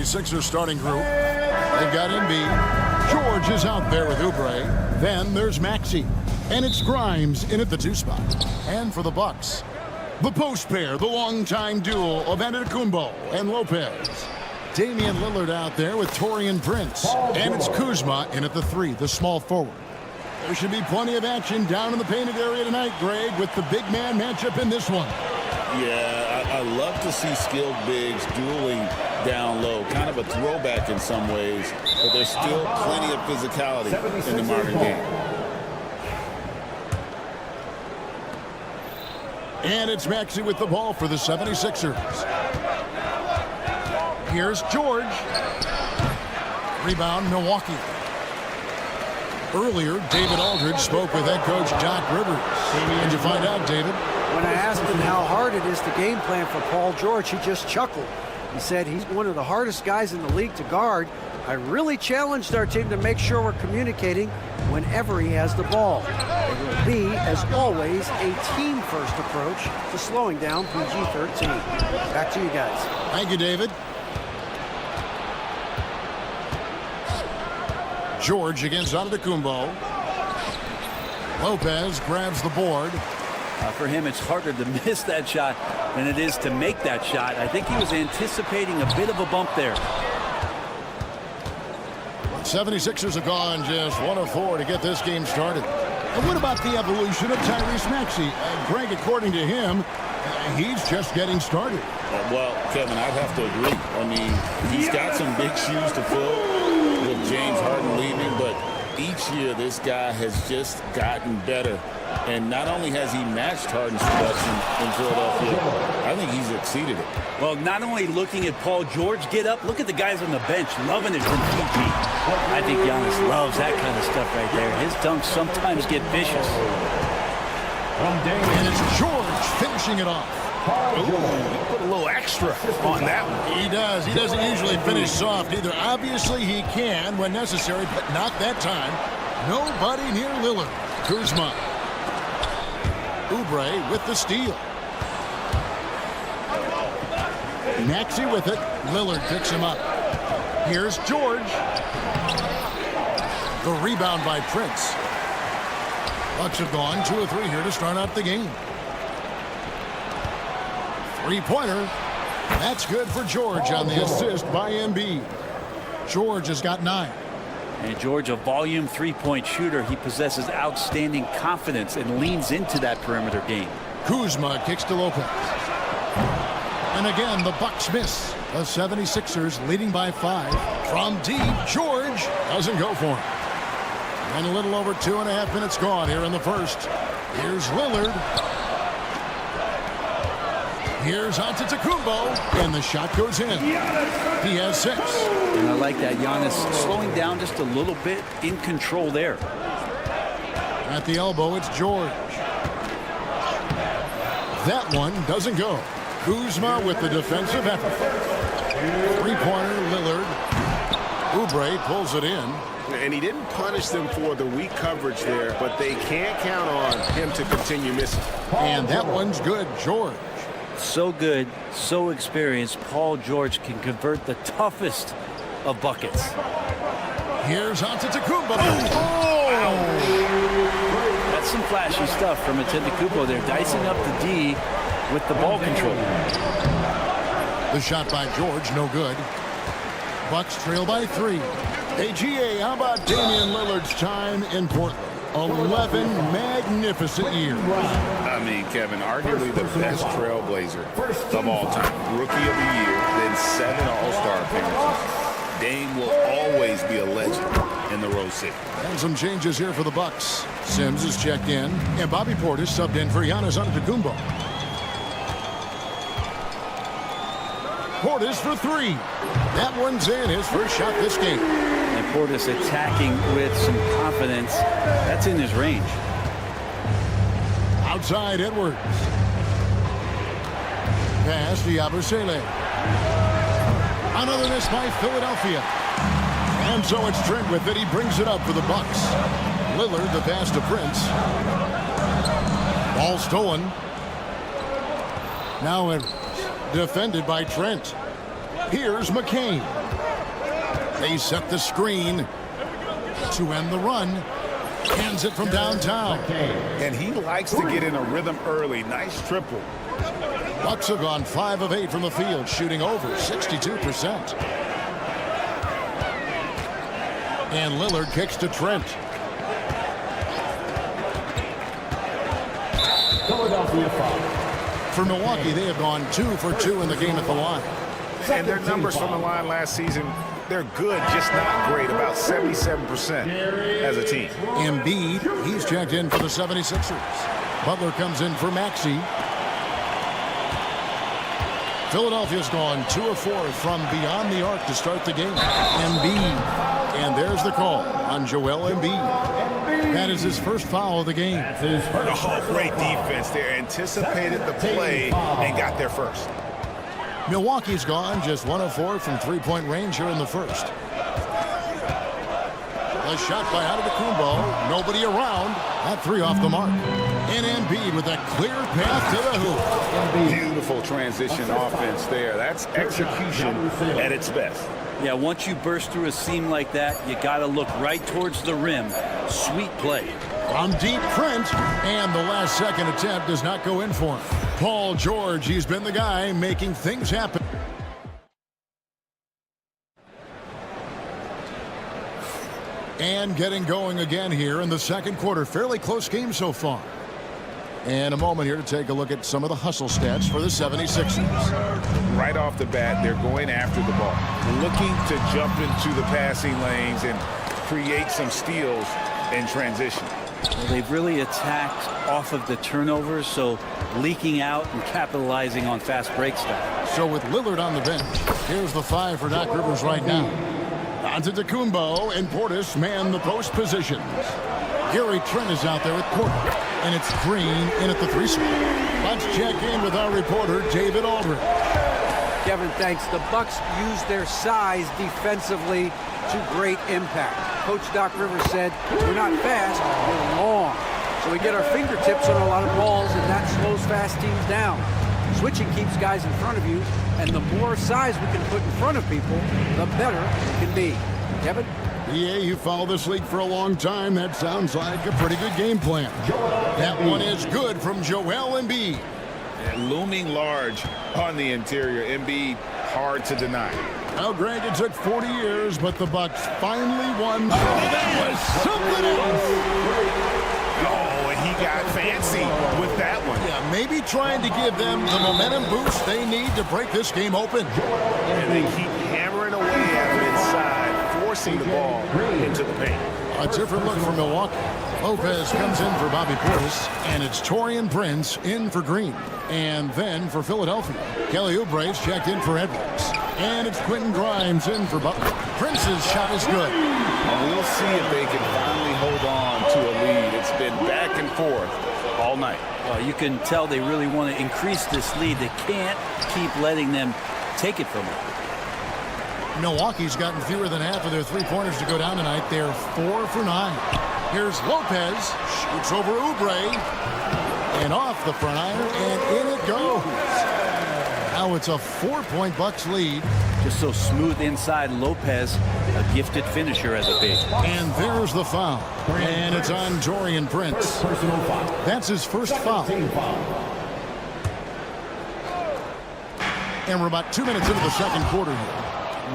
76ers starting group. They've got Embiid. George is out there with Oubre. Then there's Maxey. And it's Grimes in at the 2 spot. And for the Bucks, the post pair, the longtime duo of Antetokounmpo and Lopez. Damian Lillard out there with Taurean Prince. And it's Kuzma in at the 3, the small forward. There should be plenty of action down in the painted area tonight, Greg, with the big man matchup in this one. Yeah, I love to see skilled bigs dueling down low. Kind of a throwback in some ways, but there's still plenty of physicality in the modern game. And it's Maxey with the ball for the 76ers. Here's George. Rebound, Milwaukee. Earlier, David Aldridge spoke with head coach Doc Rivers. Did you find out, David? When I asked him how hard it is to game plan for Paul George, he just chuckled. He said he's one of the hardest guys in the league to guard. I really challenged our team to make sure we're communicating whenever he has the ball. It will be, as always, a team-first approach to slowing down PG-13. Back to you guys. Thank you, David. George against Antetokounmpo. Lopez grabs the board. For him, it's harder to miss that shot than it is to make that shot. I think he was anticipating a bit of a bump there. 76ers have gone just 1 of 4 to get this game started. And what about the evolution of Tyrese Maxey? Greg, according to him, he's just getting started. Well, Kevin, I'd have to agree. I mean, he's got some big shoes to fill with James Harden leaving, but each year this guy has just gotten better. And not only has he matched Harden's production in Philadelphia, I think he's exceeded it. Well, not only looking at Paul George get up, look at the guys on the bench loving it from PG. I think Giannis loves that kind of stuff right there. His dunks sometimes get vicious. And it's George finishing it off. Ooh, he put a little extra on that one. He does. He doesn't usually finish soft either. Obviously, he can when necessary, but not that time. Nobody near Lillard. Kuzma. Oubre with the steal. Maxey with it. Lillard picks him up. Here's George. The rebound by Prince. Bucks have gone 2 of 3 here to start out the game. Three-pointer. That's good for George on the assist by Embiid. George has got 9. And George, a volume three-point shooter, he possesses outstanding confidence and leans into that perimeter game. Kuzma kicks to Lopez. And again, the Bucks miss. The 76ers leading by 5. From deep, George doesn't go for it. And a little over 2.5 minutes gone here in the first. Here's Lillard. Here's Antetokounmpo, and the shot goes in. He has 6. And I like that. Giannis slowing down just a little bit, in control there. At the elbow, it's George. That one doesn't go. Kuzma with the defensive effort. Three-pointer, Lillard. Oubre pulls it in. And he didn't punish them for the weak coverage there, but they can't count on him to continue missing. And that one's good, George. So good, so experienced. Paul George can convert the toughest of buckets. Here's Antetokounmpo. That's some flashy stuff from Antetokounmpo there, dicing up the D with the ball control. The shot by George, no good. Bucks trail by 3. AGA, how about Damian Lillard's time in Portland? 11 magnificent years. I mean, Kevin, arguably the best trailblazer of all time. Rookie of the year, then 7 All-Star appearances. Dame will always be a legend in the Rose City. And some changes here for the Bucks. Sims is checked in, and Bobby Portis subbed in for Giannis Antetokounmpo. Portis for 3. That one's in, his first shot this game. And Portis attacking with some confidence. That's in his range. Outside Edwards. Pass to Yabusele. Another miss by Philadelphia. And so it's Trent with it. He brings it up for the Bucks. Lillard, the pass to Prince. Ball stolen. Now Edwards. Defended by Trent. Here's McCain. They set the screen to end the run. Hands it from downtown. And he likes to get in a rhythm early. Nice triple. Bucks have gone 5 of 8 from the field, shooting over 62%. And Lillard kicks to Trent. Philadelphia foul. For Milwaukee, they have gone 2 for 2 in the game at the line. And their numbers from the line last season, they're good, just not great, about 77% as a team. Embiid, he's checked in for the 76ers. Butler comes in for Maxey. Philadelphia's gone 2 of 4 from beyond the arc to start the game. Embiid, and there's the call on Joel Embiid. That is his first foul of the game. Oh, great defense there. Anticipated the play and got there first. Milwaukee's gone just 1 of 4 from three-point range here in the first. A shot by Antetokounmpo. Nobody around. That 3 off the mark. And Embiid with a clear path to the hoop. Beautiful transition offense there. That's execution at its best. Yeah, once you burst through a seam like that, you got to look right towards the rim. Sweet play. From deep, Trent, and the last second attempt does not go in for him. Paul George, he's been the guy making things happen. And getting going again here in the second quarter. Fairly close game so far. And a moment here to take a look at some of the hustle stats for the 76ers. Right off the bat, they're going after the ball, looking to jump into the passing lanes and create some steals in transition. Well, they've really attacked off of the turnovers, so leaking out and capitalizing on fast break stuff. So with Lillard on the bench, here's the 5 for Doc Rivers right now. Antetokounmpo and Portis man the post positions. Gary Trent is out there at Porter, and it's Green in at the 3 spot. Let's check in with our reporter, David Aldridge. Kevin, thanks. The Bucks use their size defensively to great impact. Coach Doc Rivers said, we're not fast, we're long. So we get our fingertips on a lot of balls, and that slows fast teams down. Switching keeps guys in front of you, and the more size we can put in front of people, the better it can be. Kevin? Yeah, you follow this league for a long time. That sounds like a pretty good game plan. That one is good from Joel Embiid. And looming large on the interior. Embiid, hard to deny. Well, Greg, it took 40 years, but the Bucks finally won. Oh, that was something else. Oh, and he got fancy with that one. Yeah, maybe trying to give them the momentum boost they need to break this game open. And they keep hammering away at him inside, forcing the ball into the paint. A different look for Milwaukee. Lopez comes in for Bobby Portis, and it's Taurean Prince in for Green. And then for Philadelphia, Kelly Oubre's checked in for Edwards. And it's Quentin Grimes in for Butler. Prince's shot is good. And we'll see if they can finally hold on to a lead. It's been back and forth all night. Well, you can tell they really want to increase this lead. They can't keep letting them take it from them. Milwaukee's gotten fewer than half of their three-pointers to go down tonight. They're 4 for 9. Here's Lopez, shoots over Oubre, and off the front iron, and in it goes. Now it's a 4-point Bucks lead. Just so smooth inside. Lopez, a gifted finisher as a big. And there's the foul. And it's on Taurean Prince. That's his first foul. And we're about 2 minutes into the second quarter here.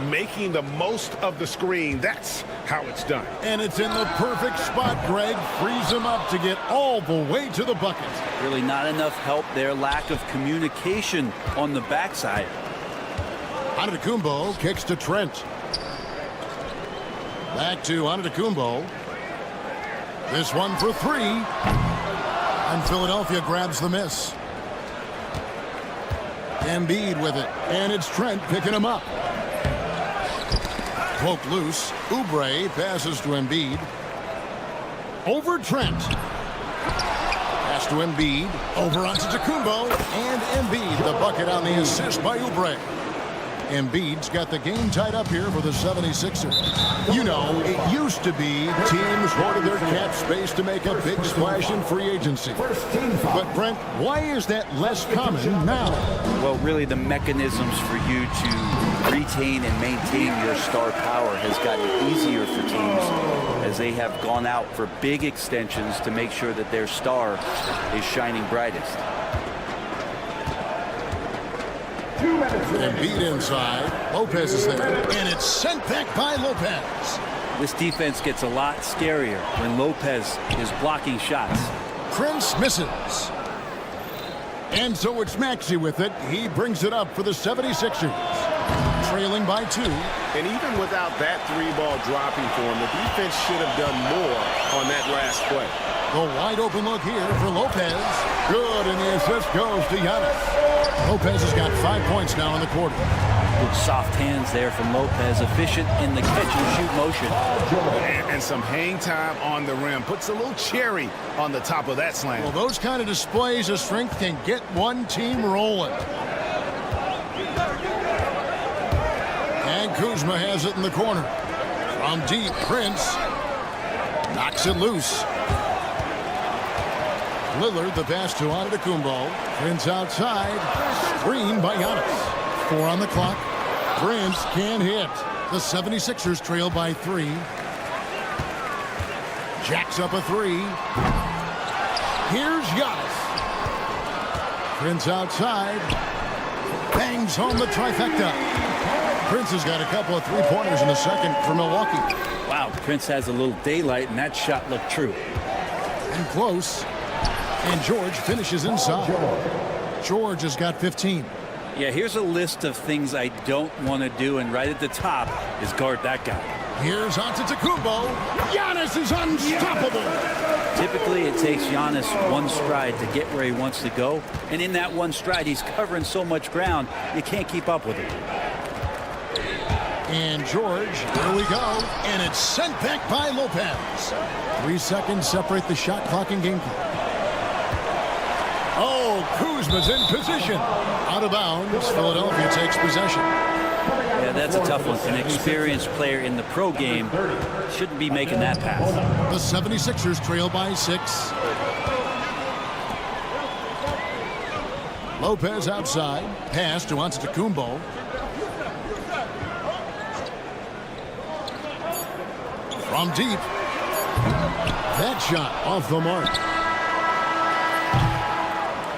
Making the most of the screen. That's how it's done. And it's in the perfect spot, Greg. Frees him up to get all the way to the bucket. Really not enough help there. Lack of communication on the backside. Antetokounmpo kicks to Trent. Back to Antetokounmpo. This one for 3. And Philadelphia grabs the miss. Embiid with it. And it's Trent picking him up. Poke loose. Oubre passes to Embiid. Over Trent. Pass to Embiid. Over onto Antetokounmpo. And Embiid, the bucket on the assist by Oubre. Embiid's got the game tied up here for the 76ers. You know, it used to be teams hoarded their cap space to make a big splash in free agency. But, Brent, why is that less common now? Well, really, the mechanisms for you to retain and maintain your star power has gotten easier for teams as they have gone out for big extensions to make sure that their star is shining brightest. Embiid inside. Lopez is there. And it's sent back by Lopez. This defense gets a lot scarier when Lopez is blocking shots. Prince misses. And so it's Maxey with it. He brings it up for the 76ers. Trailing by 2. And even without that 3-ball dropping for him, the defense should have done more on that last play. The wide open look here for Lopez. Good, and the assist goes to Giannis. Lopez has got 5 points now in the quarter. Good soft hands there from Lopez, efficient in the catch-and-shoot motion. And some hang time on the rim. Puts a little cherry on the top of that slam. Well, those kind of displays of strength can get one team rolling. And Kuzma has it in the corner. From deep, Prince knocks it loose. Lillard, the pass to Antetokounmpo. Prince outside. Screen by Giannis. 4 on the clock. Prince can't hit. The 76ers trail by 3. Jacks up a 3. Here's Giannis. Prince outside. Bangs home the trifecta. Prince has got a couple of 3-pointers in the second for Milwaukee. Wow, Prince has a little daylight, and that shot looked true. And close. And George finishes inside. George has got 15. Yeah, here's a list of things I don't want to do, and right at the top is guard that guy. Here's Antetokounmpo. Giannis is unstoppable. Typically, it takes Giannis one stride to get where he wants to go, and in that one stride, he's covering so much ground, you can't keep up with him. And George, here we go. And it's sent back by Lopez. 3 seconds separate the shot clock and game clock. Oh, Kuzma's in position. Out of bounds. Philadelphia takes possession. Yeah, that's a tough one. An experienced player in the pro game shouldn't be making that pass. The 76ers trail by 6. Lopez outside. Pass to Antetokounmpo. From deep. That shot off the mark.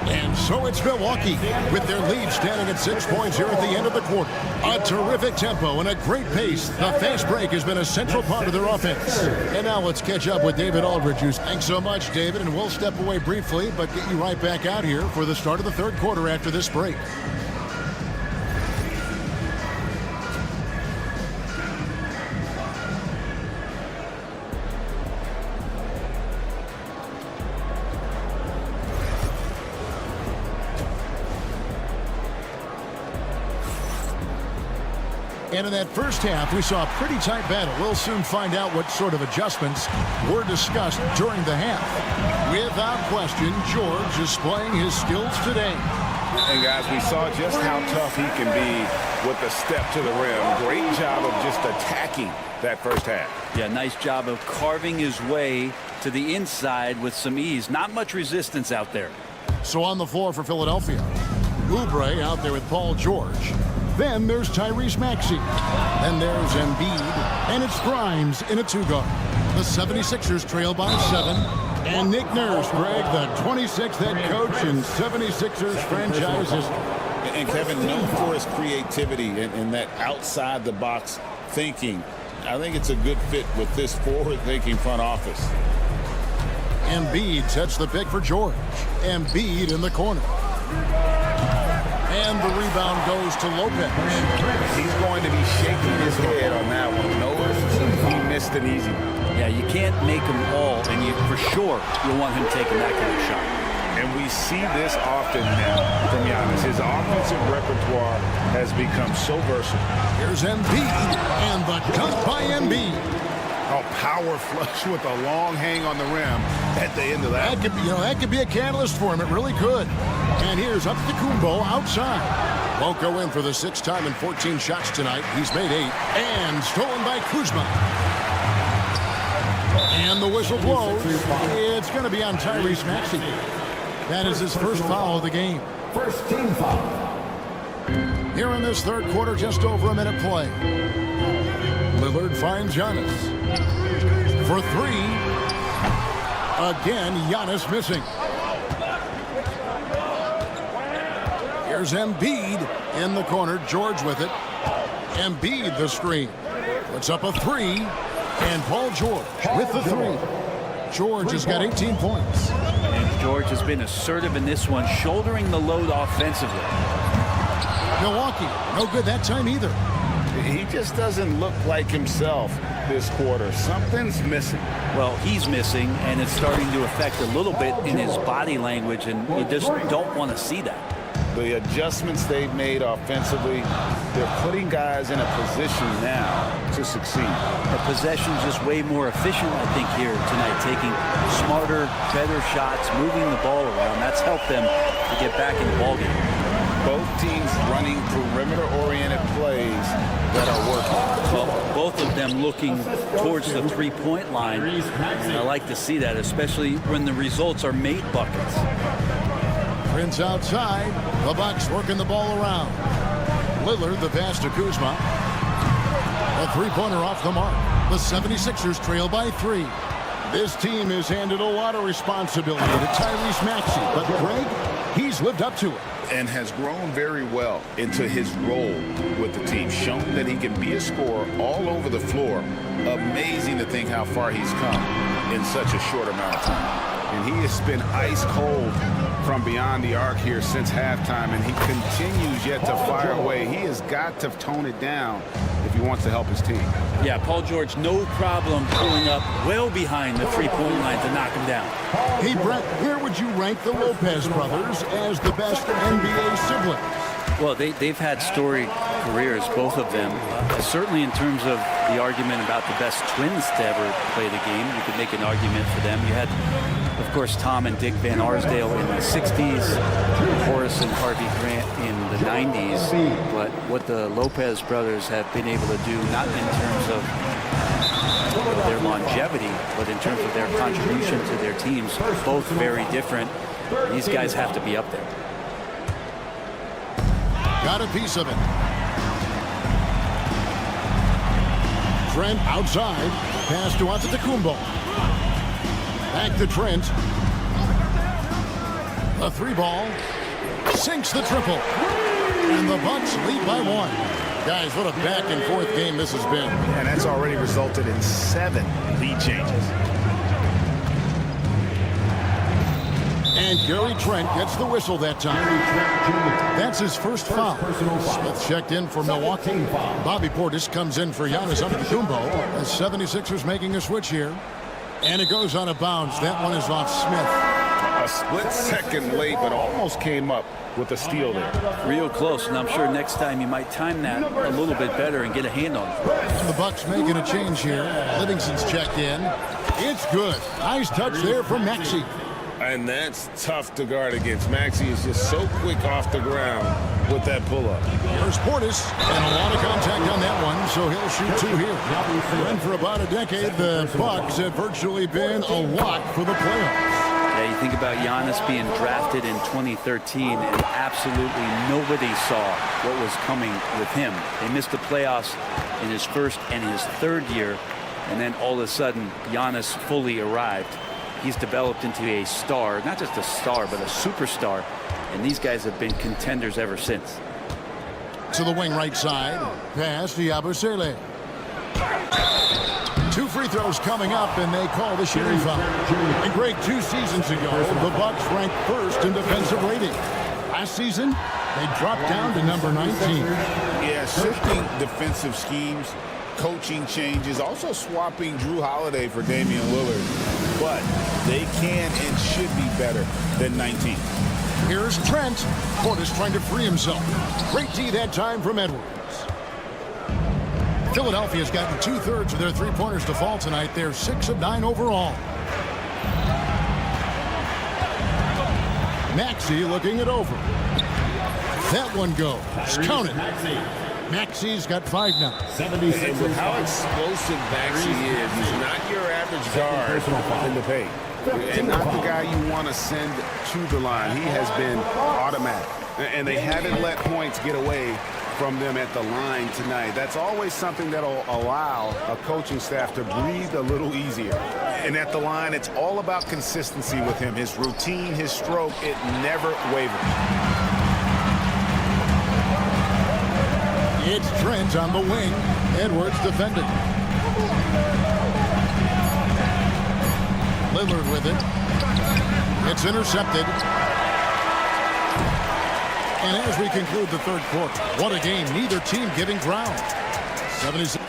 And so it's Milwaukee with their lead standing at 6 points here at the end of the quarter. A terrific tempo and a great pace. The fast break has been a central part of their offense. And now let's catch up with David Aldridge. Thanks so much, David, and we'll step away briefly, but get you right back out here for the start of the third quarter after this break. And in that first half, we saw a pretty tight battle. We'll soon find out what sort of adjustments were discussed during the half. Without question, George is playing his skills today. And guys, we saw just how tough he can be with a step to the rim. Great job of just attacking that first half. Yeah, nice job of carving his way to the inside with some ease. Not much resistance out there. So on the floor for Philadelphia, Oubre out there with Paul George. Then there's Tyrese Maxey. Then there's Embiid. And it's Grimes in a 2-guard. The 76ers trail by 7. And Nick Nurse, Greg, the 26th head coach in 76ers franchise history. And Kevin, known for his creativity and that outside-the-box thinking, I think it's a good fit with this forward-thinking front office. Embiid sets the pick for George. Embiid in the corner. And the rebound goes to Lopez. He's going to be shaking his head on that one. Notice he missed an easy one. Yeah, you can't make them all, and for sure you'll want him taking that kind of shot. And we see this often now from Giannis. His offensive repertoire has become so versatile. Here's Embiid, and the dunk by Embiid. A power flush with a long hang on the rim at the end of that. That could be a catalyst for him. It really could. And here's Antetokounmpo outside. Won't go in for the 6th time in 14 shots tonight. He's made 8. And stolen by Kuzma. And the whistle blows. It's going to be on Tyrese Maxey. That is his first foul of the game. First team foul. Here in this third quarter, just over a minute play. Lillard finds Giannis. For 3. Again, Giannis missing. Here's Embiid in the corner. George with it. Embiid the screen. Puts up a 3. And Paul George with the 3. George has got 18 points. And George has been assertive in this one, shouldering the load offensively. Milwaukee, no good that time either. He just doesn't look like himself this quarter. Something's missing. Well, he's missing, and it's starting to affect a little bit in his body language, and you just don't want to see that. The adjustments they've made offensively, they're putting guys in a position now to succeed. The possession's just way more efficient, I think, here tonight, taking smarter, better shots, moving the ball around. That's helped them to get back in the ballgame. Both teams running perimeter-oriented plays that are working. Well, both of them looking towards the three-point line. And I like to see that, especially when the results are made buckets. Prince outside. The Bucks working the ball around. Lillard, the pass to Kuzma. A three-pointer off the mark. The 76ers trail by 3. This team has handed a lot of responsibility to Tyrese Maxey, but Greg, he's lived up to it. And has grown very well into his role with the team. Shown that he can be a scorer all over the floor. Amazing to think how far he's come in such a short amount of time. And he has been ice cold from beyond the arc here since halftime, and he continues yet to fire away. He has got to tone it down if he wants to help his team. Yeah, Paul George, no problem pulling up well behind the three-point line to knock him down. Hey, Brett, where would you rank the Lopez brothers as the best NBA siblings? Well, they've had storied careers, both of them. Certainly in terms of the argument about the best twins to ever play the game, you could make an argument for them. You had, of course, Tom and Dick Van Arsdale in the 60s, Horace and Harvey Grant in the 90s. But what the Lopez brothers have been able to do, not in terms of their longevity, but in terms of their contribution to their teams, both very different. These guys have to be up there. Got a piece of it. Trent outside. Pass to Antetokounmpo. Back to Trent. The 3-ball. Sinks the triple. And the Bucks lead by 1. Guys, what a back-and-forth game this has been. And that's already resulted in 7 lead changes. And Gary Trent gets the whistle that time. That's his first foul. Smith checked in for Milwaukee. Bobby Portis comes in for Giannis Antetokounmpo. The 76ers making a switch here. And it goes on a bounce. That one is off Smith. A split second late, but almost came up with a steal there. Real close, and I'm sure next time you might time that a little bit better and get a hand on it. The Bucks making a change here. Livingston's checked in. It's good. Nice touch there from Maxey. And that's tough to guard against. Maxey is just so quick off the ground with that pull-up. Here's Portis, and a lot of contact on that one, so he'll shoot 2 here. And for about a decade, the Bucks have virtually been a lock for the playoffs. Yeah, you think about Giannis being drafted in 2013, and absolutely nobody saw what was coming with him. They missed the playoffs in his first and his third year, and then all of a sudden, Giannis fully arrived. He's developed into a star, not just a star, but a superstar. And these guys have been contenders ever since. To the wing right side. Pass to Yabusele. 2 free throws coming up, and they call the shooting foul. And Greg, 2 seasons ago, the Bucks ranked first in defensive rating. Last season, they dropped down to number 19. Yeah, shifting defensive schemes, coaching changes, also swapping Drew Holiday for Damian Lillard. But they can and should be better than 19. Here's Trent. Portis trying to free himself. Great D that time from Edwards. Philadelphia's gotten 2/3 of their three-pointers to fall tonight. They're 6 of 9 overall. Maxey looking it over. That one goes. Count it. Maxi's got 5 now. And with how explosive Maxey is, he's not your average guard in the paint. And not the guy you want to send to the line. He has been automatic. And they haven't let points get away from them at the line tonight. That's always something that'll allow a coaching staff to breathe a little easier. And at the line, it's all about consistency with him. His routine, his stroke, it never wavers. It's Trent on the wing. Edwards defending. Lillard with it. It's intercepted. And as we conclude the third quarter, what a game. Neither team giving ground. 76.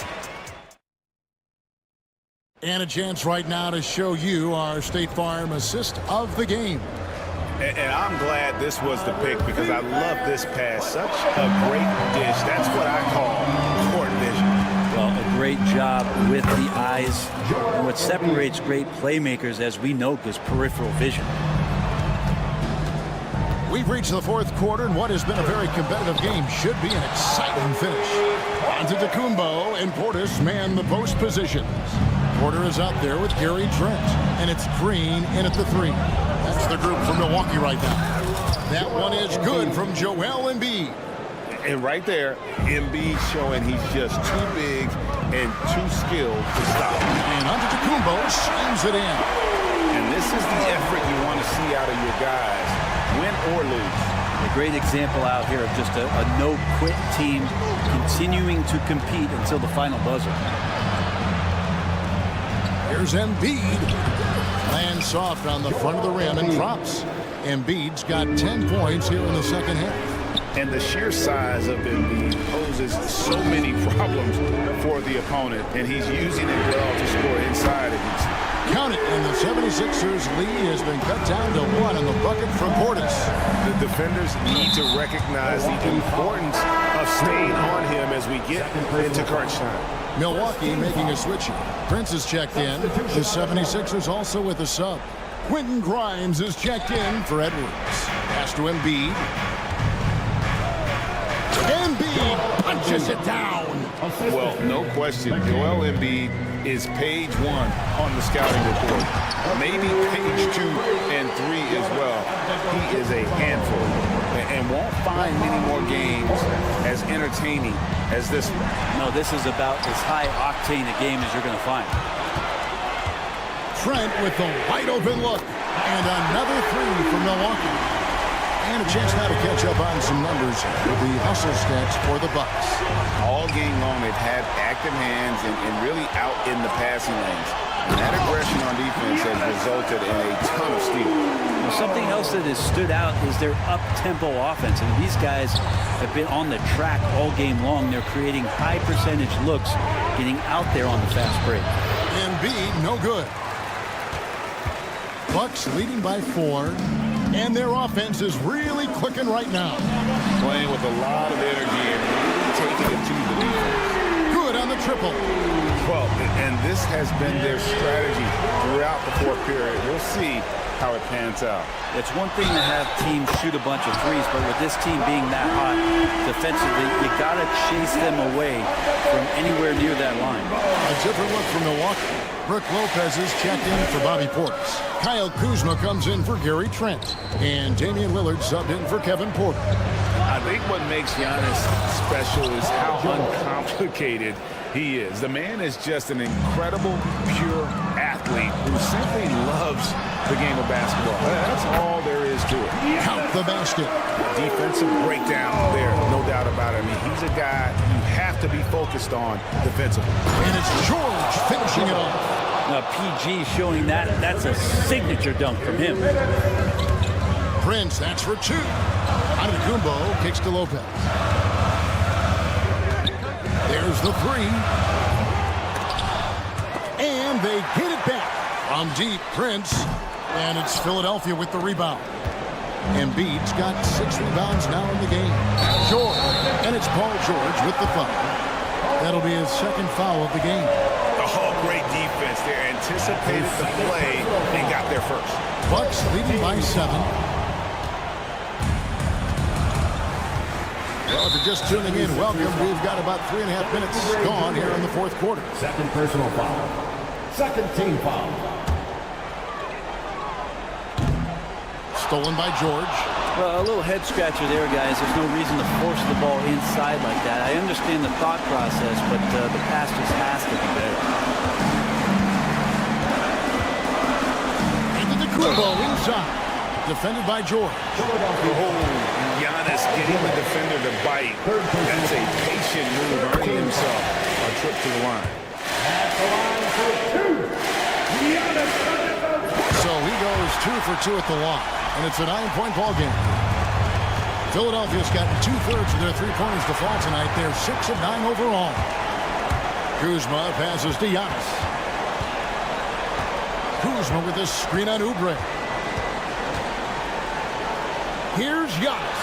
And a chance right now to show you our State Farm assist of the game. And I'm glad this was the pick because I love this pass. Such a great dish. That's what I call court vision. Well, a great job with the eyes. And what separates great playmakers, as we know, is peripheral vision. We've reached the fourth quarter, and what has been a very competitive game should be an exciting finish. Antetokounmpo and Portis man the post positions. Porter is out there with Gary Trent, and it's Green in at the 3. That's the group from Milwaukee right now. That one is good from Joel Embiid. And right there, Embiid showing he's just too big and too skilled to stop. And Antetokounmpo slams it in. And this is the effort you want to see out of your guys, win or lose. A great example out here of just a no-quit team continuing to compete until the final buzzer. Here's Embiid. Lands soft on the front of the rim and drops. Embiid's got 10 points here in the second half. And the sheer size of Embiid poses so many problems for the opponent, and he's using it well to score inside against him. Count it, and the 76ers lead has been cut down to 1 on the bucket from Portis. The defenders need to recognize the importance of staying on him as we get into crunch time. Milwaukee making a switch here. Prince is checked in. The 76ers also with a sub. Quentin Grimes is checked in for Edwards. Pass to Embiid. Embiid punches it down. Well, no question, Joel Embiid is page 1 on the scouting report. Maybe page 2 and 3 as well. He is a handful and won't find many more games as entertaining as this one. No, this is about as high octane a game as you're going to find. Trent with the wide open look. And another 3 for Milwaukee. And a chance now to catch up on some numbers with the hustle stats for the Bucks. All game long, they've had active hands and really out in the passing lanes. And that aggression on defense has resulted in a ton of steals. Well, something else that has stood out is their up-tempo offense. And these guys have been on the track all game long. They're creating high percentage looks, getting out there on the fast break. Embiid, no good. Bucks leading by 4. And their offense is really clicking right now. Playing with a lot of energy and really taking it to the defense. Good on the triple. Well, and this has been their strategy throughout the fourth period. We'll see how it pans out. It's one thing to have teams shoot a bunch of threes, but with this team being that hot defensively, you got to chase them away from anywhere near that line. A different look from Milwaukee. Brook Lopez is checked in for Bobby Portis. Kyle Kuzma comes in for Gary Trent. And Damian Lillard subbed in for Kevin Porter. I think what makes Giannis special is how uncomplicated he is. The man is just an incredible, pure athlete who simply loves the game of basketball. That's all there is to it. Count the basket. Defensive breakdown there, no doubt about it. I mean, he's a guy you have to be focused on defensively. And it's George finishing it off. PG showing that's a signature dunk from him. Prince, that's for 2. Antetokounmpo kicks to Lopez. There's the 3. And they get it back from deep. Prince. And it's Philadelphia with the rebound. Embiid's got 6 rebounds now in the game. George. And it's Paul George with the foul. That'll be his second foul of the game. Oh, great defense there. Anticipated the play and got there first. Bucks leading by 7. Well, if you're just tuning in, welcome. We've got about 3.5 minutes gone here in the fourth quarter. Second personal foul. Second team foul. Stolen by George. Well, a little head scratcher there, guys. There's no reason to force the ball inside like that. I understand the thought process, but the pass just has to be better. Into the Kumbo inside. Defended by George. Giannis getting the defender to bite. That's a patient move, earning himself a trip to the line. At the line for two. Giannis. So he goes 2 for 2 at the line, and it's a 9-point ball game. Philadelphia's gotten 2/3 of their three-pointers to fall tonight. They're 6 of 9 overall. Kuzma passes to Giannis. Kuzma with a screen on Oubre. Here's Giannis.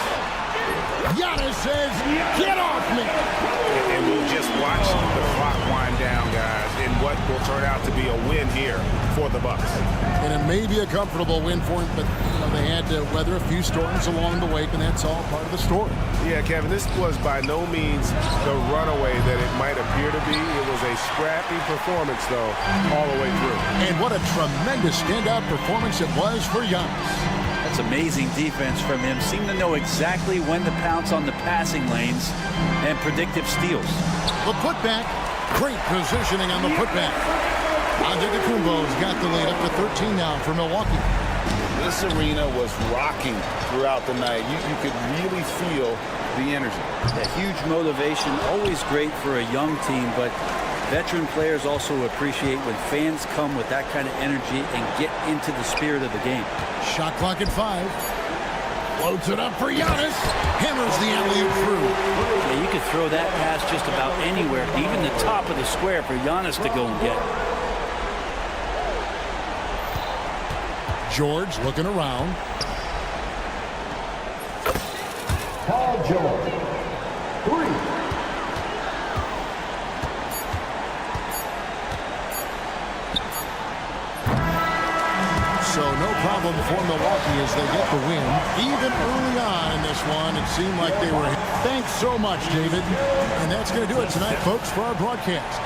Giannis says, "Get off me!" And we'll just watch the clock wind down, guys, in what will turn out to be a win here for the Bucks. And it may be a comfortable win for him, but they had to weather a few storms along the way, and that's all part of the story. Yeah, Kevin, this was by no means the runaway that it might appear to be. It was a scrappy performance, though, all the way through. And what a tremendous standout performance it was for Giannis. That's amazing defense from him. Seemed to know exactly when to pounce on the passing lanes and predictive steals. The putback. Great positioning on the putback. Antetokounmpo's got the lead up to 13 now for Milwaukee. This arena was rocking throughout the night. You could really feel the energy. A huge motivation, always great for a young team, but veteran players also appreciate when fans come with that kind of energy and get into the spirit of the game. Shot clock at 5. Floats it up for Giannis. Hammers the alley-oop through. Yeah, you could throw that pass just about anywhere, even the top of the square for Giannis to go and get. George looking around. Paul George. 3. So no problem for Milwaukee as they get the win. Even early on in this one, it seemed like they were. Thanks so much, David. And that's going to do it tonight, folks, for our broadcast.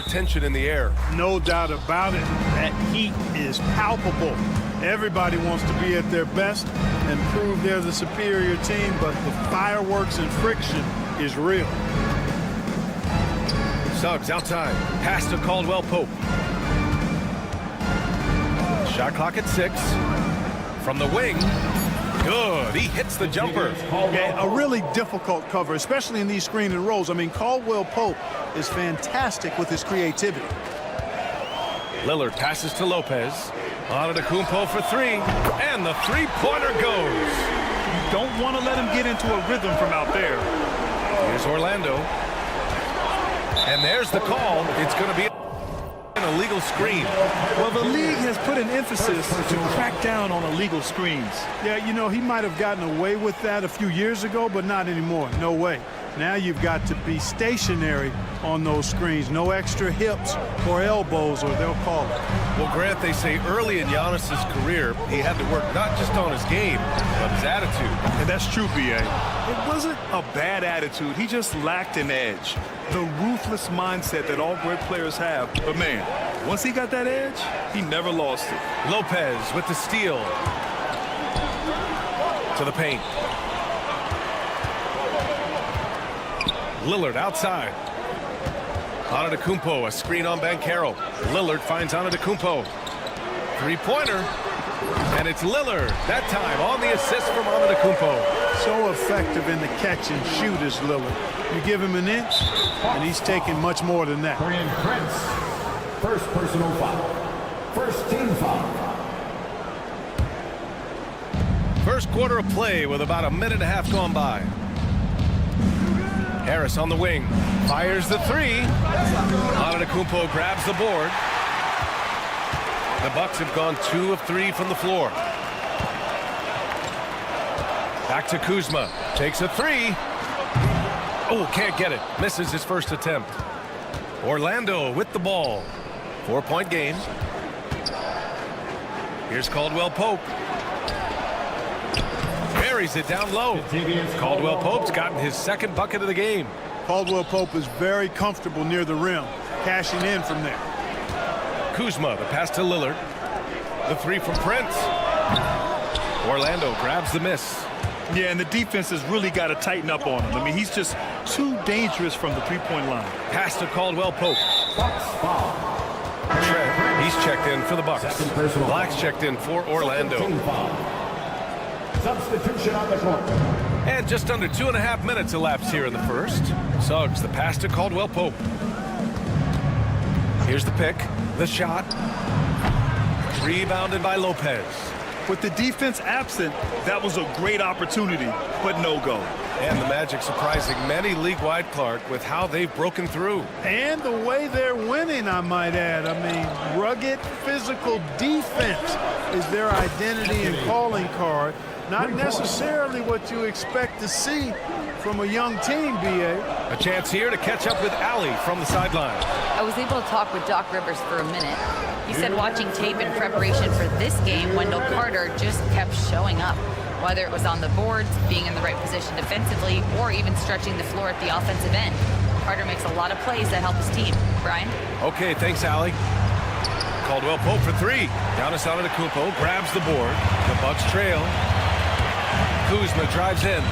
Tension in the air. No doubt about it. That heat is palpable. Everybody wants to be at their best and prove they're the superior team, but the fireworks and friction is real. Suggs outside. Pass to Caldwell Pope. Shot clock at 6. From the wing. Good. He hits the jumper. Yeah, a really difficult cover, especially in these screen and rolls. I mean, Caldwell Pope is fantastic with his creativity. Lillard passes to Lopez. Antetokounmpo for 3. And the three-pointer goes. You don't want to let him get into a rhythm from out there. Here's Orlando. And there's the call. It's going to be an illegal screen. Well, the league has put an emphasis to crack down on illegal screens. Yeah, you know, he might have gotten away with that a few years ago, but not anymore. No way. Now you've got to be stationary on those screens. No extra hips or elbows, or they'll call it. Well, Grant, they say early in Giannis's career, he had to work not just on his game, but his attitude. And that's true, B.A. It wasn't a bad attitude. He just lacked an edge. The ruthless mindset that all great players have. But, man, once he got that edge, he never lost it. Lopez with the steal. To the paint. Lillard outside. Antetokounmpo, a screen on Banchero. Lillard finds Antetokounmpo. Three-pointer. And it's Lillard. That time on the assist from Antetokounmpo. So effective in the catch and shoot is Lillard. You give him an inch, and he's taking much more than that. Brian Prince, first personal foul. First team foul. First quarter of play with about a minute and a half gone by. Harris on the wing. Fires the 3. Antetokounmpo grabs the board. The Bucks have gone 2 of 3 from the floor. Back to Kuzma. Takes a 3. Oh, can't get it. Misses his first attempt. Orlando with the ball. 4-point game. Here's Caldwell Pope. Buries it down low. Caldwell Pope's gotten his second bucket of the game. Caldwell Pope is very comfortable near the rim, cashing in from there. Kuzma, the pass to Lillard. The 3 from Prince. Orlando grabs the miss. Yeah, and the defense has really got to tighten up on him. I mean, he's just too dangerous from the three-point line. Pass to Caldwell Pope. Trent, he's checked in for the Bucks. Black's checked in for Orlando. Substitution on the court. And just under 2.5 minutes elapsed here in the first. Suggs, the pass to Caldwell Pope. Here's the pick, the shot. Rebounded by Lopez. With the defense absent, that was a great opportunity, but no go. And the Magic surprising many league-wide, Clark, with how they've broken through. And the way they're winning, I might add. I mean, rugged physical defense is their identity and calling card. Not necessarily what you expect to see from a young team, B.A. A chance here to catch up with Allie from the sideline. I was able to talk with Doc Rivers for a minute. He said watching tape in preparation for this game, Wendell Carter just kept showing up. Whether it was on the boards, being in the right position defensively, or even stretching the floor at the offensive end. Carter makes a lot of plays that help his team. Brian? Okay, thanks, Allie. Caldwell Pope for 3. Giannis Antetokounmpo grabs the board. The Bucks trail. Kuzma drives in.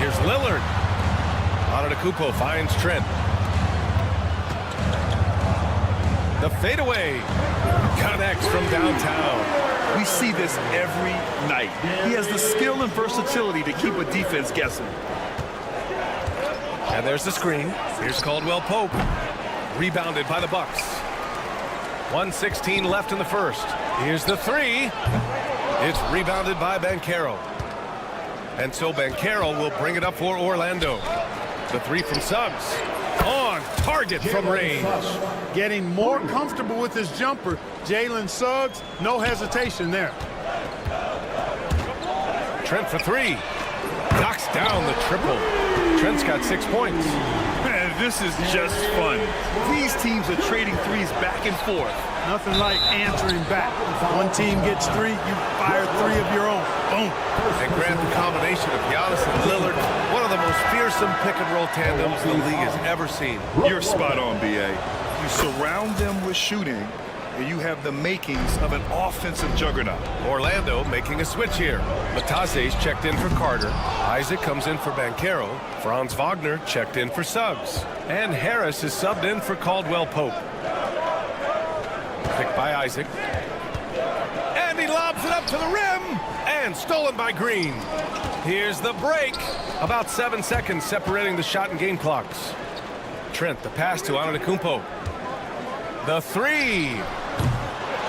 Here's Lillard. Antetokounmpo finds Trent. The fadeaway connects from downtown. We see this every night. He has the skill and versatility to keep a defense guessing. And there's the screen. Here's Caldwell Pope. Rebounded by the Bucks. 1:16 left in the first. Here's the three. It's rebounded by Banchero. And so Banchero will bring it up for Orlando. The three from Suggs. On target from range. Getting more comfortable with his jumper. Jalen Suggs, no hesitation there. Trent for three. Knocks down the triple. Trent's got 6 points. Man, this is just fun. These teams are trading threes back and forth. Nothing like answering back. One team gets three, you fire three of your own. Boom. And Grant, the combination of Giannis and Lillard, one of the most fearsome pick-and-roll tandems the league has ever seen. You're spot on, B.A. You surround them with shooting, and you have the makings of an offensive juggernaut. Orlando making a switch here. Matase's checked in for Carter. Isaac comes in for Banchero. Franz Wagner checked in for Suggs. And Harris is subbed in for Caldwell Pope. Picked by Isaac. And he lobs it up to the rim. And stolen by Green. Here's the break. About 7 seconds separating the shot and game clocks. Trent, the pass to Antetokounmpo. The three.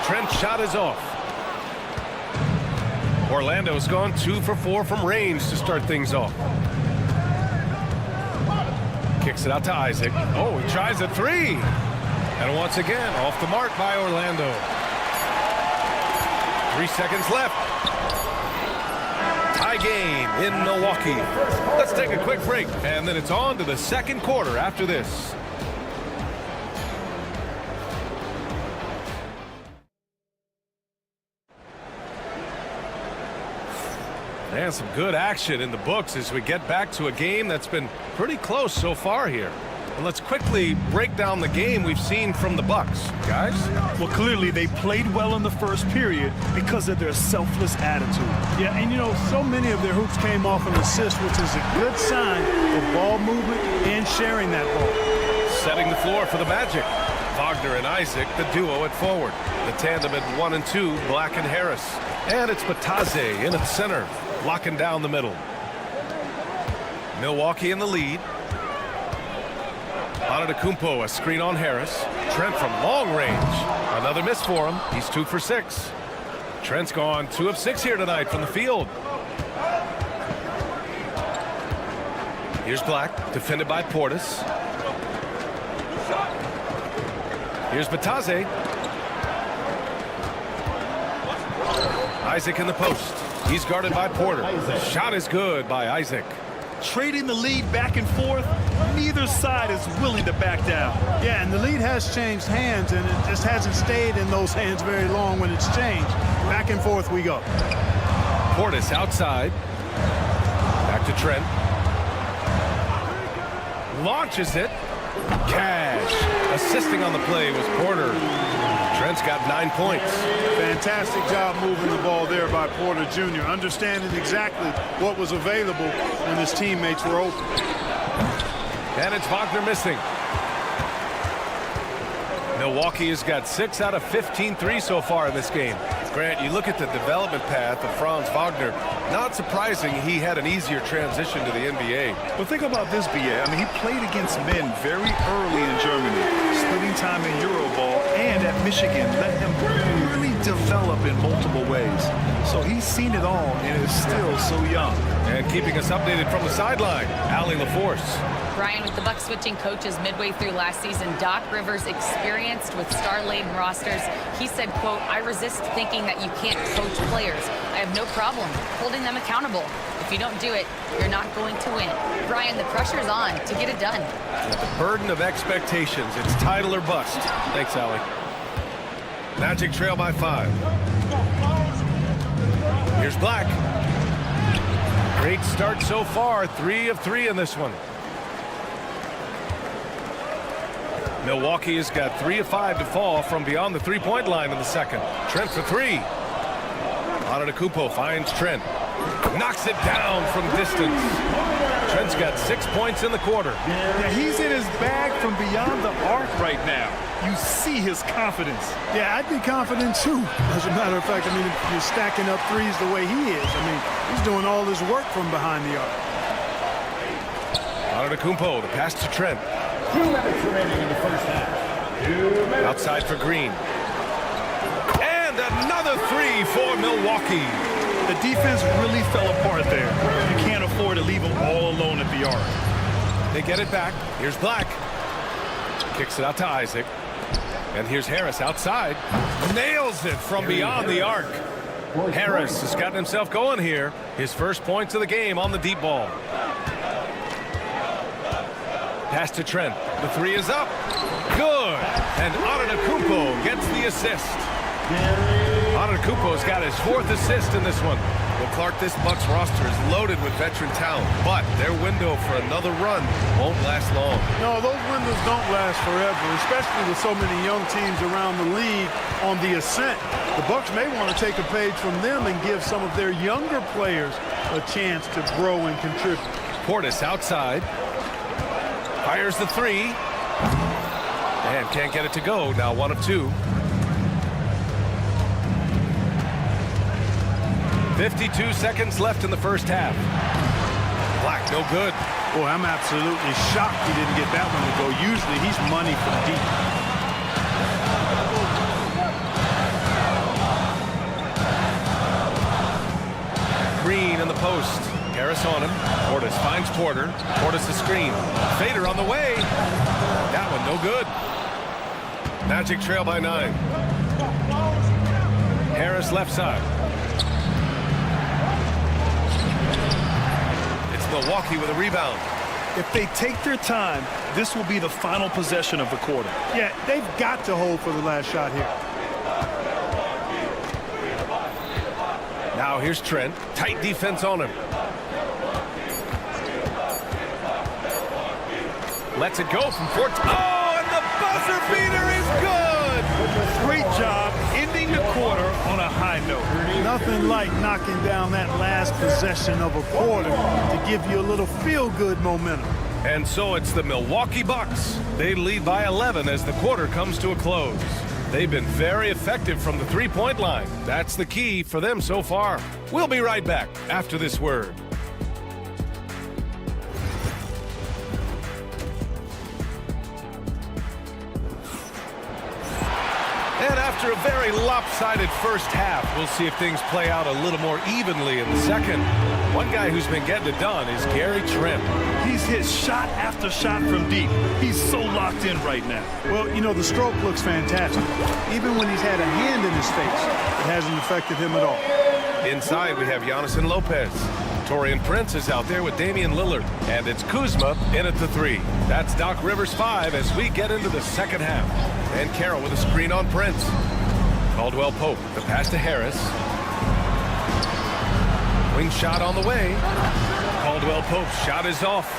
Trent's shot is off. Orlando's gone 2 for 4 from range to start things off. Kicks it out to Isaac. Oh, he tries a three. And once again, off the mark by Orlando. 3 seconds left. Tie game in Milwaukee. Let's take a quick break, and then it's on to the second quarter after this. And some good action in the books as we get back to a game that's been pretty close so far here. And let's quickly break down the game we've seen from the Bucks. Guys? Well, clearly they played well in the first period because of their selfless attitude. Yeah, and you know, so many of their hoops came off an assist, which is a good sign of ball movement and sharing that ball. Setting the floor for the Magic. Wagner and Isaac, the duo at forward. The tandem at 1 and 2, Black and Harris. And it's Batase in at center, locking down the middle. Milwaukee in the lead. Antetokounmpo, a screen on Harris. Trent from long range. Another miss for him. He's 2 for 6. Trent's gone 2 of 6 here tonight from the field. Here's Black, defended by Portis. Here's Batase. Isaac in the post. He's guarded by Porter. Shot is good by Isaac. Trading the lead back and forth, neither side is willing to back down. Yeah, and the lead has changed hands, and it just hasn't stayed in those hands very long when it's changed. Back and forth we go. Portis outside. Back to Trent. Launches it. Cash. Assisting on the play was Porter. Trent's got 9 points. Fantastic job moving the ball there by Porter Jr., understanding exactly what was available when his teammates were open. And it's Wagner missing. Milwaukee has got 6 out of 15 threes so far in this game. Grant, you look at the development path of Franz Wagner, not surprising he had an easier transition to the NBA. But think about this, B.A. I mean, he played against men very early in Germany, splitting time in Euroball, and at Michigan let him really develop in multiple ways. So he's seen it all and is still so young. And keeping us updated from the sideline, Allie LaForce. Brian, with the Bucks switching coaches midway through last season, Doc Rivers experienced with star-laden rosters. He said, quote, "I resist thinking that you can't coach players. I have no problem holding them accountable. If you don't do it, you're not going to win." Brian, the pressure's on to get it done. The burden of expectations. It's title or bust. Thanks, Allie. Magic trail by 5. Here's Black. Great start so far. 3 of 3 in this one. Milwaukee has got 3 of 5 to fall from beyond the three-point line in the second. Trent for 3. Antetokounmpo finds Trent. Knocks it down from distance. Trent's got 6 points in the quarter. Yeah, he's in his bag from beyond the arc right now. You see his confidence. Yeah, I'd be confident too. As a matter of fact, I mean, if you're stacking up threes the way he is, I mean, he's doing all this work from behind the arc. Antetokounmpo, the pass to Trent. 2 minutes remaining in the first half. Outside for Green. And another three for Milwaukee. The defense really fell apart there. You can't afford to leave them all alone at the arc. They get it back. Here's Black. Kicks it out to Isaac. And here's Harris outside. Nails it from beyond the arc. Harris has gotten himself going here. His first points of the game on the deep ball. Pass to Trent. The three is up. Good. And Antetokounmpo gets the assist. Antetokounmpo's got his 4th assist in this one. Well, Clark, this Bucks roster is loaded with veteran talent, but their window for another run won't last long. No, those windows don't last forever, especially with so many young teams around the league on the ascent. The Bucks may want to take a page from them and give some of their younger players a chance to grow and contribute. Portis outside. Fires the three. And can't get it to go. Now 1 of 2. 52 seconds left in the first half. Black, no good. Boy, I'm absolutely shocked he didn't get that one to go. Usually he's money from deep. Green in the post. Harris on him. Portis finds Porter. Portis the screen. Fader on the way. That one no good. Magic trail by 9. Harris left side. It's Milwaukee with a rebound. If they take their time, this will be the final possession of the quarter. Yeah, they've got to hold for the last shot here. Now here's Trent. Tight defense on him. Lets it go from 14. Oh, and the buzzer beater is good! Great job ending the quarter on a high note. Nothing like knocking down that last possession of a quarter to give you a little feel-good momentum. And so it's the Milwaukee Bucks. They lead by 11 as the quarter comes to a close. They've been very effective from the three-point line. That's the key for them so far. We'll be right back after this word. And after a very lopsided first half, we'll see if things play out a little more evenly in the second. One guy who's been getting it done is Gary Trent. He's hit shot after shot from deep. He's so locked in right now. Well, you know, the stroke looks fantastic. Even when he's had a hand in his face, it hasn't affected him at all. Inside, we have Giannis and Lopez. Taurean Prince is out there with Damian Lillard. And it's Kuzma in at the 3. That's Doc Rivers 5 as we get into the second half. And Carroll with a screen on Prince. Caldwell Pope, the pass to Harris. Wing shot on the way. Caldwell Pope's shot is off.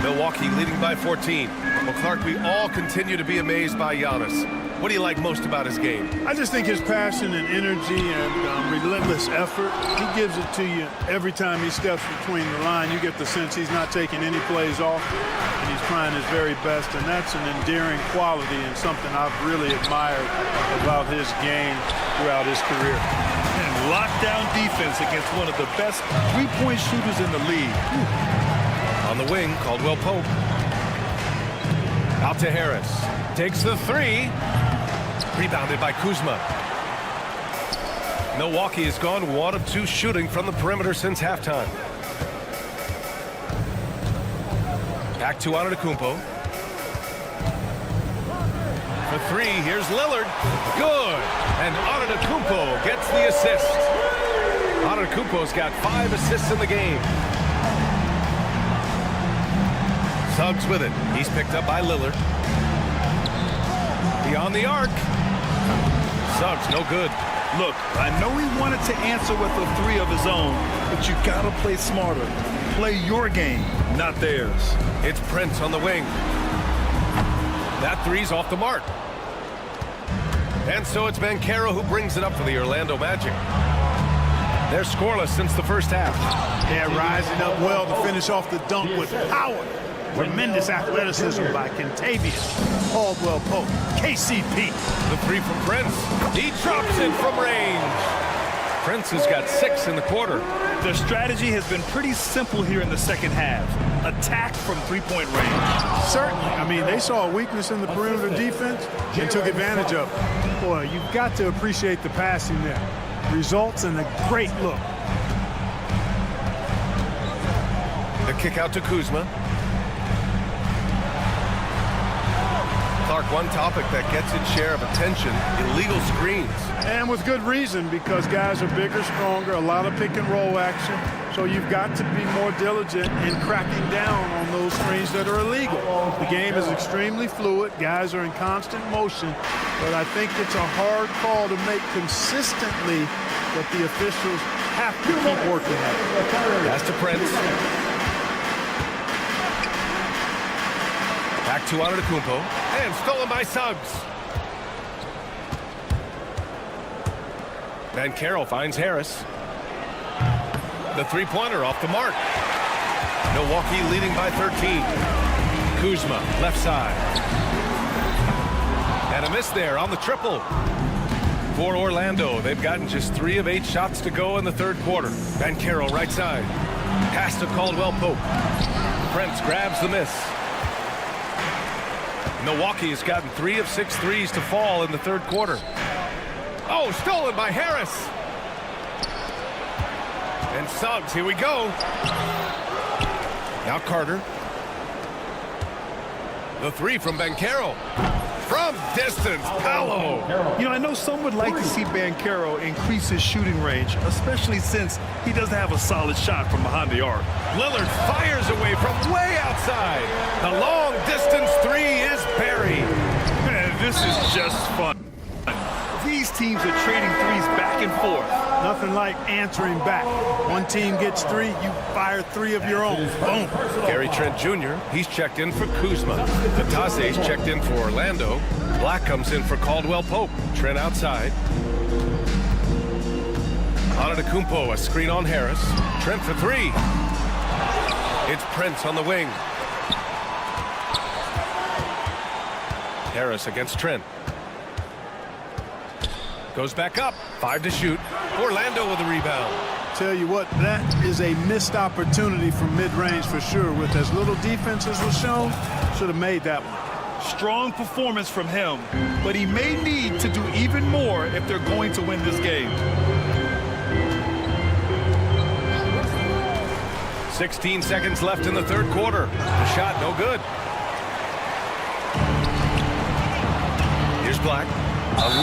Milwaukee leading by 14. Well, Clark, we all continue to be amazed by Giannis. What do you like most about his game? I just think his passion and energy and relentless effort, he gives it to you every time he steps between the line. You get the sense he's not taking any plays off, and he's trying his very best, and that's an endearing quality and something I've really admired about his game throughout his career. And lockdown defense against one of the best three-point shooters in the league. On the wing, Caldwell Pope. Out to Harris. Takes the 3. Rebounded by Kuzma. Milwaukee has gone 1 of 2 shooting from the perimeter since halftime. Back to Antetokounmpo. For 3, here's Lillard. Good. And Antetokounmpo gets the assist. Antetokounmpo's got 5 assists in the game. Suggs with it. He's picked up by Lillard. Beyond the arc. Suggs, no good. Look, I know he wanted to answer with a 3 of his own, but you gotta play smarter. Play your game, not theirs. It's Prince on the wing. That 3's off the mark. And so it's Banchero who brings it up for the Orlando Magic. They're scoreless since the first half. They're rising up well to finish off the dunk with power. Tremendous athleticism by Kentavious Caldwell-Pope, KCP. The three from Prince. He drops it from range. Prince has got 6 in the quarter. Their strategy has been pretty simple here in the second half. Attack from three-point range. Certainly. I mean, they saw a weakness in the perimeter defense and took advantage of it. Boy, you've got to appreciate the passing there. Results in a great look. The kick out to Kuzma. Clark, one topic that gets its share of attention, illegal screens. And with good reason, because guys are bigger, stronger, a lot of pick and roll action. So you've got to be more diligent in cracking down on those screens that are illegal. The game is extremely fluid. Guys are in constant motion. But I think it's a hard call to make consistently, but the officials have to keep working at it. Pass to Prince. Back to Antetokounmpo. And stolen by Suggs. Banchero finds Harris. The three-pointer off the mark. Milwaukee leading by 13. Kuzma, left side. And a miss there on the triple. For Orlando, they've gotten just 3 of 8 shots to go in the third quarter. Banchero, right side. Pass to Caldwell-Pope. Prince grabs the miss. Milwaukee has gotten 3 of 6 threes to fall in the third quarter. Oh, stolen by Harris. And Suggs, here we go. Now Carter. The 3 from Banchero. From distance, Paolo. You know, I know some would like to see Banchero increase his shooting range, especially since he doesn't have a solid shot from behind the arc. Lillard fires away from way outside. The long distance 3 is buried. Man, this is just fun. These teams are trading threes back and forth. Nothing like answering back. One team gets 3, you fire 3 of your own. Boom. Gary Trent Jr., he's checked in for Kuzma. Natase's checked in for Orlando. Black comes in for Caldwell-Pope. Trent outside. Antetokounmpo, a screen on Harris. Trent for 3. It's Prince on the wing. Harris against Trent. Goes back up. 5 to shoot. Orlando with a rebound. Tell you what, that is a missed opportunity from mid-range for sure. With as little defense as was shown, should have made that one. Strong performance from him, but he may need to do even more if they're going to win this game. 16 seconds left in the third quarter. The shot no good. Here's Black.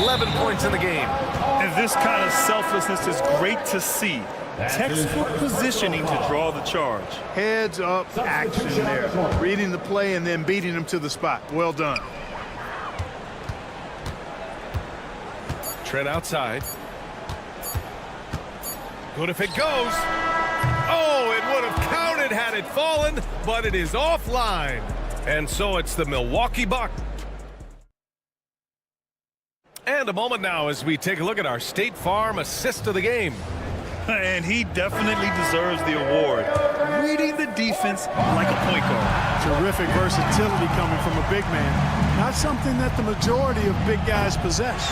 11 points in the game. And this kind of selflessness is great to see. Textbook positioning to draw the charge. Heads up action there. Reading the play and then beating them to the spot. Well done. Trent outside. Good if it goes. Oh, it would have counted had it fallen, but it is offline. And so it's the Milwaukee Bucks. And a moment now as we take a look at our State Farm assist of the game. And he definitely deserves the award. Reading the defense like a point guard. Terrific versatility coming from a big man. Not something that the majority of big guys possess.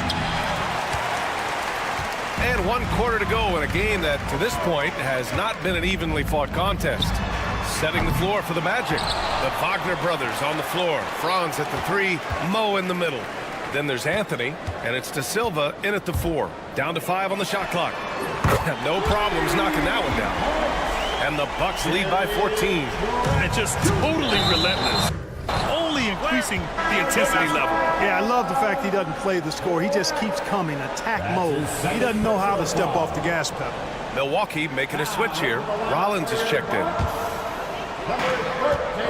And 1 quarter to go in a game that, to this point, has not been an evenly fought contest. Setting the floor for the Magic. The Wagner brothers on the floor. Franz at the 3, Mo in the middle. Then there's Anthony, and it's De Silva in at the 4. Down to 5 on the shot clock. No problems knocking that one down. And the Bucks lead by 14. And just totally relentless. Only increasing the intensity level. Yeah, I love the fact he doesn't play the score. He just keeps coming, attack mode. He doesn't know how to step off the gas pedal. Milwaukee making a switch here. Rollins is checked in.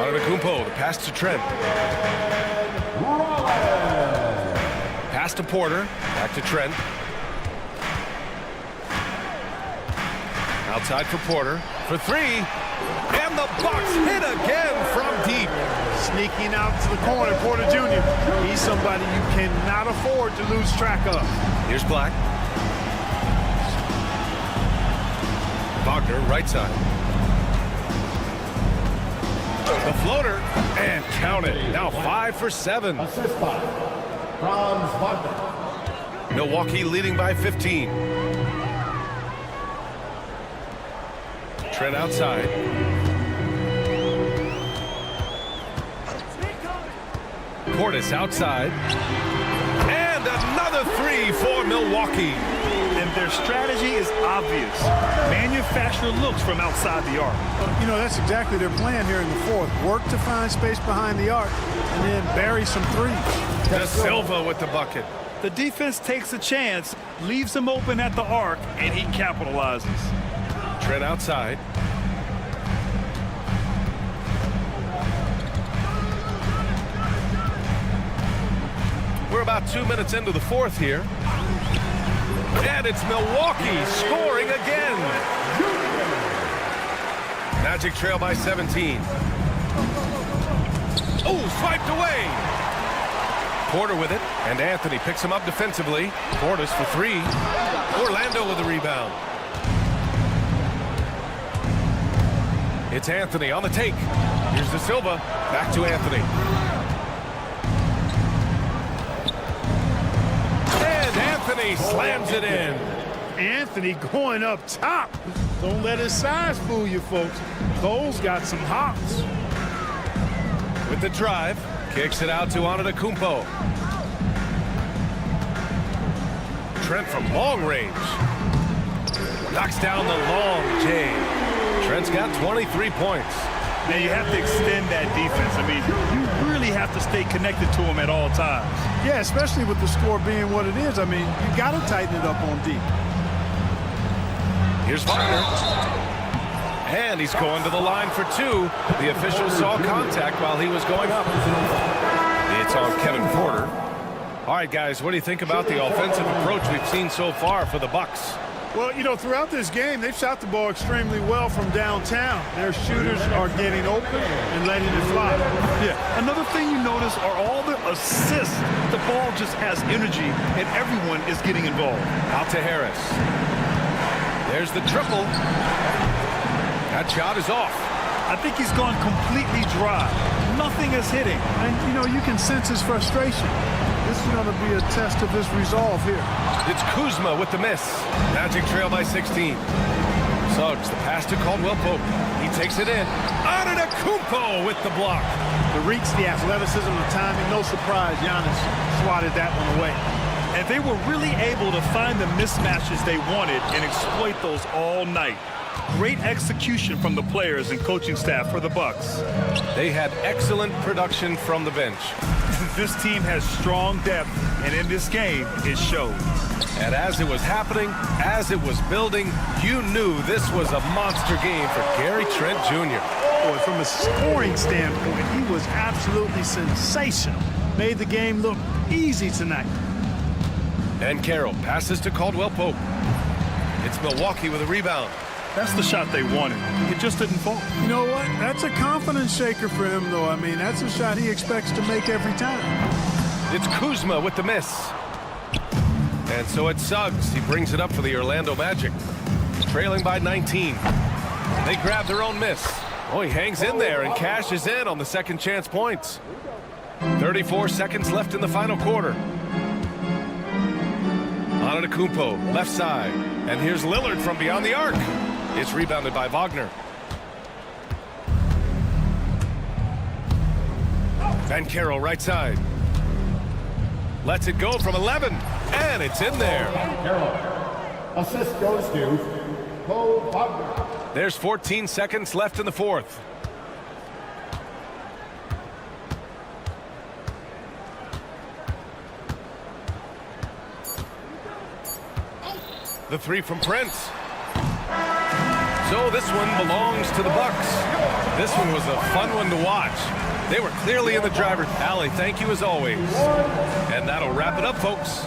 Antetokounmpo, the pass to Trent. Pass to Porter. Back to Trent. Outside for Porter. For 3. And the Bucks hit again from deep. Sneaking out to the corner, Porter Jr. He's somebody you cannot afford to lose track of. Here's Black. Wagner, right side. The floater, and count it. Now 5 for 7. Assist by Franz Wagner. Milwaukee leading by 15. Trent outside. Portis outside. And another 3 for Milwaukee. And their strategy is obvious. Manufacture looks from outside the arc. You know, that's exactly their plan here in the fourth. Work to find space behind the arc and then bury some threes. Da Silva with the bucket. The defense takes a chance, leaves him open at the arc, and he capitalizes. Trent outside. We're about 2 minutes into the fourth here. And it's Milwaukee scoring again. Magic trail by 17. Oh, swiped away. Porter with it, and Anthony picks him up defensively. Portis for 3. Orlando with the rebound. It's Anthony on the take. Here's Da Silva. Back to Anthony. And Anthony slams it in. Anthony going up top. Don't let his size fool you, folks. Cole's got some hops. With the drive, kicks it out to Antetokounmpo. Trent from long range. Knocks down the long J. Trent's got 23 points. Now you have to extend that defense. I mean, you really have to stay connected to him at all times. Yeah, especially with the score being what it is. I mean, you got to tighten it up on D. Here's Wagner. And he's going to the line for 2. The official saw contact while he was going up. It's on Kevin Porter. All right, guys, what do you think about the offensive approach we've seen so far for the Bucks? Well, you know, throughout this game, they've shot the ball extremely well from downtown. Their shooters are getting open and letting it fly. Yeah, another thing you notice are all the assists. The ball just has energy, and everyone is getting involved. Out to Harris. There's the triple. That shot is off. I think he's gone completely dry. Nothing is hitting. And, you know, you can sense his frustration. This is going to be a test of his resolve here. It's Kuzma with the miss. Magic trail by 16. Suggs, the pass to Caldwell Pope. He takes it in. Antetokounmpo with the block. The reach, the athleticism, the timing. No surprise, Giannis swatted that one away. And they were really able to find the mismatches they wanted and exploit those all night. Great execution from the players and coaching staff for the Bucks. They had excellent production from the bench. This team has strong depth, and in this game, it showed. And as it was happening, as it was building, you knew this was a monster game for Gary Trent Jr. Boy, from a scoring standpoint, he was absolutely sensational. Made the game look easy tonight. And Carroll passes to Caldwell Pope. It's Milwaukee with a rebound. That's the shot they wanted. It just didn't fall. You know what? That's a confidence shaker for him, though. I mean, that's a shot he expects to make every time. It's Kuzma with the miss. And so it's Suggs. He brings it up for the Orlando Magic. Trailing by 19. They grab their own miss. Oh, he hangs in there and cashes in on the second chance points. 34 seconds left in the final quarter. Antetokounmpo, left side. And here's Lillard from beyond the arc. It's rebounded by Wagner. Van Carroll, right side. Lets it go from 11. And it's in there. Carroll. Assist goes to Cole Wagner. There's 14 seconds left in the fourth. The 3 from Prince. So this one belongs to the Bucks. This one was a fun one to watch. They were clearly in the driver's alley. Thank you as always. And that'll wrap it up, folks.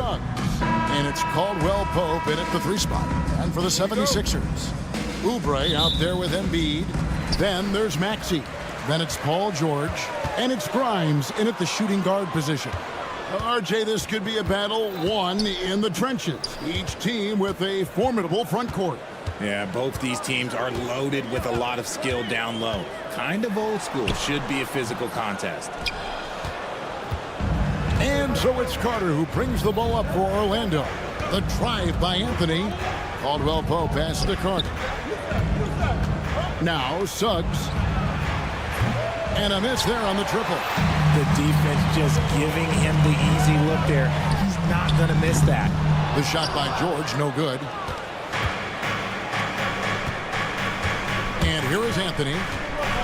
Suggs. And it's Caldwell Pope in at the 3 spot. And for the 76ers, Oubre out there with Embiid. Then there's Maxey. Then it's Paul George. And it's Grimes in at the shooting guard position. RJ, this could be a battle won in the trenches. Each team with a formidable front court. Yeah, both these teams are loaded with a lot of skill down low. Kind of old school. Should be a physical contest. And so it's Carter who brings the ball up for Orlando. The drive by Anthony. Caldwell Pope passes to Carter. Now Suggs. And a miss there on the triple. The defense just giving him the easy look there. He's not going to miss that. The shot by George, no good. And here is Anthony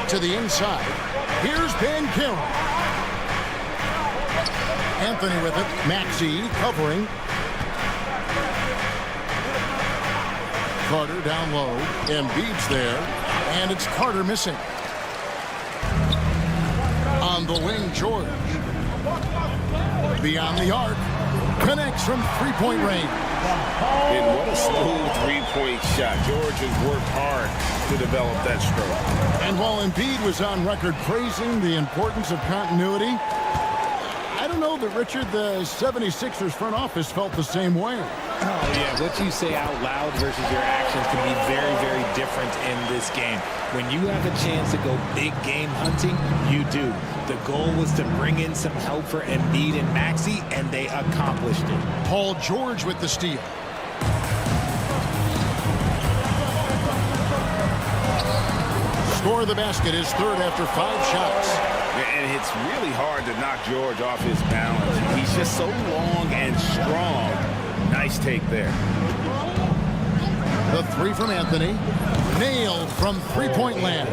to the inside. Here's Banchero. Anthony with it. Maxey covering. Carter down low. Embiid's there. And it's Carter missing. On the wing, George. Beyond the arc. Connects from three-point range. And what a smooth three-point shot. George has worked hard to develop that stroke. And while Embiid was on record praising the importance of continuity, I don't know that, Richard, the 76ers front office felt the same way. Oh, yeah. What you say out loud versus your actions can be very, very different in this game. When you have a chance to go big game hunting, you do. The goal was to bring in some help for Embiid and Maxey, and they accomplished it. Paul George with the steal. Score of the basket is third after 5 shots. And it's really hard to knock George off his balance. He's just so long and strong. Nice take there. The 3 from Anthony. Nailed from three-point land.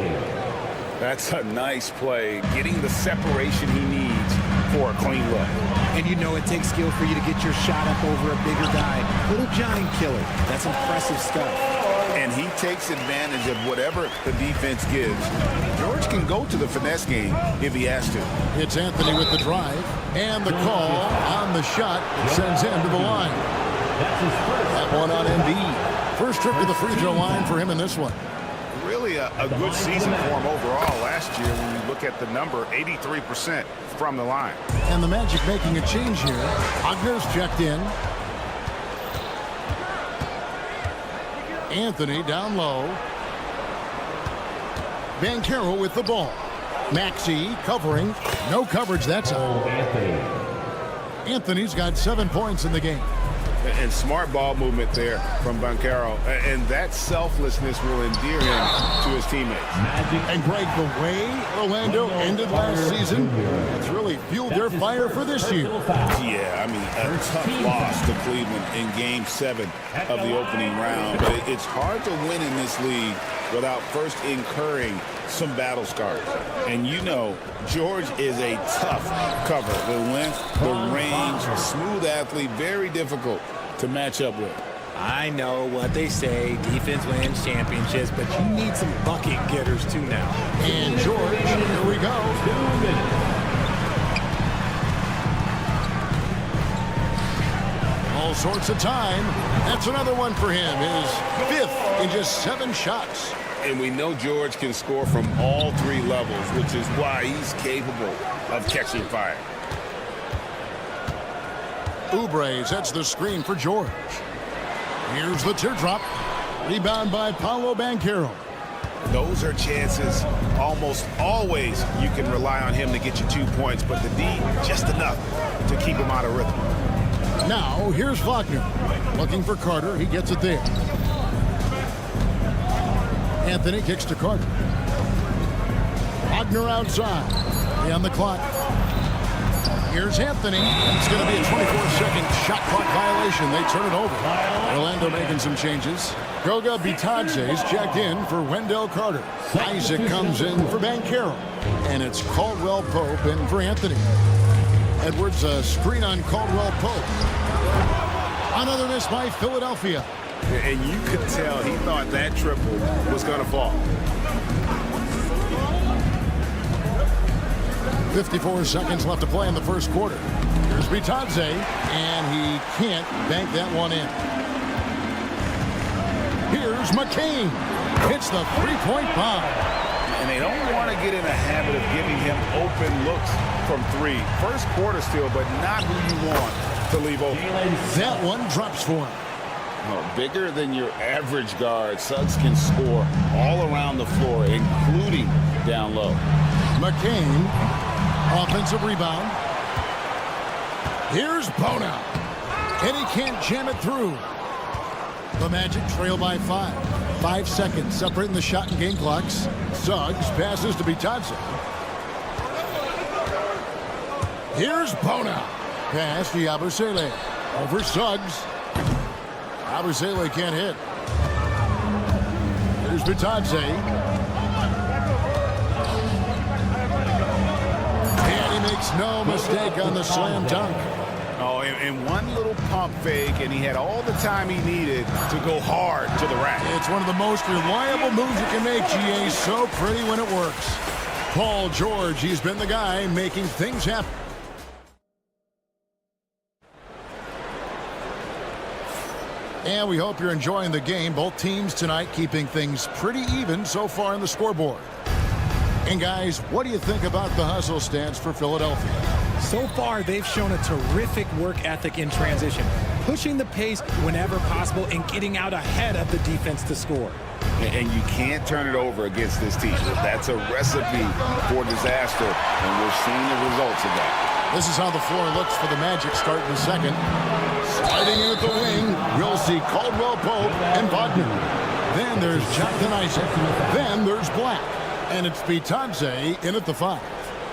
That's a nice play. Getting the separation he needs for a clean look. And you know it takes skill for you to get your shot up over a bigger guy. Little giant killer. That's impressive stuff. And he takes advantage of whatever the defense gives. George can go to the finesse game if he has to. It's Anthony with the drive. And the call on the shot sends him to the line. That one on Embiid. First trip to the free throw line for him in this one. Really a good season for him overall last year when you look at the number, 83% from the line. And the Magic making a change here. Wagner's checked in. Anthony down low. Banchero with the ball. Maxey covering. No coverage that time. Anthony's got 7 points in the game. And smart ball movement there from Banchero. And that selflessness will endear him to his teammates. And Greg, the way Orlando ended last season, it's really fueled their fire for this year. Yeah, I mean, a tough loss to Cleveland in Game 7 of the opening round. But it's hard to win in this league without first incurring some battle scars. And you know, George is a tough cover. The length, the range, smooth athlete, very difficult to match up with. I know what they say, defense wins championships, but you need some bucket getters too now. And George, here we go. All sorts of time. That's another one for him. His 5th in just 7 shots. And we know George can score from all 3 levels, which is why he's capable of catching fire. Oubre sets the screen for George. Here's the teardrop. Rebound by Paolo Banchero. Those are chances almost always you can rely on him to get you 2 points, but the D, just enough to keep him out of rhythm. Now, here's Wagner. Looking for Carter. He gets it there. Anthony kicks to Carter. Wagner outside. On the clock. Here's Anthony. It's going to be a 24-second shot clock violation. They turn it over. Orlando making some changes. Goga Bitadze's checked in for Wendell Carter. Isaac comes in for Banchero. And it's Caldwell Pope in for Anthony. Edwards, a screen on Caldwell Pope. Another miss by Philadelphia. And you could tell he thought that triple was going to fall. 54 seconds left to play in the first quarter. Here's Bitadze, and he can't bank that one in. Here's McCain. Hits the three-point bomb. And they don't want to get in a habit of giving him open looks from three. First quarter still, but not who you want to leave open. That one drops for him. Oh, bigger than your average guard, Suggs can score all around the floor, including down low. McCain, offensive rebound. Here's Bona, and he can't jam it through. The Magic trail by 5. 5 seconds separating the shot and game clocks. Suggs passes to Bitadze. Here's Bona. Pass to Yabusele. Over Suggs. Yabusele can't hit. Here's Bitadze. And he makes no mistake on the slam dunk. Oh, and one little pump fake, and he had all the time he needed to go hard to the rack. It's one of the most reliable moves you can make, GA. So pretty when it works. Paul George, he's been the guy making things happen. And we hope you're enjoying the game. Both teams tonight keeping things pretty even so far in the scoreboard. And guys, what do you think about the hustle stance for Philadelphia? So far, they've shown a terrific work ethic in transition, pushing the pace whenever possible and getting out ahead of the defense to score. And you can't turn it over against this team. That's a recipe for disaster, and we're seeing the results of that. This is how the floor looks for the Magic starting the second. Sliding in at the wing, we'll see Caldwell Pope and Bodman. Then there's Jonathan Isaac. Then there's Black. And it's Bitadze in at the 5.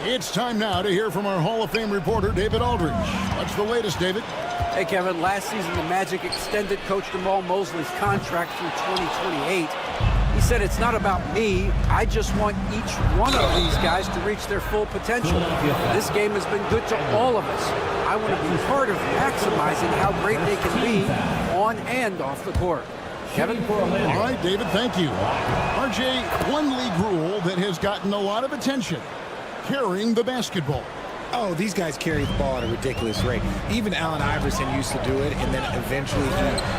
It's time now to hear from our Hall of Fame reporter, David Aldridge. What's the latest, David? Hey, Kevin, last season the Magic extended Coach Jamal Mosley's contract through 2028. He said, it's not about me. I just want each one of these guys to reach their full potential. This game has been good to all of us. I want to be part of maximizing how great they can be on and off the court. Kevin? All right, David, thank you. RJ, one league rule that has gotten a lot of attention. Carrying the basketball. Oh, these guys carry the ball at a ridiculous rate. Even Allen Iverson used to do it, and then eventually he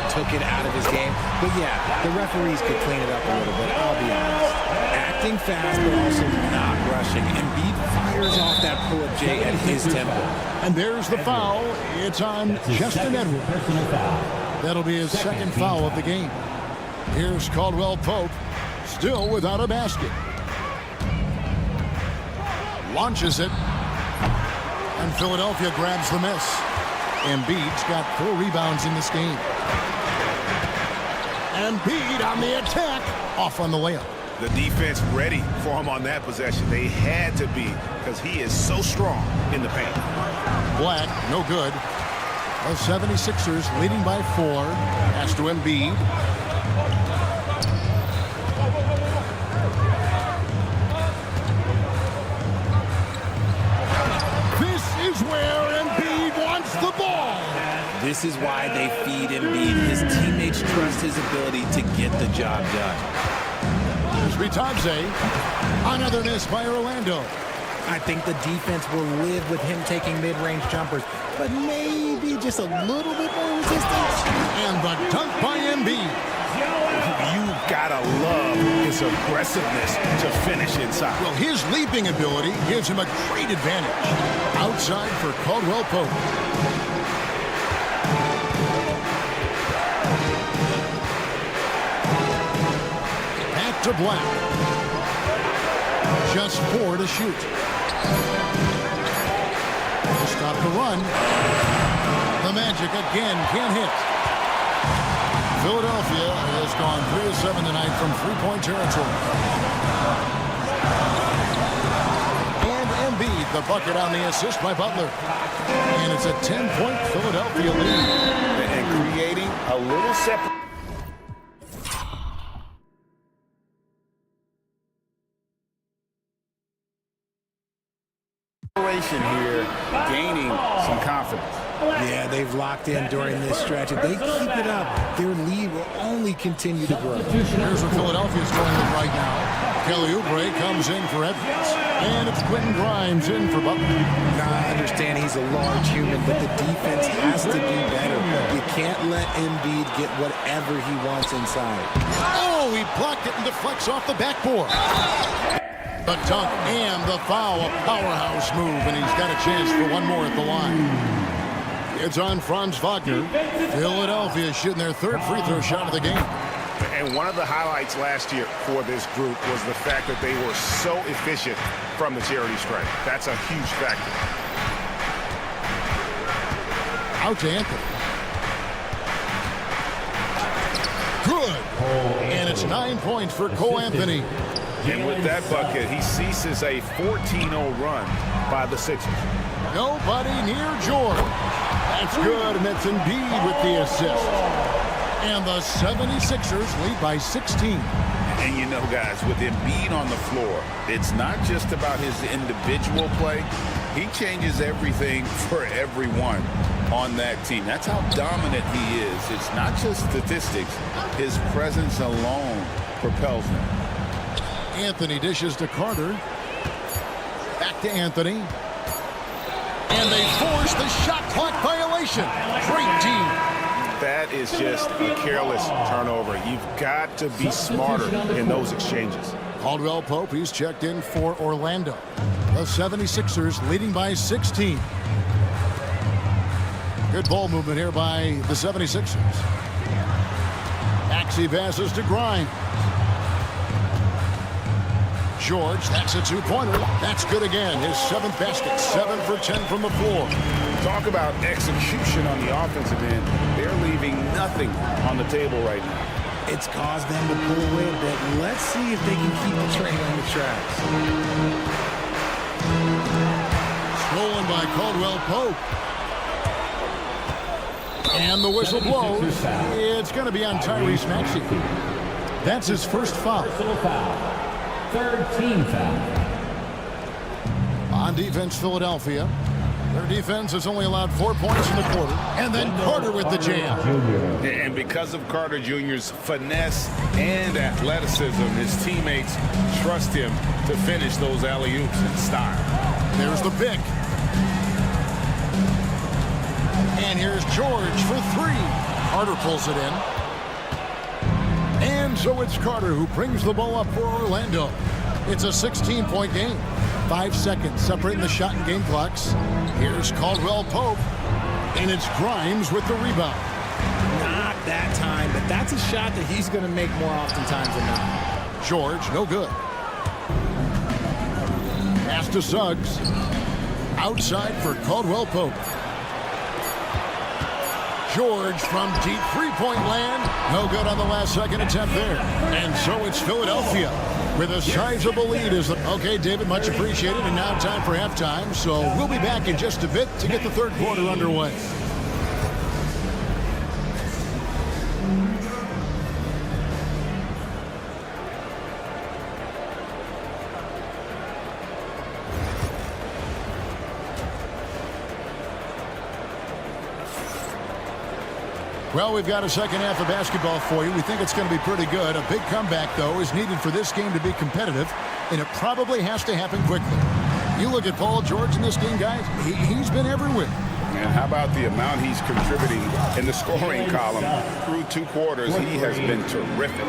took it out of his game. But yeah, the referees could clean it up a little bit, I'll be honest. Acting fast, but also not rushing. Embiid fires off that pull-up J at his tempo. And there's the foul. It's on Justin Edwards. That'll be his second foul of the game. Here's Caldwell Pope, still without a basket. Launches it. And Philadelphia grabs the miss. Embiid's got 4 rebounds in this game. Embiid on the attack. Off on the layup. The defense ready for him on that possession. They had to be, because he is so strong in the paint. Black, no good. The 76ers leading by 4. Pass to Embiid. Where Embiid wants the ball. This is why they feed Embiid. His teammates trust his ability to get the job done. Here's Bitadze. Another miss by Orlando. I think the defense will live with him taking mid-range jumpers, but maybe just a little bit more resistance. And the dunk by Embiid. You've got to love his aggressiveness to finish inside. Well, his leaping ability gives him a great advantage. Outside for Caldwell Pope. Back to Black. Just 4 to shoot. Stop the run. The Magic again can't hit. Philadelphia has gone 3 of 7 tonight from three-point territory. And Embiid, the bucket on the assist by Butler. And it's a 10-point Philadelphia lead. And creating a little separation here, gaining some confidence. Yeah, they've locked in during this stretch. If they keep it up, their lead will only continue to grow. Here's what Philadelphia's going with right now. Kelly Oubre comes in for Edwards. And it's Quentin Grimes in for Butler. Now, I understand he's a large human, but the defense has to be better. You can't let Embiid get whatever he wants inside. Oh, he blocked it and deflects off the backboard. The dunk and the foul, a powerhouse move, and he's got a chance for one more at the line. It's on Franz Wagner. Philadelphia shooting their third free throw shot of the game. And one of the highlights last year for this group was the fact that they were so efficient from the charity stripe. That's a huge factor. Out to Anthony. Good. And it's 9 points for Cole Anthony. And with that bucket, he ceases a 14-0 run by the Sixers. Nobody near George. That's good, and that's Embiid with the assist. And the 76ers lead by 16. And you know, guys, with Embiid on the floor, it's not just about his individual play. He changes everything for everyone on that team. That's how dominant he is. It's not just statistics. His presence alone propels them. Anthony dishes to Carter. Back to Anthony. And they force the shot clock violation. Great team. That is just a careless turnover. You've got to be smarter in those exchanges. Caldwell Pope, he's checked in for Orlando. The 76ers leading by 16. Good ball movement here by the 76ers. Maxey passes to Grimes. George, that's a two-pointer. That's good again. His 7th basket, 7 for 10 from the floor. Talk about execution on the offensive end. They're leaving nothing on the table right now. It's caused them to pull away a bit. Let's see if they can keep the train on the tracks. Stolen by Caldwell Pope. And the whistle blows. It's going to be on Tyrese Maxey. That's his first foul. Third team foul. On defense, Philadelphia. Their defense has only allowed 4 points in the quarter. And then Carter with the jam. And because of Carter Jr.'s finesse and athleticism, his teammates trust him to finish those alley-oops in style. There's the pick. And here's George for 3. Carter pulls it in. And so it's Carter who brings the ball up for Orlando. It's a 16-point game. 5 seconds separating the shot and game clocks. Here's Caldwell Pope. And it's Grimes with the rebound. Not that time, but that's a shot that he's going to make more oftentimes than not. George, no good. Pass to Suggs. Outside for Caldwell Pope. George from deep three-point land. No good on the last second attempt there. And so it's Philadelphia with a sizable lead. Okay, David, much appreciated. And now time for halftime. So we'll be back in just a bit to get the third quarter underway. Well, we've got a second half of basketball for you. We think it's going to be pretty good. A big comeback, though, is needed for this game to be competitive, and it probably has to happen quickly. You look at Paul George in this game, guys, he's been everywhere. And how about the amount he's contributing in the scoring column? Through 2 quarters, he has been terrific.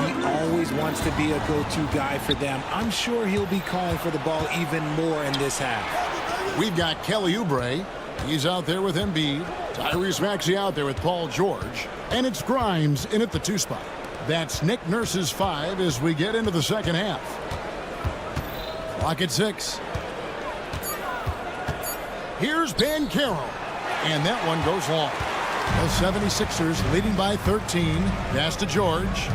He always wants to be a go-to guy for them. I'm sure he'll be calling for the ball even more in this half. We've got Kelly Oubre. He's out there with Embiid. Tyrese Maxey out there with Paul George. And it's Grimes in at the 2 spot. That's Nick Nurse's 5 as we get into the second half. Clock at 6. Here's Banchero. And that one goes long. The 76ers leading by 13. Pass to George.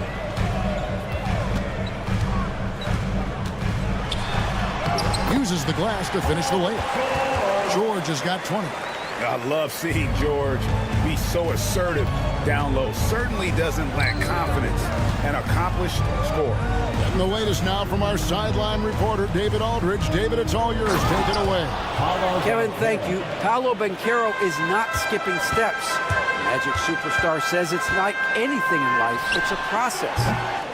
Uses the glass to finish the layup. George has got 20. I love seeing George be so assertive down low. Certainly doesn't lack confidence. An accomplished scorer. Getting the latest now from our sideline reporter, David Aldridge. David, it's all yours. Take it away. Kevin, thank you. Paolo Banchero is not skipping steps. Magic superstar says it's like anything in life, it's a process.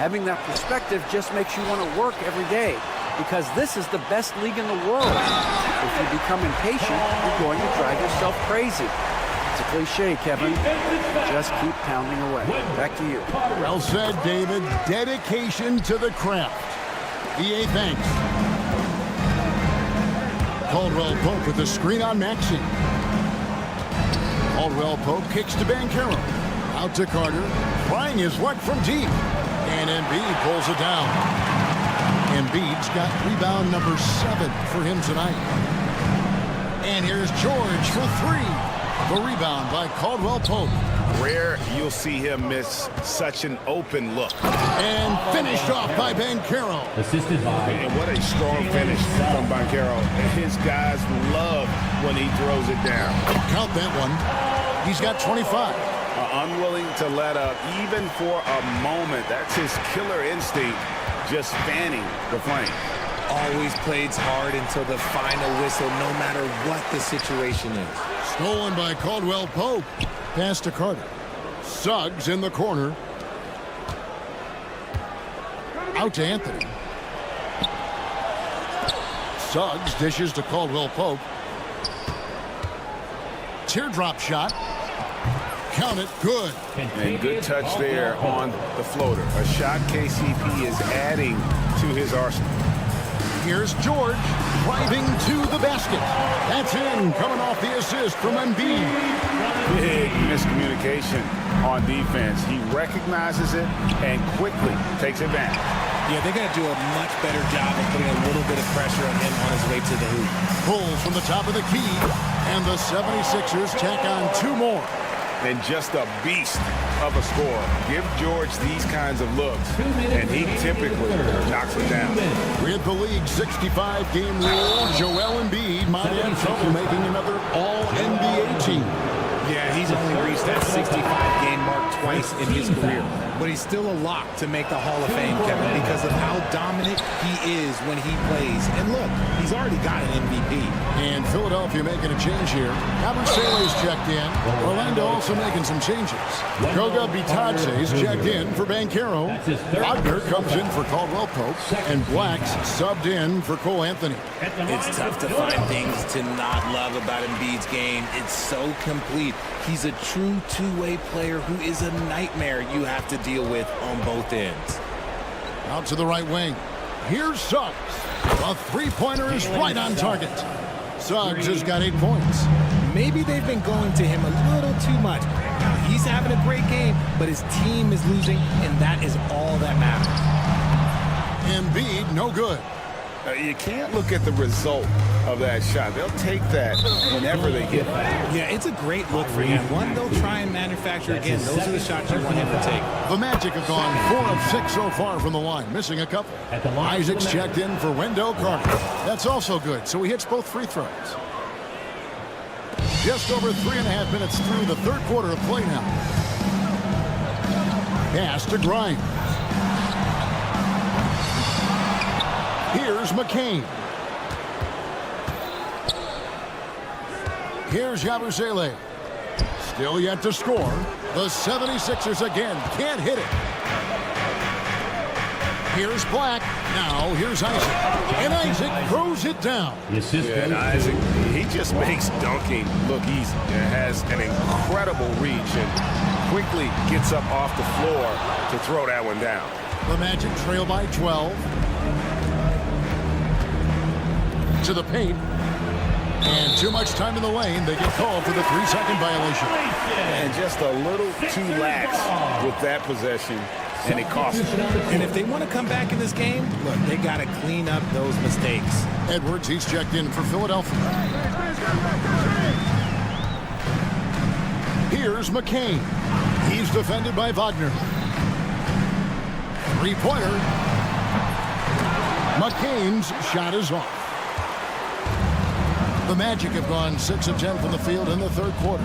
Having that perspective just makes you want to work every day because this is the best league in the world. If you become impatient, you're going to drive yourself crazy. It's a cliche, Kevin. Just keep pounding away. Back to you. Well said, David. Dedication to the craft. EA thanks. Caldwell Pope with the screen on Maxey. Caldwell Pope kicks to Banchero. Out to Carter. Trying his luck from deep. And Embiid pulls it down. Embiid's got rebound number 7 for him tonight. And here's George for 3. The rebound by Caldwell Pope. Rare you'll see him miss such an open look. And finished off by Banchero. Assisted by. And what a strong finish from Banchero. His guys love when he throws it down. Count that one. He's got 25. Unwilling to let up even for a moment. That's his killer instinct, just fanning the flame. Always plays hard until the final whistle, no matter what the situation is. Stolen by Caldwell Pope. Pass to Carter. Suggs in the corner. Out to Anthony. Suggs dishes to Caldwell Pope. Teardrop shot. Count it. Good. And good touch there on the floater. A shot KCP is adding to his arsenal. Here's George driving to the basket. That's in, coming off the assist from Embiid. Big miscommunication on defense. He recognizes it and quickly takes advantage. Yeah, they got to do a much better job of putting a little bit of pressure on him on his way to the hoop. Pulls from the top of the key, and the 76ers tack on 2 more. And just a beast of a scorer. Give George these kinds of looks, and he typically knocks them down. With the league's 65-game rule, Joel Embiid might have trouble making another All-NBA team. Yeah, he's only reached that 65-game mark twice in his career. But he's still a lock to make the Hall of Fame, Kevin, because of how dominant he is when he plays. And look, he's already got an MVP. And Philadelphia making a change here. Abusele's checked in. Orlando also making some changes. Goga Bitadze's checked in for Banchero. Wagner comes in for Caldwell Pope. And Black's subbed in for Cole Anthony. It's tough to find things to not love about Embiid's game. It's so complete. He's a true two-way player who is a nightmare you have to deal with on both ends. Out to the right wing. Here's Suggs. A three-pointer is right on target. Suggs has got 8 points. Maybe they've been going to him a little too much. Now, he's having a great game, but his team is losing, and that is all that matters. Embiid, no good. You can't look at the result of that shot. They'll take that whenever they get it. Yeah, it's a great look for him. One they'll try and manufacture again. Those are the shots you want him to take. The Magic have gone 4 of 6 so far from the line, missing a couple. Isaac's checked in for Wendell Carter. That's also good, so he hits both free throws. Just over 3.5 minutes through the third quarter of play now. Pass to Grimes. Here's McCain. Here's Yabusele. Still yet to score. The 76ers again can't hit it. Here's Black. Now here's Isaac. And Isaac throws it down. And Isaac, he just makes dunking look easy. It has an incredible reach and quickly gets up off the floor to throw that one down. The Magic trail by 12. To the paint. And too much time in the lane. They get called for the 3-second violation. And just a little too lax with that possession, and it costs them. And if they want to come back in this game, look, they got to clean up those mistakes. Edwards, he's checked in for Philadelphia. Here's McCain. He's defended by Wagner. Three-pointer. McCain's shot is off. The Magic have gone 6 of 10 from the field in the third quarter.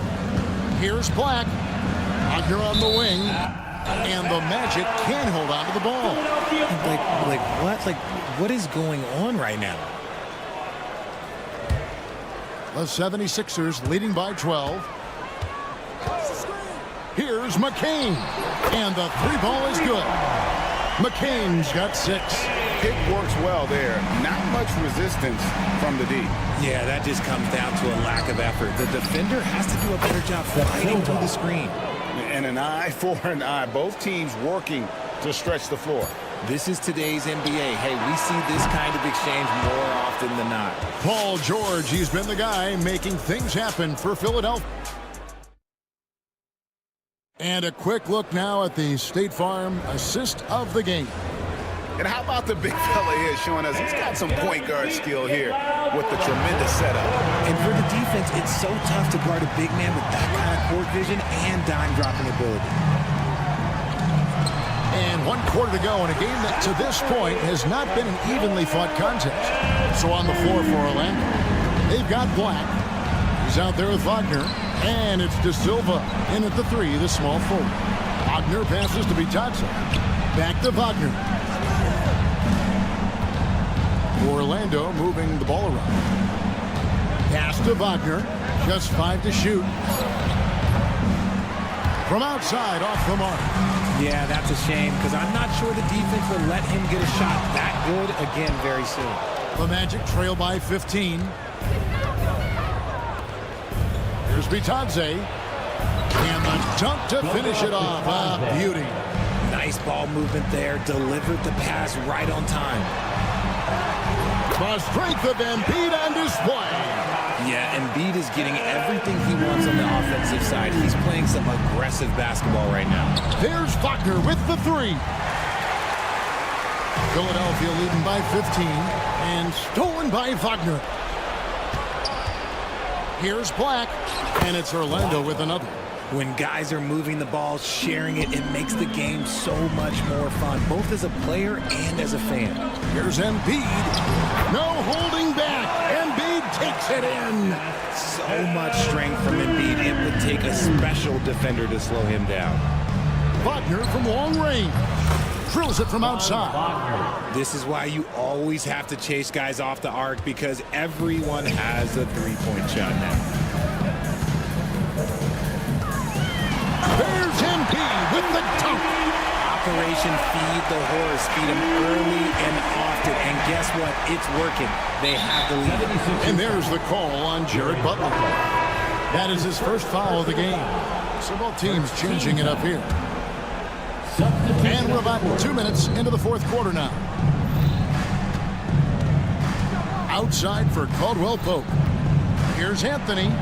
Here's Black. Wagner on the wing. And the Magic can't hold on to the ball. What is going on right now? The 76ers leading by 12. Here's McCain. And the three ball is good. McCain's got 6. Pick works well there. Not much resistance from the D. Yeah, that just comes down to a lack of effort. The defender has to do a better job fighting through the screen. And an eye for an eye. Both teams working to stretch the floor. This is today's NBA. Hey, we see this kind of exchange more often than not. Paul George, he's been the guy making things happen for Philadelphia. And a quick look now at the State Farm assist of the game. And how about the big fella here showing us he's got some point guard skill here with the tremendous setup. And for the defense, it's so tough to guard a big man with that kind of court vision and dime dropping ability. And 1 quarter to go in a game that to this point has not been an evenly fought contest. So on the floor for Orlando, they've got Black. He's out there with Wagner. And it's De Silva in at the 3, the small forward. Wagner passes to Bitadze. Back to Wagner. Orlando moving the ball around. Pass to Wagner. Just 5 to shoot. From outside, off the mark. Yeah, that's a shame because I'm not sure the defense will let him get a shot that good again very soon. The Magic trail by 15. Here's Bitadze. And the dunk to finish it off. Ah, beauty. Nice ball movement there. Delivered the pass right on time. The strength of Embiid on display. Yeah, Embiid is getting everything he wants on the offensive side. He's playing some aggressive basketball right now. There's Wagner with the 3. Philadelphia leading by 15. And stolen by Wagner. Here's Black. And it's Orlando with another. When guys are moving the ball, sharing it, it makes the game so much more fun, both as a player and as a fan. Here's Embiid. No holding back. Embiid takes it in. So much strength from Embiid. It would take a special defender to slow him down. Wagner from long range. Drills it from outside. This is why you always have to chase guys off the arc because everyone has a three-point shot now. There's Embiid with the dunk. Operation Feed the Horse. Feed him early and often. And guess what? It's working. They have the lead. And there's the call on Jared Butler. That is his first foul of the game. So both teams changing it up here. And we're about 2 minutes into the 4th quarter now. Outside for Caldwell Pope. Here's Anthony.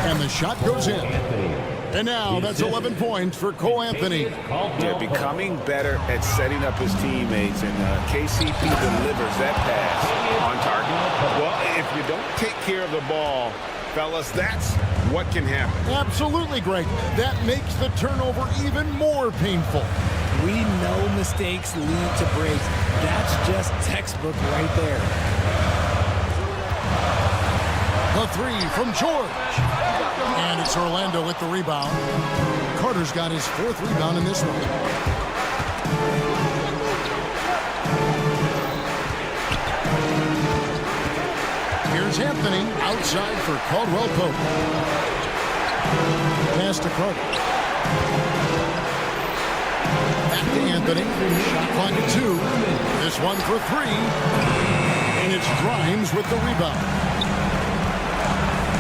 And the shot goes in. And now that's 11 points for Cole Anthony. Yeah, becoming better at setting up his teammates, and KCP delivers that pass on target. Well, if you don't take care of the ball, fellas, that's what can happen. Absolutely, Greg. That makes the turnover even more painful. We know mistakes lead to breaks. That's just textbook right there. The 3 from George. And it's Orlando with the rebound. Carter's got his 4th rebound in this one. Here's Anthony outside for Caldwell Pope. Pass to Carter. Back to Anthony. Shot clock at 2. This one for 3. And it's Grimes with the rebound.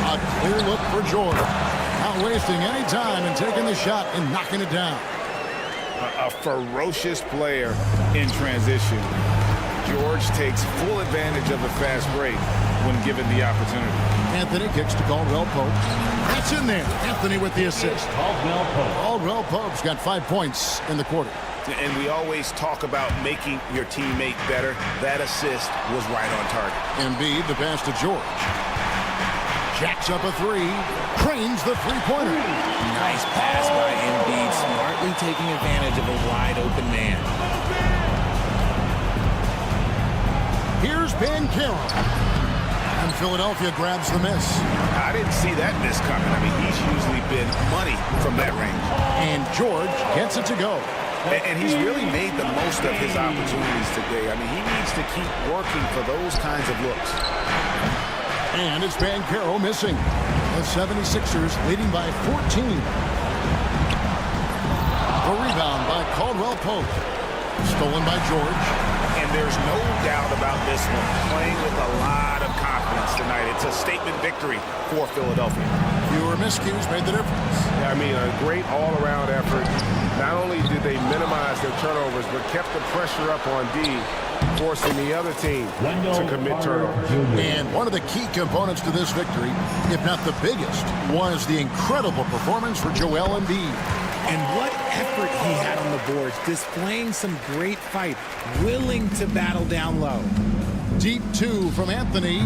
A clear look for George. Not wasting any time and taking the shot and knocking it down. A ferocious player in transition. George takes full advantage of the fast break when given the opportunity. Anthony kicks to Caldwell Pope. That's in there. Anthony with the assist. Caldwell Pope's got 5 points in the quarter. And we always talk about making your teammate better. That assist was right on target. Embiid, the pass to George. Jacks up a 3. Cranes the three-pointer. Nice pass by Embiid, smartly taking advantage of a wide-open man. Here's Banchero. And Philadelphia grabs the miss. I didn't see that miss coming. I mean, he's usually been money from that range. And George gets it to go. And he's really made the most of his opportunities today. I mean, he needs to keep working for those kinds of looks. And it's Banchero missing. The 76ers leading by 14. The rebound by Caldwell Pope. Stolen by George. And there's no doubt about this one. Playing with a lot of confidence tonight. It's a statement victory for Philadelphia. Fewer miscues made the difference. Yeah, I mean, a great all-around effort. Not only did they minimize their turnovers, but kept the pressure up on D, forcing the other team to commit turnovers. And one of the key components to this victory, if not the biggest, was the incredible performance for Joel Embiid. And what effort he had on the boards, displaying some great fight, willing to battle down low. Deep two from Anthony.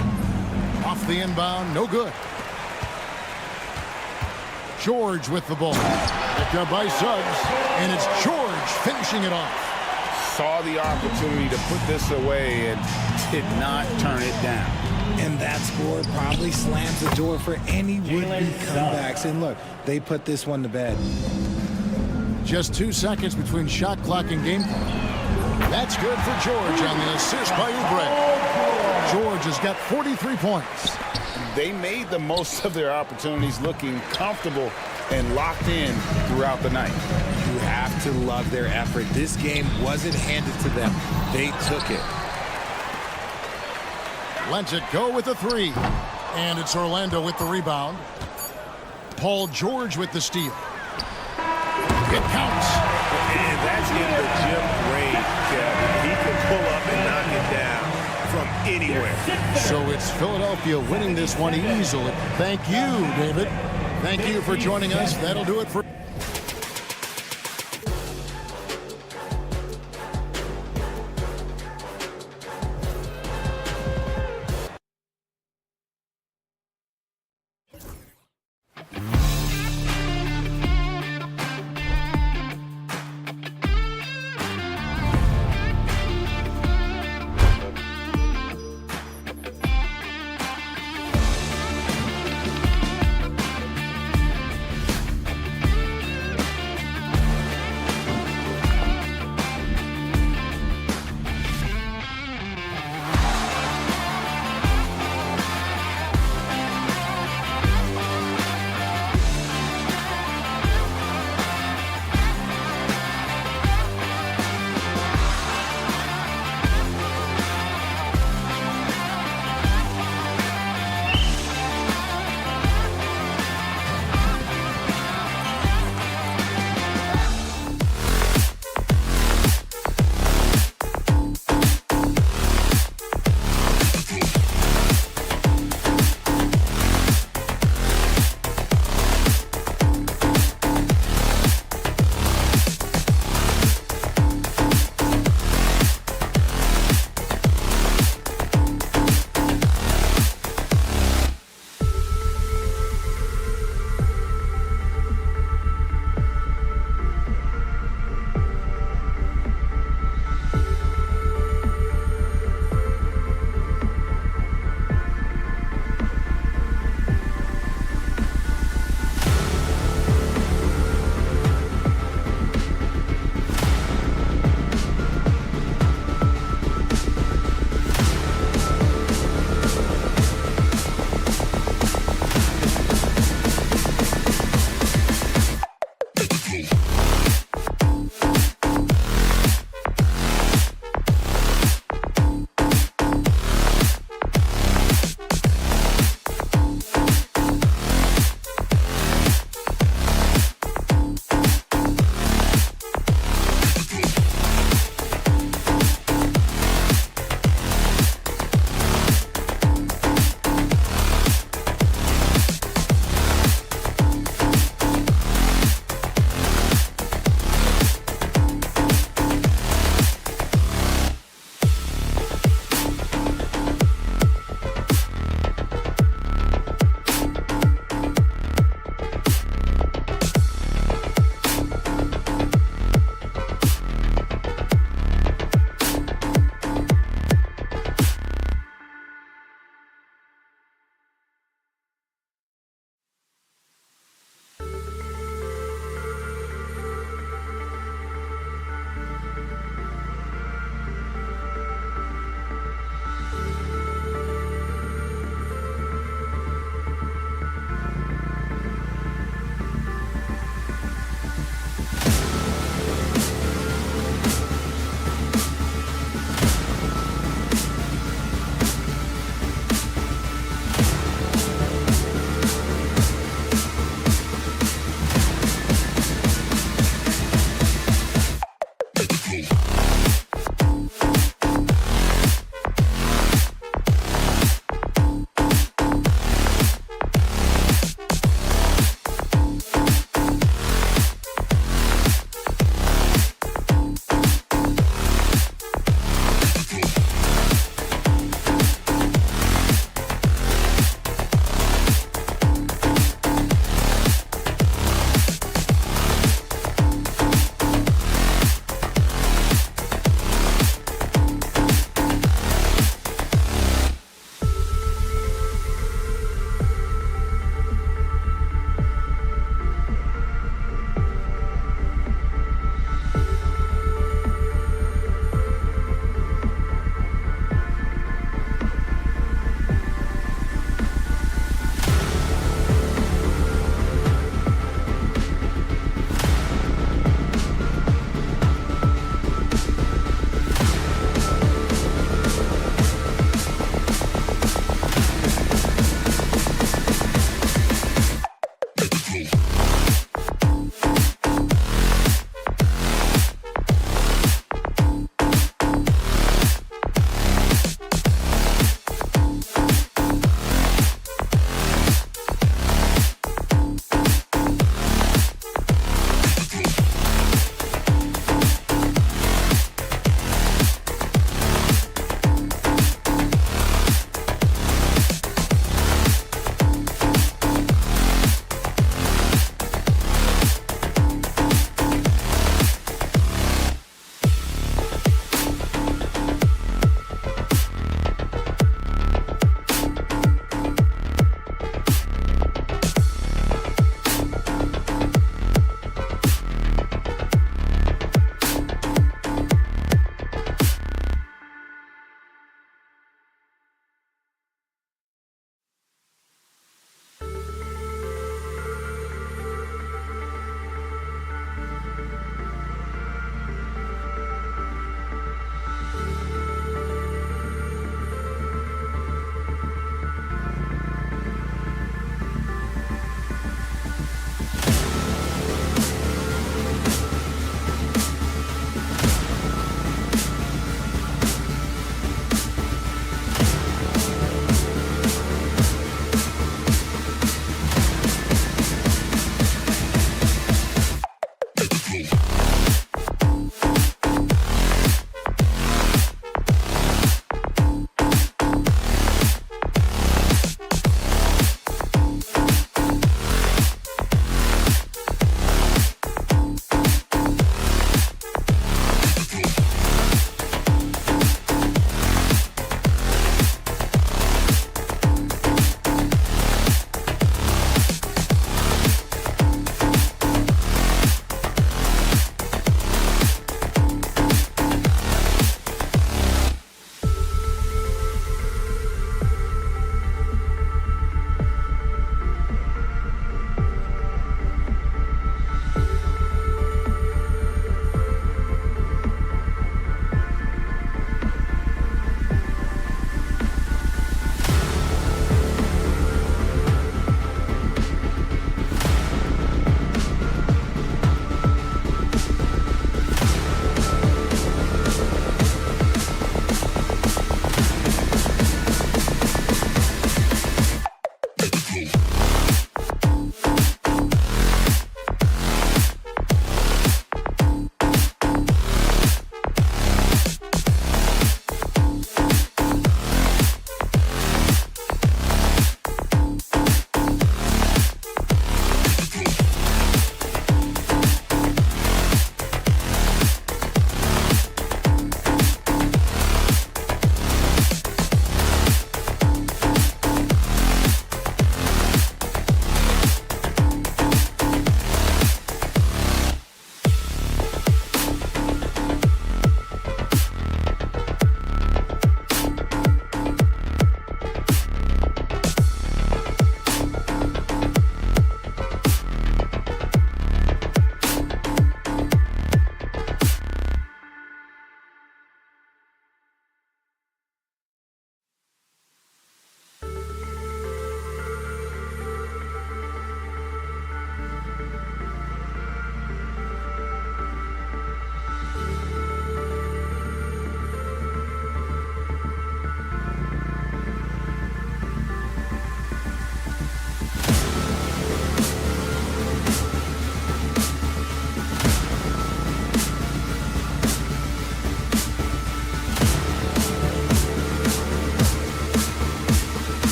Off the inbound, no good. George with the ball. Picked up by Suggs, and it's George finishing it off. Saw the opportunity to put this away and did not turn it down. And that score probably slams the door for any would-be comebacks. And look, they put this one to bed. Just 2 seconds between shot clock and game clock. That's good for George on the assist by Oubre. George has got 43 points. They made the most of their opportunities, looking comfortable and locked in throughout the night. You have to love their effort. This game wasn't handed to them. They took it. Lets it go with the three. And it's Orlando with the rebound. Paul George with the steal. It counts. And that's in the gym grade, Kevin. He can pull up and knock it down from anywhere. So it's Philadelphia winning this one easily. Thank you, David. Thank you for joining us. That'll do it for...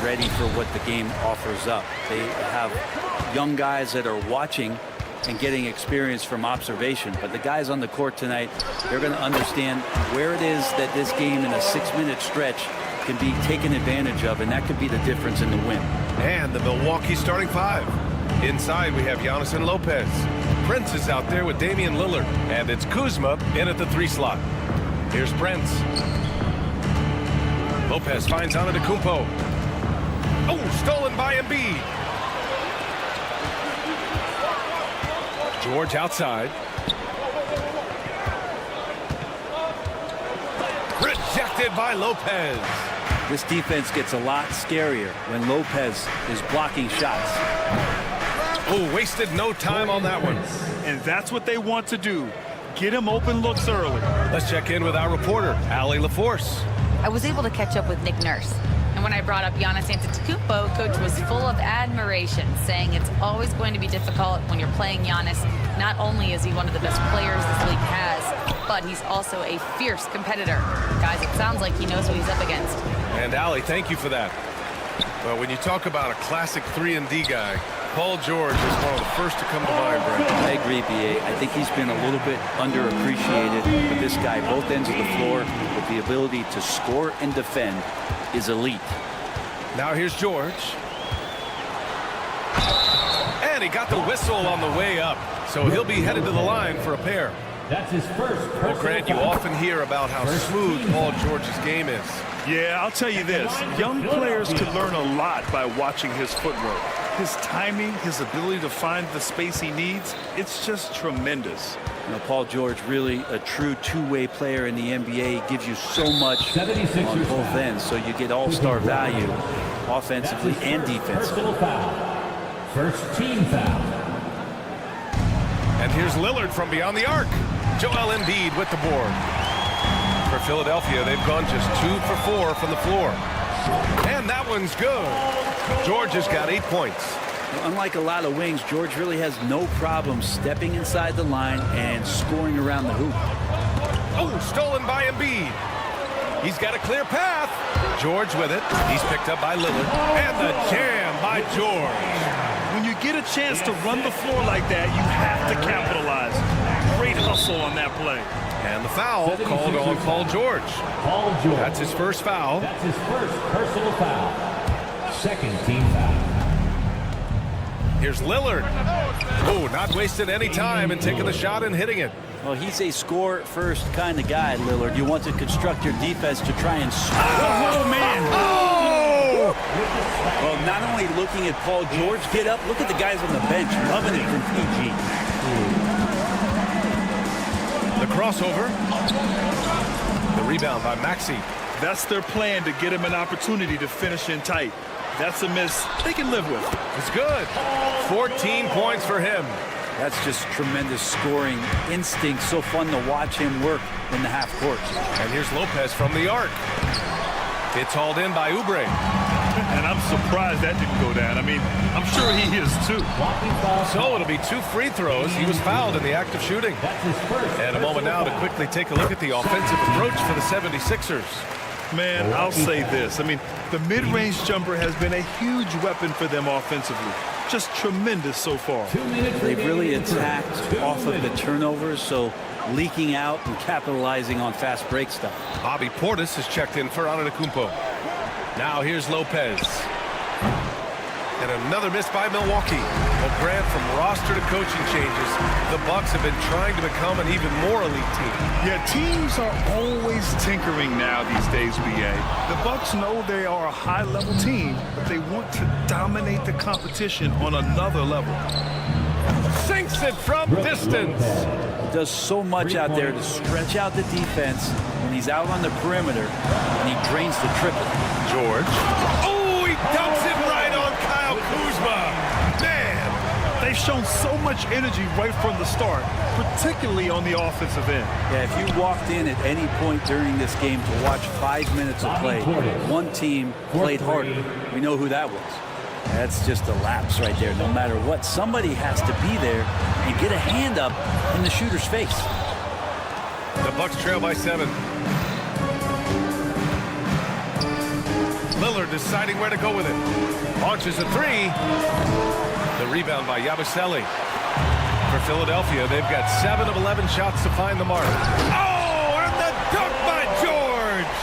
ready for what the game offers up. They have young guys that are watching and getting experience from observation. But the guys on the court tonight, they're going to understand where it is that this game in a 6-minute stretch can be taken advantage of, and that could be the difference in the win. And the Milwaukee starting 5. Inside, we have Giannis and Lopez. Prince is out there with Damian Lillard, and it's Kuzma in at the 3 slot. Here's Prince. Lopez finds Antetokounmpo. Oh, stolen by Embiid. George outside. Rejected by Lopez. This defense gets a lot scarier when Lopez is blocking shots. Oh, wasted no time on that one. And that's what they want to do. Get him open looks early. Let's check in with our reporter, Allie LaForce. I was able to catch up with Nick Nurse. And when I brought up Giannis Antetokounmpo, Coach was full of admiration, saying it's always going to be difficult when you're playing Giannis. Not only is he one of the best players this league has, but he's also a fierce competitor. Guys, it sounds like he knows what he's up against. And Allie, thank you for that. Well, when you talk about a classic 3-and-D guy, Paul George is one of the first to come to mind, Brent. I agree, B.A. I think he's been a little bit underappreciated, but this guy, both ends of the floor, with the ability to score and defend, is elite. Now here's George. And he got the whistle on the way up, so he'll be headed to the line for a pair. That's his first. Well, Grant, you often hear about how smooth Paul George's game is. Yeah, I'll tell you this. Young players can learn a lot by watching his footwork. His timing, his ability to find the space he needs, it's just tremendous. You know, Paul George, really a true two-way player in the NBA. He gives you so much on both ends, so you get all-star value offensively and defensively. First team foul. And here's Lillard from beyond the arc. Joel Embiid with the board. For Philadelphia, they've gone just 2 for 4 from the floor. And that one's good. George has got 8 points. Unlike a lot of wings, George really has no problem stepping inside the line and scoring around the hoop. Oh, stolen by Embiid. He's got a clear path. George with it. He's picked up by Lillard. And the jam by George. When you get a chance to run the floor like that, you have to capitalize. Great hustle on that play. And the foul called on Paul George. Paul George. That's his first foul. That's his first personal foul. Second team foul. Here's Lillard. Oh, not wasting any time and taking the shot and hitting it. Well, he's a score-first kind of guy, Lillard. You want to construct your defense to try and score. Oh, man. Oh! Well, not only looking at Paul George get up, look at the guys on the bench loving it from PG. The crossover. The rebound by Maxey. That's their plan, to get him an opportunity to finish in tight. That's a miss they can live with. It's good. 14 points for him. That's just tremendous scoring instinct. So fun to watch him work in the half court. And here's Lopez from the arc. It's hauled in by Oubre. And I'm surprised that didn't go down. I mean, I'm sure he is too. So it'll be 2 free throws. He was fouled in the act of shooting. And a moment now to quickly take a look at the offensive approach for the 76ers. Man, I'll say this. I mean, the mid-range jumper has been a huge weapon for them offensively. Just tremendous so far. They've really attacked off of the turnovers, so leaking out and capitalizing on fast break stuff. Bobby Portis has checked in for Antetokounmpo. Now here's Lopez. And another miss by Milwaukee. Well, Grant, from roster to coaching changes, the Bucks have been trying to become an even more elite team. Yeah, teams are always tinkering now these days, BA. The Bucks know they are a high-level team, but they want to dominate the competition on another level. Sinks it from distance. Does so much out there to stretch out the defense when he's out on the perimeter, and he drains the triple. George. Oh, he dumps it right on Kyle Kuzma. Man. They've shown so much energy right from the start, particularly on the offensive end. Yeah, if you walked in at any point during this game to watch 5 minutes of play, one team played harder. We know who that was. That's just a lapse right there. No matter what, somebody has to be there and get a hand up in the shooter's face. The Bucks trail by 7. Lillard deciding where to go with it. Launches a three. The rebound by Yabusele. For Philadelphia, they've got 7 of 11 shots to find the mark. Oh, and the dunk by George!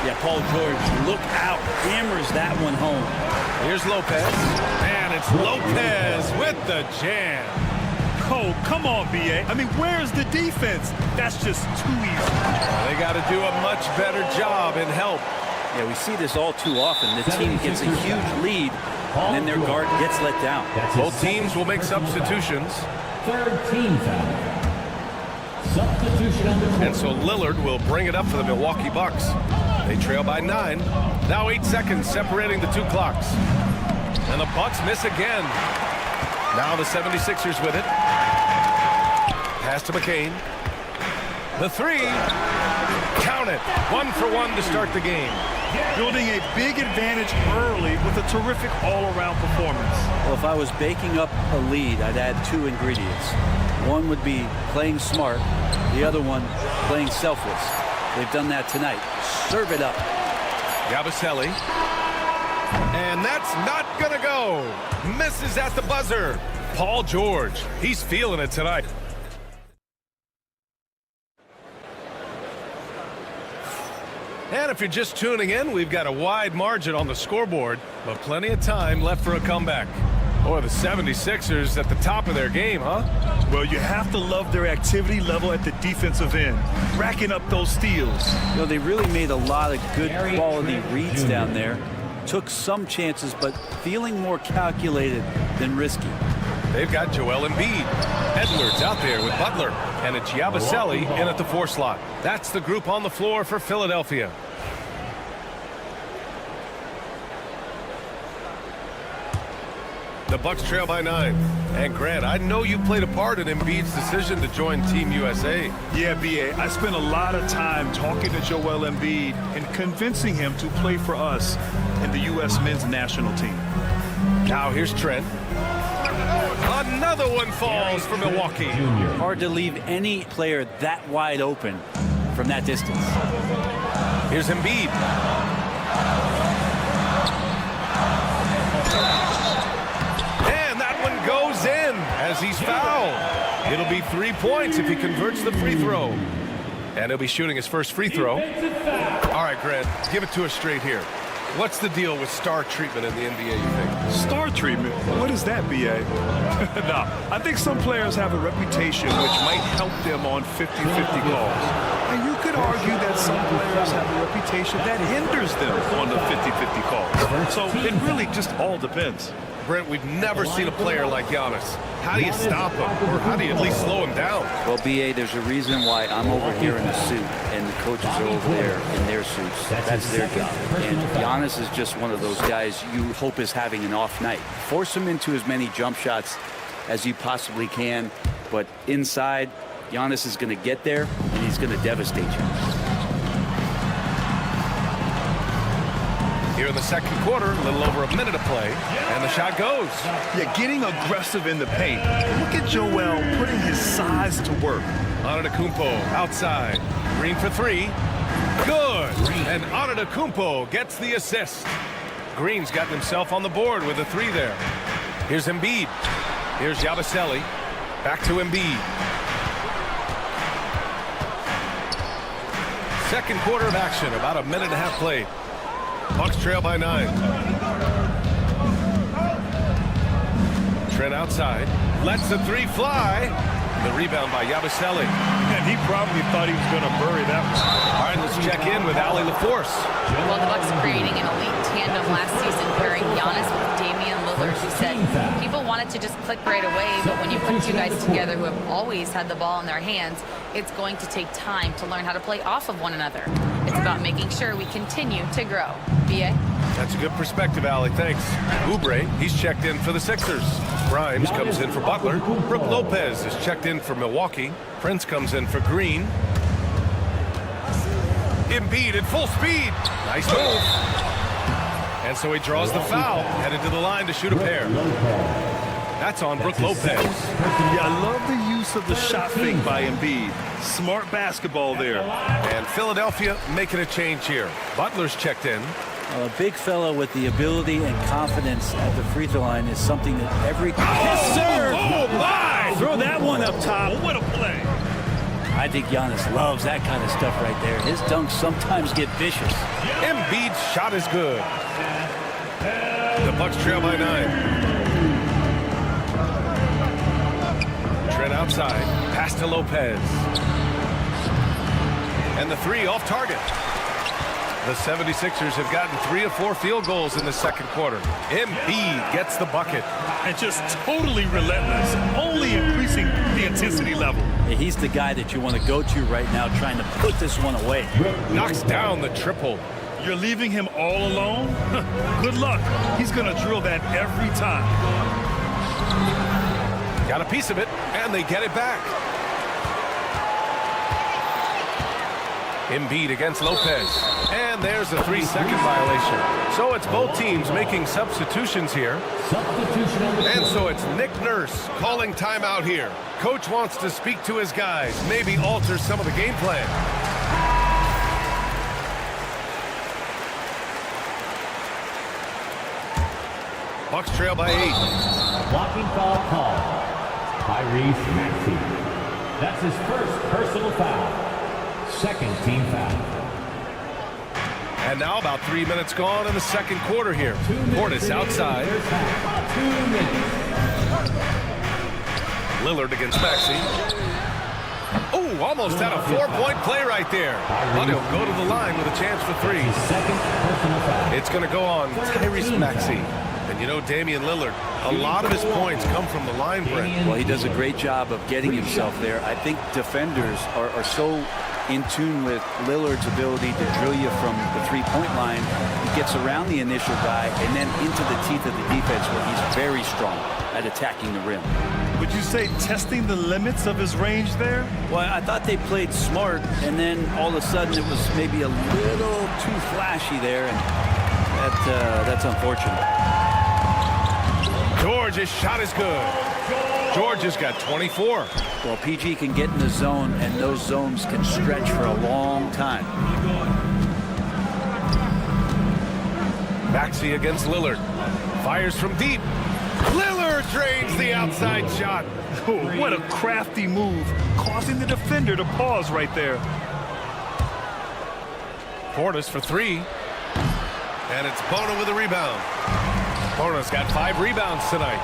Yeah, Paul George, look out. Hammers that one home. Here's Lopez. And it's Lopez with the jam. Oh, come on, B.A. I mean, where's the defense? That's just too easy. They got to do a much better job in help. Yeah, we see this all too often. The team gets a huge lead, and then their guard gets let down. Both teams will make substitutions. Third team foul. Substitution on the court. And so Lillard will bring it up for the Milwaukee Bucks. They trail by 9. Now 8 seconds separating the two clocks. And the Bucks miss again. Now the 76ers with it. Pass to McCain. The three. Count it. 1 for 1 to start the game. Building a big advantage early with a terrific all-around performance. Well, if I was baking up a lead, I'd add 2 ingredients. One would be playing smart. The other one, playing selfless. They've done that tonight. Serve it up. Yabusele. And that's not going to go. Misses at the buzzer. Paul George. He's feeling it tonight. And if you're just tuning in, we've got a wide margin on the scoreboard, but plenty of time left for a comeback. Or the 76ers at the top of their game, huh? Well, you have to love their activity level at the defensive end, racking up those steals. You know, they really made a lot of good quality reads down there. Took some chances, but feeling more calculated than risky. They've got Joel Embiid. Edwards out there with Butler. And it's Yabusele in at the 4 slot. That's the group on the floor for Philadelphia. The Bucks trail by 9. And Grant, I know you played a part in Embiid's decision to join Team USA. Yeah, B.A., I spent a lot of time talking to Joel Embiid and convincing him to play for us in the U.S. men's national team. Now here's Trent. Another one falls for Milwaukee. Hard to leave any player that wide open from that distance. Here's Embiid. And that one goes in as he's fouled. It'll be 3 points if he converts the free throw. And he'll be shooting his first free throw. All right, Grant, give it to us straight here. What's the deal with star treatment in the NBA, you think? Star treatment? What is that, B.A.? Nah, I think some players have a reputation which might help them on 50-50 calls. And you could argue that some players have a reputation that hinders them on the 50-50 calls. So it really just all depends. Brent, we've never seen a player like Giannis. How do you stop him? Or how do you at least slow him down? Well, B.A., there's a reason why I'm over here in the suit and the coaches are over there in their suits. That's their job. And Giannis is just one of those guys you hope is having an off night. Force him into as many jump shots as you possibly can. But inside, Giannis is going to get there, and he's going to devastate you. Here in the second quarter, a little over a minute of play, and the shot goes. Yeah, getting aggressive in the paint. Look at Joel putting his size to work. Antetokounmpo outside. Green for 3. Good. And Antetokounmpo gets the assist. Green's gotten himself on the board with a 3 there. Here's Embiid. Here's Yabusele. Back to Embiid. Second quarter of action, about a minute and a half played. Bucks trail by 9. Trent outside. Lets the 3 fly. The rebound by Yabusele. And he probably thought he was going to bury that one. All right, let's check in with Allie LaForce. Well, the Bucks creating an elite tandem last season, pairing Giannis with Damian Lillard, who said people wanted to just click right away, but when you put 2 guys together who have always had the ball in their hands, it's going to take time to learn how to play off of one another. It's about making sure we continue to grow. B.A.? That's a good perspective, Allie. Thanks. Oubre, he's checked in for the Sixers. Grimes comes in for Butler. Brook Lopez is checked in for Milwaukee. Prince comes in for Green. Embiid at full speed. Nice move. And so he draws the foul, headed to the line to shoot a pair. That's on Brook Lopez. Yeah, I love the use of the shot fake by Embiid. Smart basketball there. And Philadelphia making a change here. Butler's checked in. A big fella with the ability and confidence at the free throw line is something that every... Yes, sir! Oh, my! Throw that one up top. What a play. I think Giannis loves that kind of stuff right there. His dunks sometimes get vicious. Embiid's shot is good. The Bucks trail by 9. Trent outside. Pass to Lopez. And the three off target. The 76ers have gotten 3 of 4 field goals in the second quarter. Embiid gets the bucket. And just totally relentless, only increasing the intensity level. He's the guy that you want to go to right now, trying to put this one away. Knocks down the triple. You're leaving him all alone? Good luck. He's going to drill that every time. Got a piece of it, and they get it back. Embiid against Lopez. And there's a 3-second violation. So it's both teams making substitutions here. And so it's Nick Nurse calling timeout here. Coach wants to speak to his guys, maybe alter some of the game plan. Bucks trail by 8. Blocking foul call. Tyrese Maxey. That's his first personal foul. Second team foul. And now about 3 minutes gone in the second quarter here. Portis outside. 2 minutes. Lillard against Maxey. Oh, almost had a 4-point play right there. But he'll go to the line with a chance for 3. It's going to go on Tyrese Maxey. And you know, Damian Lillard, a lot of his points come from the line break. Well, he does a great job of getting himself there. I think defenders are so in tune with Lillard's ability to drill you from the three-point line. He gets around the initial guy and then into the teeth of the defense where he's very strong at attacking the rim. Would you say testing the limits of his range there? Well, I thought they played smart, and then all of a sudden it was maybe a little too flashy there, and that's unfortunate. George's shot is good. George has got 24. Well, PG can get in the zone, and those zones can stretch for a long time. Maxey against Lillard. Fires from deep. Lillard drains the outside shot. Oh, what a crafty move, causing the defender to pause right there. Portis for 3. And it's Bono with a rebound. Bono's got 5 rebounds tonight.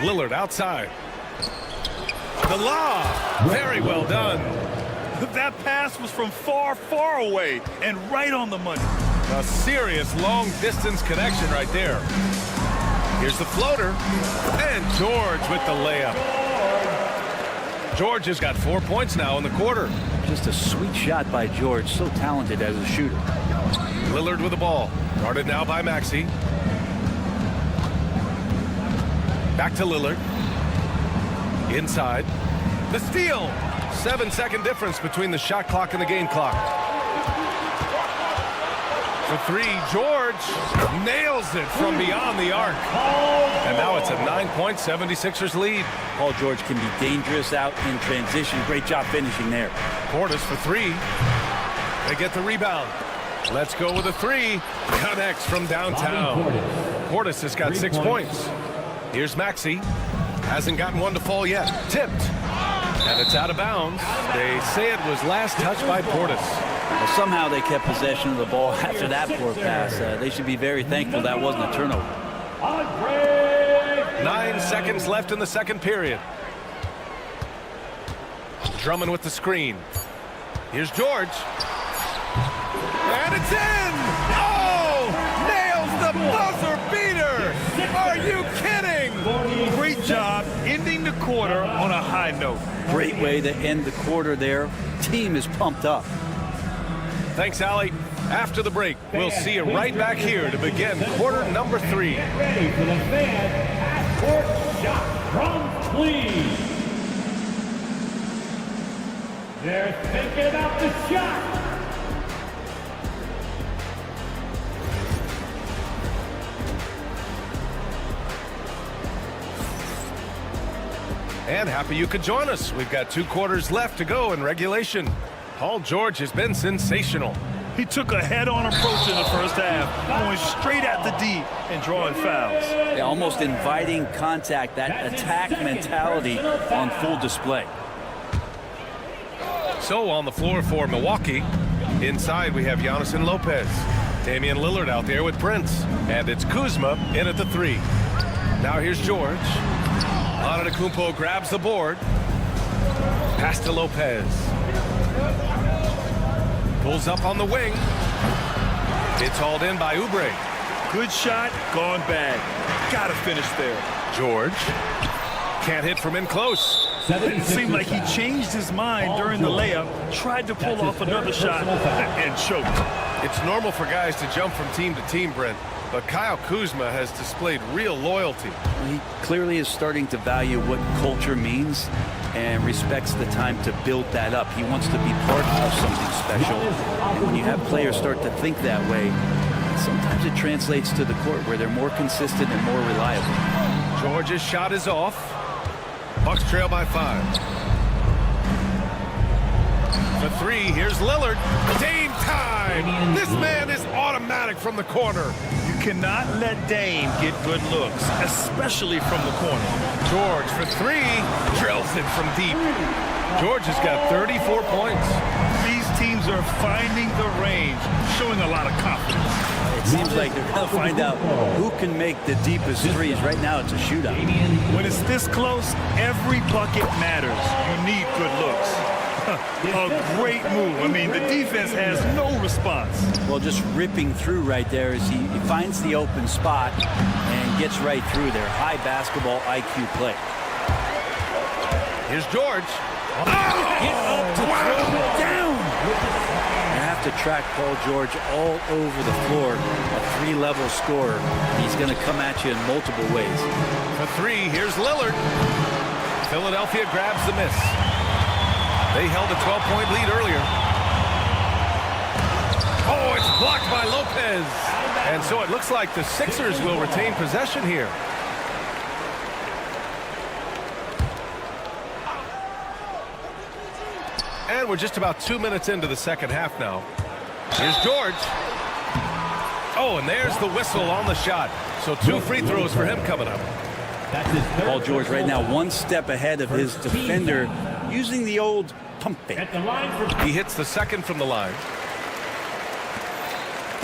Lillard outside. The lob. Very well done. That pass was from far, far away and right on the money. A serious long-distance connection right there. Here's the floater. And George with the layup. George has got 4 points now in the quarter. Just a sweet shot by George. So talented as a shooter. Lillard with the ball. Guarded now by Maxey. Back to Lillard. Inside. The steal. 7-second difference between the shot clock and the game clock. For 3, George nails it from beyond the arc. And now it's a 9-point 76ers lead. Paul George can be dangerous out in transition. Great job finishing there. Portis for 3. They get the rebound. Let's go with a 3. Connects from downtown. Portis has got 6 points. Here's Maxey. Hasn't gotten one to fall yet. Tipped. And it's out of bounds. They say it was last touched by Portis. Well, somehow they kept possession of the ball after that poor pass. They should be very thankful that wasn't a turnover. 9 seconds left in the second period. Drummond with the screen. Here's George. And it's in! Oh! Nails the buzzer beater! Are you kidding? Great job ending the quarter on a high note. Great way to end the quarter there. Team is pumped up. Thanks, Allie. After the break, we'll see you right back here to begin quarter number 3. Ready for the fan. Court shot from Cleveland. They're thinking about the shot. And happy you could join us. We've got 2 quarters left to go in regulation. Paul George has been sensational. He took a head-on approach in the first half, going straight at the D and drawing fouls. Yeah, almost inviting contact, that attack mentality on full display. So on the floor for Milwaukee, inside we have Giannis and Lopez. Damian Lillard out there with Prince. And it's Kuzma in at the 3. Now here's George. Antetokounmpo grabs the board. Pass to Lopez. Pulls up on the wing. It's hauled in by Oubre. Good shot, gone bad. Gotta finish there. George can't hit from in close. It seemed like he changed his mind during the layup, tried to pull off another shot, and choked. It's normal for guys to jump from team to team, Brent, but Kyle Kuzma has displayed real loyalty. He clearly is starting to value what culture means and respects the time to build that up. He wants to be part of something special. And when you have players start to think that way, sometimes it translates to the court where they're more consistent and more reliable. George's shot is off. Bucks trail by 5. The 3, here's Lillard. Dame time! This man is automatic from the corner. You cannot let Dame get good looks, especially from the corner. George for 3, drills it from deep. George has got 34 points. These teams are finding the range, showing a lot of confidence. It seems like they're going to find out who can make the deepest threes. Right now, it's a shootout. When it's this close, every bucket matters. You need good looks. A great move. I mean, the defense has no response. Well, just ripping through right there as he finds the open spot and gets right through there. High basketball IQ play. Here's George. Get up to throw it down. You have to track Paul George all over the floor. A 3-level scorer. He's going to come at you in multiple ways. For 3, here's Lillard. Philadelphia grabs the miss. They held a 12-point lead earlier. Oh, it's blocked by Lopez. And so it looks like the Sixers will retain possession here. And we're just about 2 minutes into the second half now. Here's George. Oh, and there's the whistle on the shot. So 2 free throws for him coming up. Paul George right now 1 step ahead of his defender, using the old pump fake. He hits the second from the line.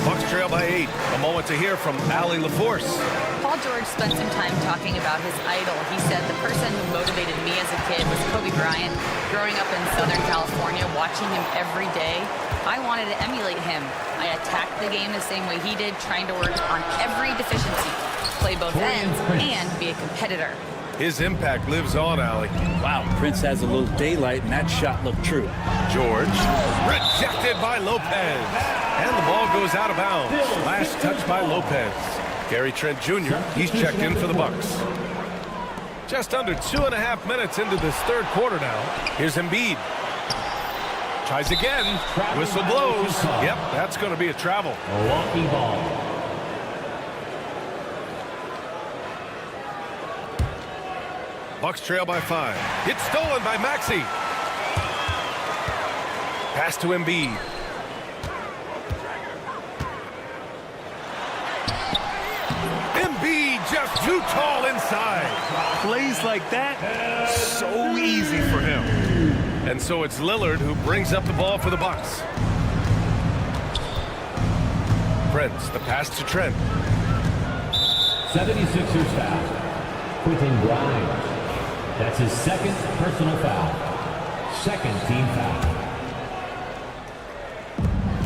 Bucks trail by 8. A moment to hear from Allie LaForce. Paul George spent some time talking about his idol. He said, the person who motivated me as a kid was Kobe Bryant. Growing up in Southern California, watching him every day, I wanted to emulate him. I attacked the game the same way he did, trying to work on every deficiency, play both ends, and be a competitor. His impact lives on, Allie. Wow, Prince has a little daylight, and that shot looked true. George, rejected by Lopez. And the ball goes out of bounds. Last touch by Lopez. Gary Trent Jr., he's checked in for the Bucks. Just under 2.5 minutes into this third quarter now. Here's Embiid. Tries again. Whistle blows. Yep, that's going to be a travel. Milwaukee ball. Bucks trail by 5. It's stolen by Maxey. Pass to Embiid. Embiid just too tall inside. Plays like that, so easy for him. And so it's Lillard who brings up the ball for the Bucks. Prince, the pass to Trent. 76ers foul. Quentin Grimes. That's his second personal foul. Second team foul.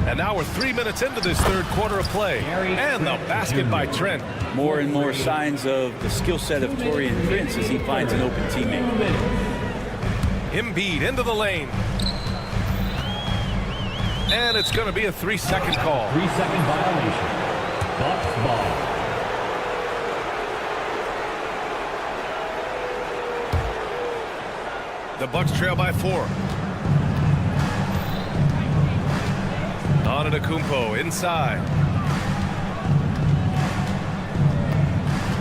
And now we're 3 minutes into this third quarter of play. And the basket by Trent. More and more signs of the skill set of Taurean Prince as he finds an open teammate. Embiid into the lane. And it's going to be a 3-second call. 3-second violation. Bucks ball. The Bucks trail by 4. Antetokounmpo inside.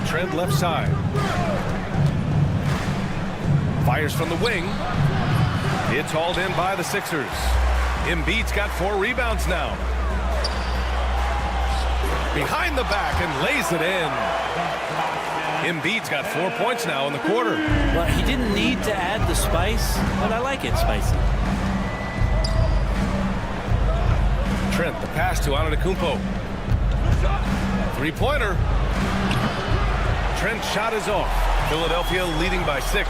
Trent left side. Fires from the wing. It's hauled in by the Sixers. Embiid's got 4 rebounds now. Behind the back and lays it in. Embiid's got 4 points now in the quarter. Well, he didn't need to add the spice, but I like it spicy. Trent, the pass to Antetokounmpo. 3-pointer. Trent's shot is off. Philadelphia leading by 6.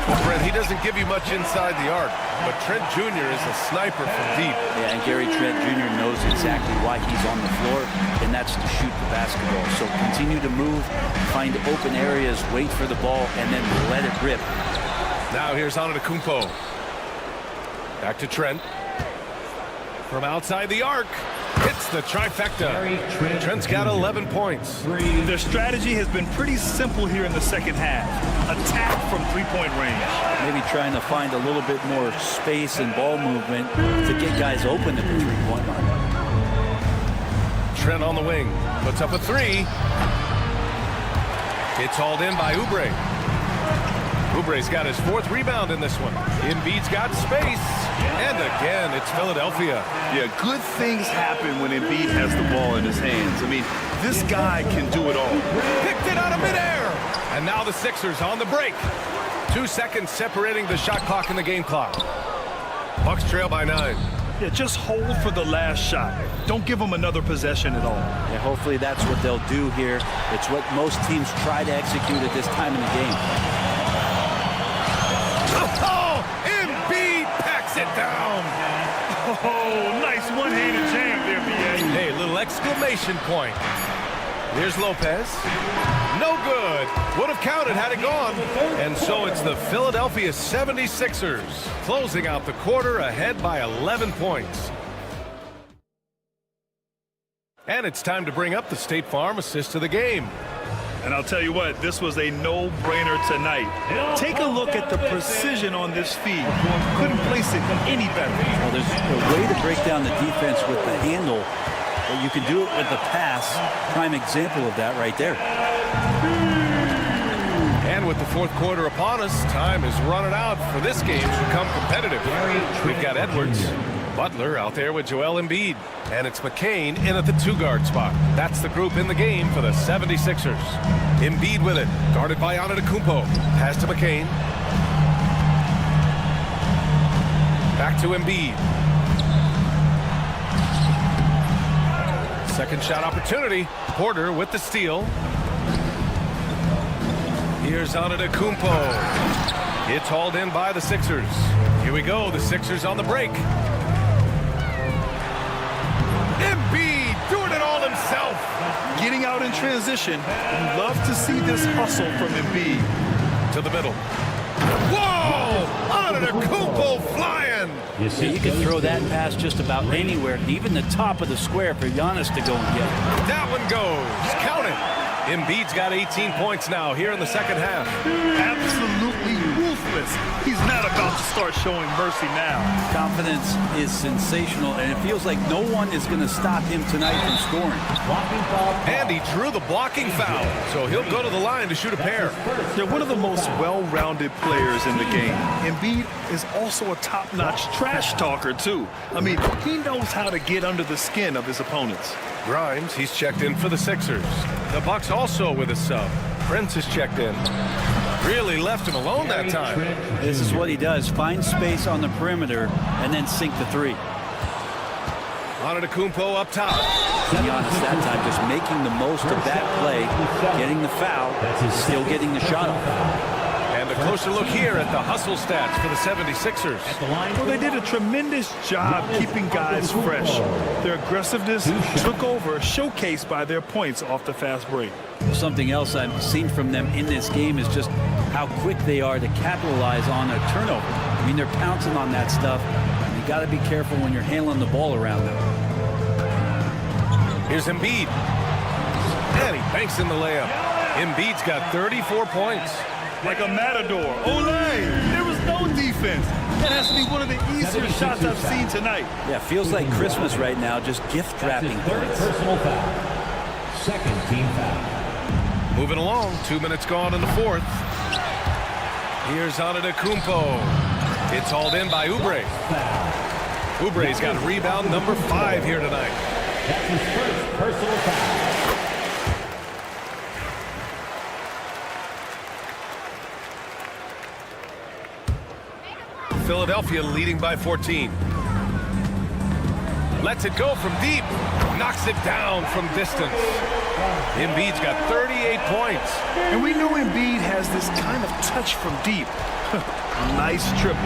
Well, Brent, he doesn't give you much inside the arc, but Trent Jr. is a sniper from deep. Yeah, and Gary Trent Jr. knows exactly why he's on the floor, and that's to shoot the basketball. So continue to move, find open areas, wait for the ball, and then let it rip. Now here's Antetokounmpo. Back to Trent. From outside the arc, hits the trifecta. Trent's got 11 points. Their strategy has been pretty simple here in the second half. Attack from three-point range. Maybe trying to find a little bit more space and ball movement to get guys open at the three-point line. Trent on the wing, puts up a 3. It's hauled in by Oubre. Oubre's got his 4th rebound in this one. Embiid's got space. And again, it's Philadelphia. Yeah, good things happen when Embiid has the ball in his hands. I mean, this guy can do it all. Picked it out of midair. And now the Sixers on the break. 2 seconds separating the shot clock and the game clock. Bucks trail by 9. Yeah, just hold for the last shot. Don't give them another possession at all. Yeah, hopefully that's what they'll do here. It's what most teams try to execute at this time in the game. Oh, Embiid packs it down. Oh, nice one-handed jam there, B.A. Hey, little exclamation point. Here's Lopez. No good. Would have counted had it gone. And so it's the Philadelphia 76ers closing out the quarter ahead by 11 points. And it's time to bring up the State Farm assist of the game. And I'll tell you what, this was a no-brainer tonight. Take a look at the precision on this feed. Couldn't place it any better. Well, there's a way to break down the defense with the handle, but you can do it with the pass. Prime example of that right there. And with the 4th quarter upon us, time is running out for this game to become competitive. We've got Edwards, Butler out there with Joel Embiid. And it's McCain in at the 2-guard spot. That's the group in the game for the 76ers. Embiid with it, guarded by Antetokounmpo. Pass to McCain. Back to Embiid. Second shot opportunity. Porter with the steal. Here's Antetokounmpo. It's hauled in by the Sixers. Here we go, the Sixers on the break. Embiid doing it all himself. Getting out in transition. You love to see this hustle from Embiid. To the middle. Whoa! Antetokounmpo flying. You can throw that pass just about anywhere, even the top of the square for Giannis to go and get it. That one goes. Count it. Embiid's got 18 points now here in the second half. Absolutely ruthless. He's not about to start showing mercy now. Confidence is sensational, and it feels like no one is going to stop him tonight from scoring. And he drew the blocking foul, so he'll go to the line to shoot a pair. They're one of the most well-rounded players in the game. Embiid is also a top-notch trash talker, too. I mean, he knows how to get under the skin of his opponents. Grimes, he's checked in for the Sixers. The Bucks also with a sub. Prince is checked in. Really left him alone that time. This is what he does. Find space on the perimeter and then sink the 3. Antetokounmpo up top. Giannis that time just making the most of that play, getting the foul, still getting the shot off. And a closer look here at the hustle stats for the 76ers. Well, they did a tremendous job keeping guys fresh. Their aggressiveness took over, showcased by their points off the fast break. Something else I've seen from them in this game is just how quick they are to capitalize on a turnover. I mean, they're pouncing on that stuff. You got to be careful when you're handling the ball around them. Here's Embiid. And he banks in the layup. Embiid's got 34 points. Like a matador. Olay! There was no defense. That has to be one of the easier shots I've seen tonight. Yeah, feels like Christmas right now, just gift wrapping. Personal foul. Second team foul. Moving along, 2 minutes gone in the 4th. Here's Antetokounmpo. It's hauled in by Oubre. Oubre's got rebound number 5 here tonight. That's his first personal foul. Philadelphia leading by 14. Lets it go from deep. Knocks it down from distance. Embiid's got 38 points. And we know Embiid has this kind of touch from deep. Nice triple.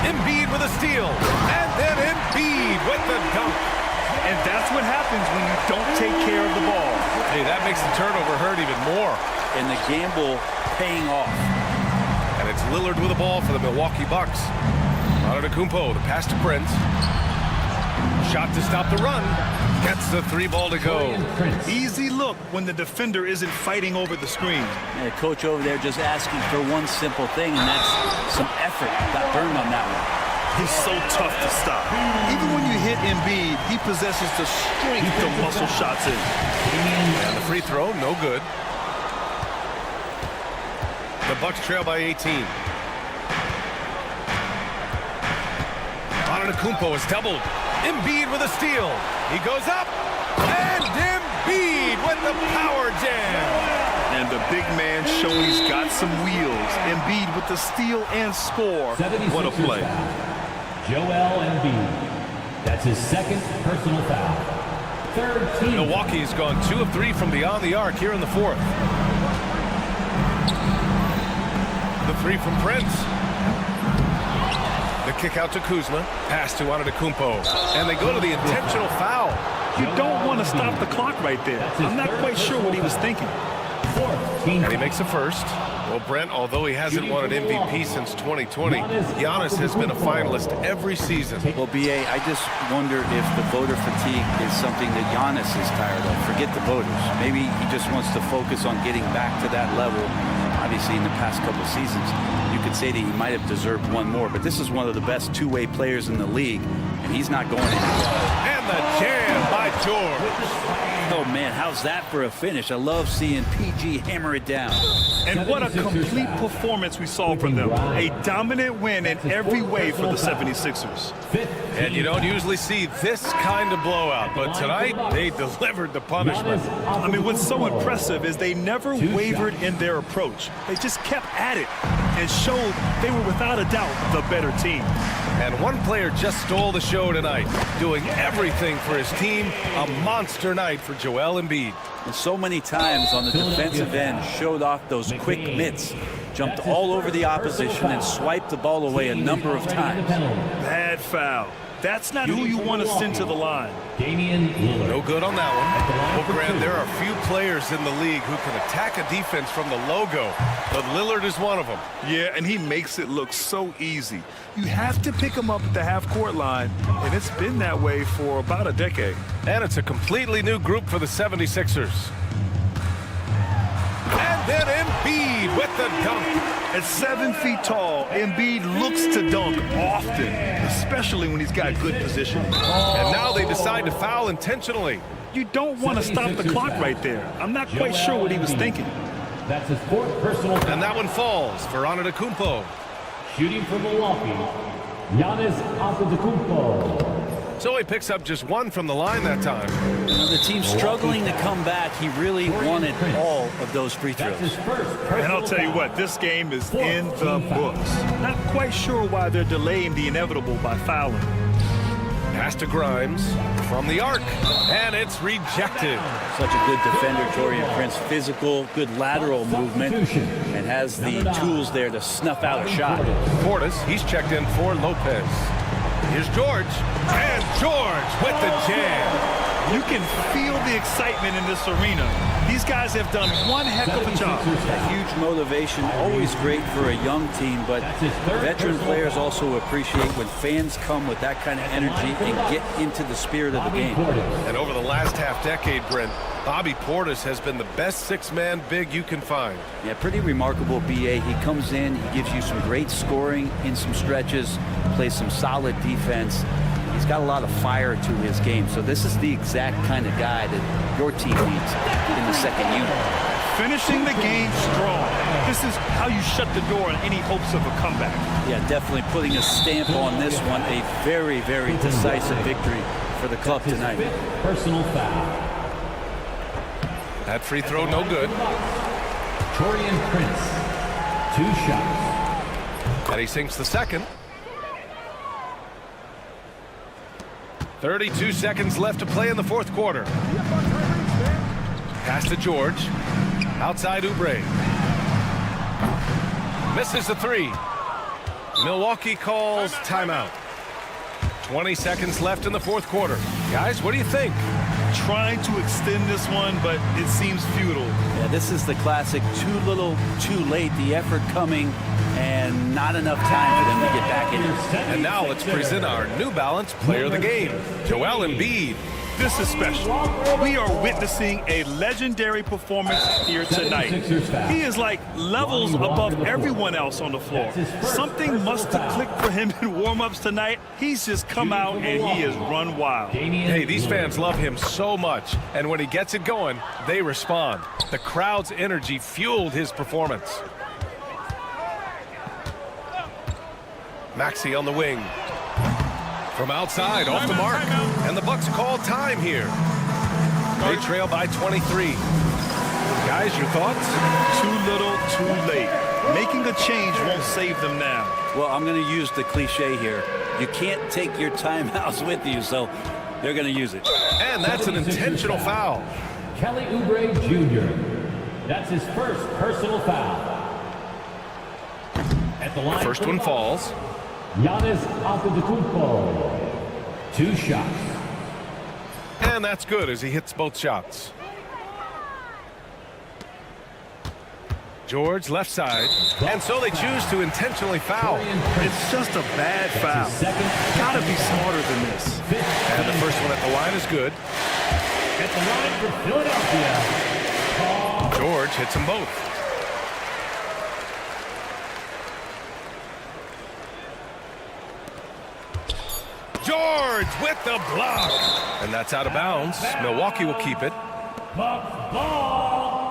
Embiid with a steal. And then Embiid with the dunk. And that's what happens when you don't take care of the ball. Hey, that makes the turnover hurt even more. And the gamble paying off. And it's Lillard with the ball for the Milwaukee Bucks. Antetokounmpo, the pass to Prince. Shot to stop the run. Gets the 3 ball to go. Easy look when the defender isn't fighting over the screen. And the coach over there just asking for one simple thing, and that's some effort. Got burned on that one. He's so tough to stop. Even when you hit Embiid, he possesses the strength to muscle shots in. And the free throw, no good. The Bucks trail by 18. Antetokounmpo is doubled. Embiid with a steal. He goes up. And Embiid with the power jam. And the big man showing he's got some wheels. Embiid with the steal and score. What a play. Joel Embiid. That's his second personal foul. Third team. Milwaukee's gone 2 of 3 from beyond the arc here in the 4th. The 3 from Prince. The kick out to Kuzma. Pass to Antetokounmpo. And they go to the intentional foul. You don't want to stop the clock right there. I'm not quite sure what he was thinking. And he makes a first. Well, Brent, although he hasn't won an MVP since 2020, Giannis has been a finalist every season. Well, B.A., I just wonder if the voter fatigue is something that Giannis is tired of. Forget the voters. Maybe he just wants to focus on getting back to that level. Obviously, in the past couple seasons, you could say that he might have deserved one more, but this is one of the best two-way players in the league, and he's not going anywhere. And the jam by George. Oh, man, how's that for a finish? I love seeing PG hammer it down. And what a complete performance we saw from them. A dominant win in every way for the 76ers. And you don't usually see this kind of blowout, but tonight they delivered the punishment. I mean, what's so impressive is they never wavered in their approach. They just kept at it and showed they were without a doubt the better team. And one player just stole the show tonight, doing everything for his team. A monster night for Joel Embiid. And so many times on the defensive end, showed off those quick mitts, jumped all over the opposition and swiped the ball away a number of times. Bad foul. That's not who you want to send to the line. No good on that one. Well, Grant, there are few players in the league who can attack a defense from the logo, but Lillard is one of them. Yeah, and he makes it look so easy. You have to pick him up at the half-court line, and it's been that way for about a decade. And it's a completely new group for the 76ers. And then Embiid with the dunk. At 7 feet tall, Embiid looks to dunk often, especially when he's got good position. And now they decide to foul intentionally. You don't want to stop the clock right there. I'm not quite sure what he was thinking. That's his 4th personal foul. And that one falls for Antetokounmpo. Shooting for Milwaukee, Giannis Antetokounmpo. So he picks up just 1 from the line that time. You know, the team struggling to come back. He really wanted all of those free throws. And I'll tell you what, this game is in the books. Not quite sure why they're delaying the inevitable by fouling. Pass to Grimes from the arc, and it's rejected. Such a good defender, Taurean Prince. Physical, good lateral movement, and has the tools there to snuff out a shot. Portis, he's checked in for Lopez. Here's George, and George with the jam. You can feel the excitement in this arena. These guys have done one heck of a job. A huge motivation, always great for a young team, but veteran players also appreciate when fans come with that kind of energy and get into the spirit of the game. And over the last half-decade, Brent, Bobby Portis has been the best 6-man big you can find. Yeah, pretty remarkable, B.A. He comes in, he gives you some great scoring in some stretches, plays some solid defense. He's got a lot of fire to his game, so this is the exact kind of guy that your team needs in the second unit. Finishing the game strong. This is how you shut the door on any hopes of a comeback. Yeah, definitely putting a stamp on this one. A very, very decisive victory for the club tonight. Personal foul. That free throw no good. Torian Prince, 2 shots. And he sinks the second. 32 seconds left to play in the fourth quarter. Pass to George. Outside Oubre. Misses the 3. Milwaukee calls timeout. 20 seconds left in the fourth quarter. Guys, what do you think? Trying to extend this one, but it seems futile. Yeah, this is the classic too little, too late. The effort coming and not enough time for them to get back in it. And now let's present our New Balance Player of the Game, Joel Embiid. This is special. We are witnessing a legendary performance here tonight. He is like levels above everyone else on the floor. Something must have clicked for him in warm-ups tonight. He's just come out and he has run wild. Hey, these fans love him so much, and when he gets it going, they respond. The crowd's energy fueled his performance. Maxey on the wing. From outside, off the mark. And the Bucks call time here. They trail by 23. Guys, your thoughts? Too little, too late. Making a change won't save them now. Well, I'm going to use the cliche here. You can't take your timeouts with you, so they're going to use it. And that's an intentional foul. Kelly Oubre Jr. That's his first personal foul. At the line, First one falls. Giannis Antetokounmpo, 2 shots. And that's good as he hits both shots. George left side. And so they choose to intentionally foul. It's just a bad foul. Gotta be smarter than this. And the first one at the line is good. At the line for Philadelphia. George hits them both. George with the block. And that's out of bounds. Milwaukee will keep it. Bucks ball.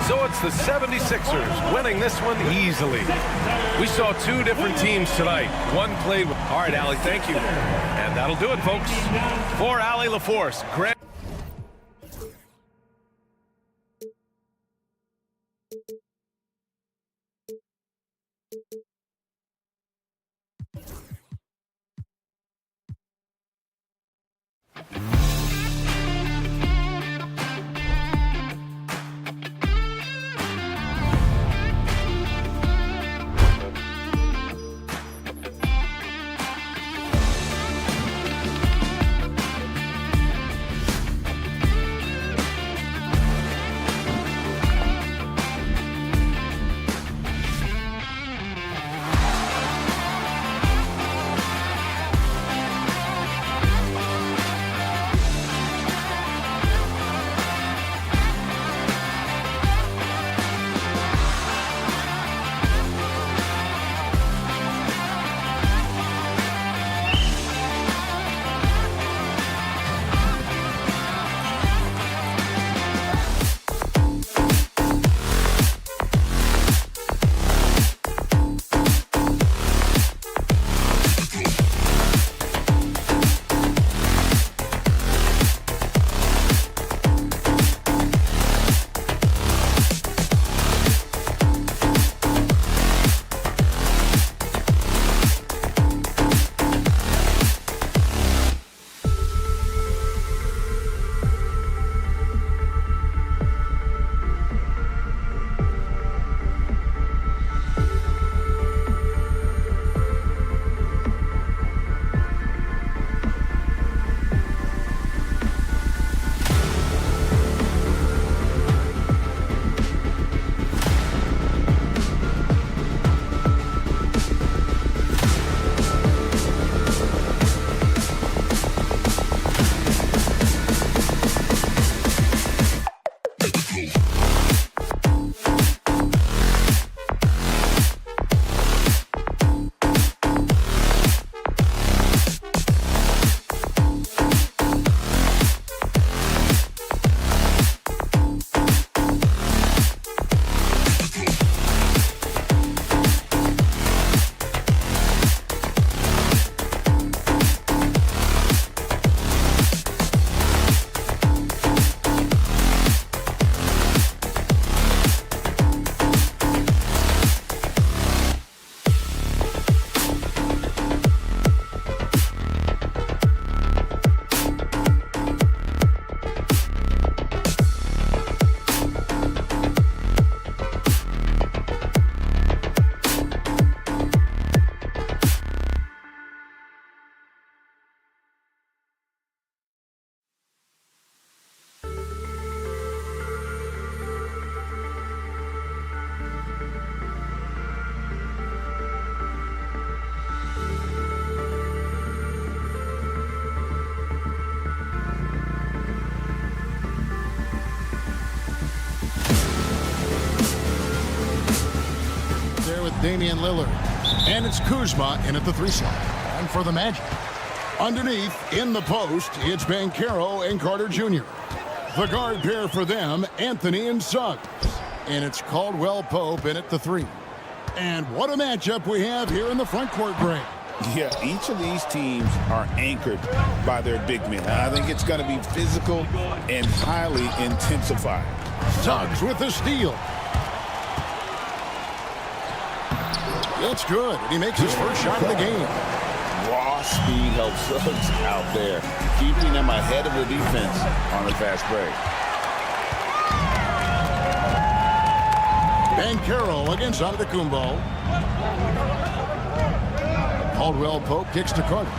So it's the 76ers winning this one easily. We saw 2 different teams tonight. One played with... All right, Allie, thank you. And that'll do it, folks. For Allie LaForce, Grant... Damian Lillard. And it's Kuzma in at the 3 slot. And for the Magic, underneath, in the post, it's Banchero and Carter Jr. The guard pair for them, Anthony and Suggs. And it's Caldwell Pope in at the 3. And what a matchup we have here in the front court break. Yeah, each of these teams are anchored by their big men. I think it's going to be physical and highly intensified. Suggs with the steal. That's good. He makes his first shot of the game. Raw speed helps Suggs out there, keeping them ahead of the defense on the fast break. Banchero against Antetokounmpo. Caldwell Pope kicks to Carter.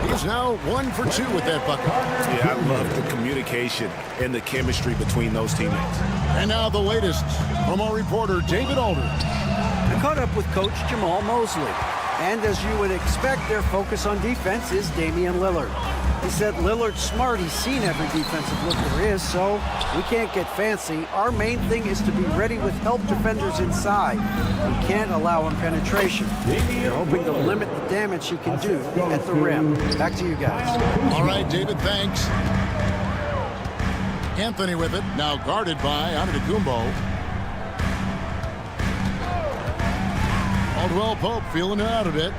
He's now 1 for 2 with that bucket. Yeah, I love the communication and the chemistry between those teammates. And now the latest from our reporter, David Aldridge. I caught up with Coach Jamal Mosley. And as you would expect, their focus on defense is Damian Lillard. He said Lillard's smart. He's seen every defensive look there is, so we can't get fancy. Our main thing is to be ready with help defenders inside. We can't allow him penetration. They're hoping to limit the damage he can do at the rim. Back to you guys. All right, David, thanks. Anthony with it, now guarded by Antetokounmpo. Caldwell Pope feeling it out a bit.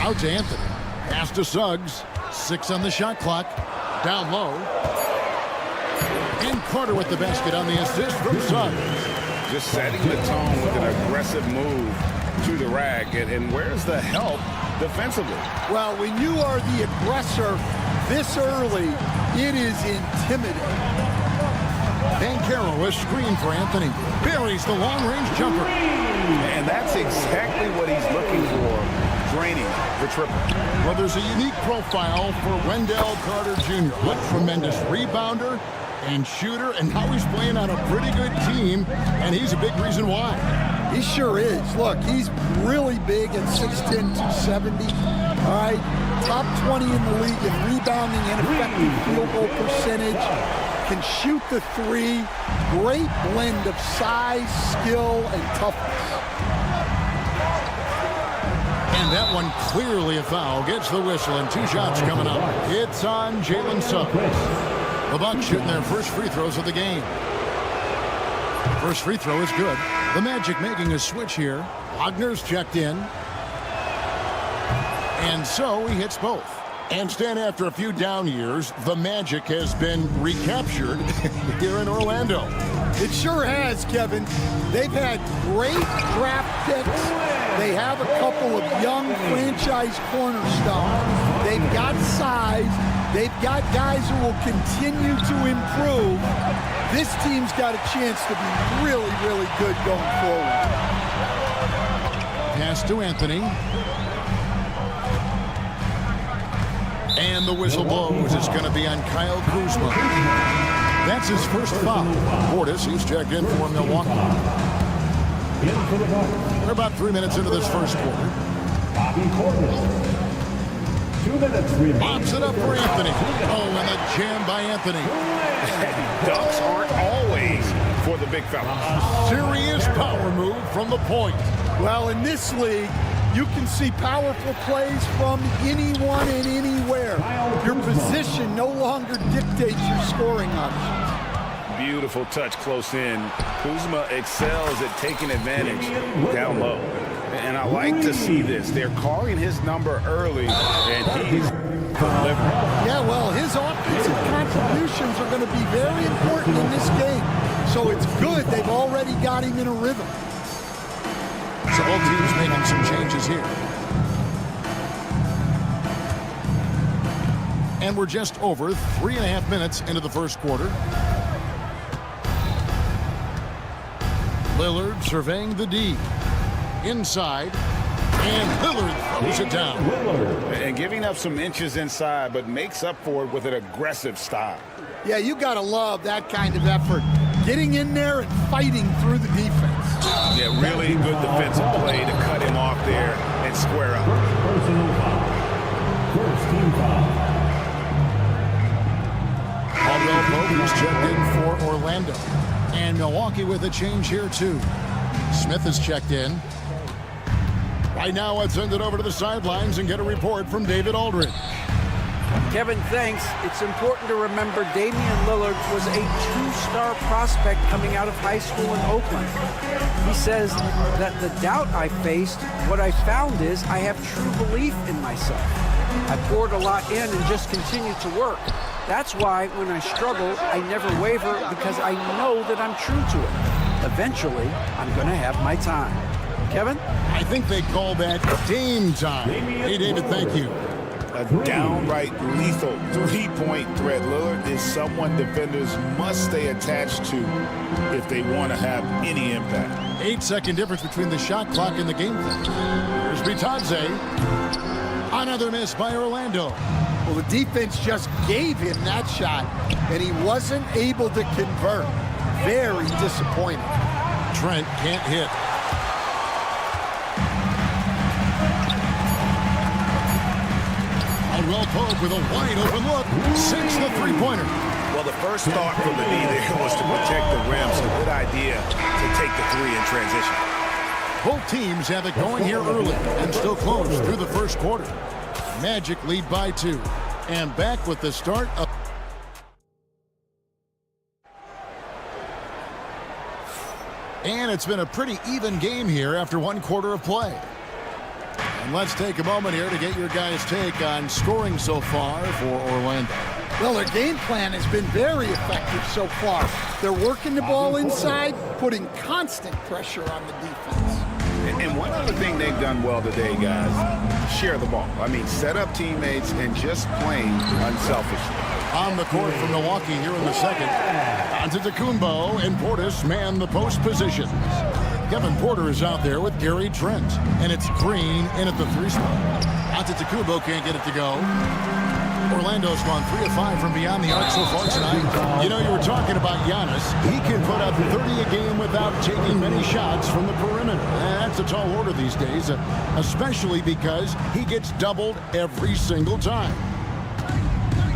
Out to Anthony. Pass to Suggs. 6 on the shot clock. Down low. And Carter with the basket on the assist from Suggs. Just setting the tone with an aggressive move to the rack. And where's the help defensively? Well, when you are the aggressor this early, it is intimidating. Banchero, a screen for Anthony. Buries the long-range jumper. And that's exactly what he's looking for. Draining the triple. Well, there's a unique profile for Wendell Carter Jr. A tremendous rebounder and shooter, and now he's playing on a pretty good team, and he's a big reason why. He sure is. Look, he's really big at 6'10", 270. All right, top 20 in the league in rebounding and effective field goal percentage. Can shoot the 3. Great blend of size, skill, and toughness. And that one clearly a foul. Gets the whistle, and 2 shots coming up. It's on Jalen Suggs. The Bucks shooting their first free throws of the game. First free throw is good. The Magic making a switch here. Wagner's checked in. And so he hits both. And Stan, after a few down years, the Magic has been recaptured here in Orlando. It sure has, Kevin. They've had great draft picks. They have a couple of young franchise cornerstones. They've got size. They've got guys who will continue to improve. This team's got a chance to be really, really good going forward. Pass to Anthony. And the whistle blows. It's going to be on Kyle Kuzma. That's his first foul. Portis, he's checked in for Milwaukee. We're about 3 minutes into this first quarter. 2 minutes remaining. Pops it up for Anthony. Oh, and a jam by Anthony. Dunks aren't always for the big fella. Serious power move from the point. Well, in this league, you can see powerful plays from anyone and anywhere. Your position no longer dictates your scoring options. Beautiful touch close in. Kuzma excels at taking advantage down low. And I like to see this. They're calling his number early, and he's delivering. Yeah, well, his offensive contributions are going to be very important in this game. So it's good they've already got him in a rhythm. So both teams making some changes here. And we're just over 3.5 minutes into the first quarter. Lillard surveying the D. Inside. And Lillard throws it down. And giving up some inches inside, but makes up for it with an aggressive style. Yeah, you got to love that kind of effort. Getting in there and fighting through the defense. Yeah, really good defensive play to cut him off there and square up. First team foul. Caldwell Pope is checked in for Orlando. And Milwaukee with a change here, too. Smith is checked in. Right now, let's send it over to the sidelines and get a report from David Aldridge. Kevin, thanks. It's important to remember Damian Lillard was a two-star prospect coming out of high school in Oakland. He says that the doubt I faced, what I found is I have true belief in myself. I poured a lot in and just continued to work. That's why when I struggle, I never waver because I know that I'm true to it. Eventually, I'm going to have my time. Kevin? I think they call that Dame time. Hey, David, thank you. A downright lethal three-point threat. Lillard is someone defenders must stay attached to if they want to have any impact. 8-second difference between the shot clock and the game clock. Here's Bitadze. Another miss by Orlando. Well, the defense just gave him that shot, and he wasn't able to convert. Very disappointing. Trent can't hit. Caldwell Pope with a wide-open look. Sinks the three-pointer. Well, the first thought from the knee there was to protect the rim. So good idea to take the three in transition. Both teams have it going here early and still close through the first quarter. Magic lead by 2. And back with the start of... And it's been a pretty even game here after one quarter of play. And let's take a moment here to get your guys' take on scoring so far for Orlando. Well, their game plan has been very effective so far. They're working the ball inside, putting constant pressure on the defense. And one other thing they've done well today, guys, share the ball. I mean, set up teammates and just playing unselfishly. On the court from Milwaukee here in the second. Antetokounmpo and Portis man the post positions. Kevin Porter is out there with Gary Trent. And it's Green in at the 3 spot. Antetokounmpo can't get it to go. Orlando's gone 3 of 5 from beyond the arc so far tonight. You know, you were talking about Giannis. He can put up 30 a game without taking many shots from the perimeter. That's a tall order these days, especially because he gets doubled every single time.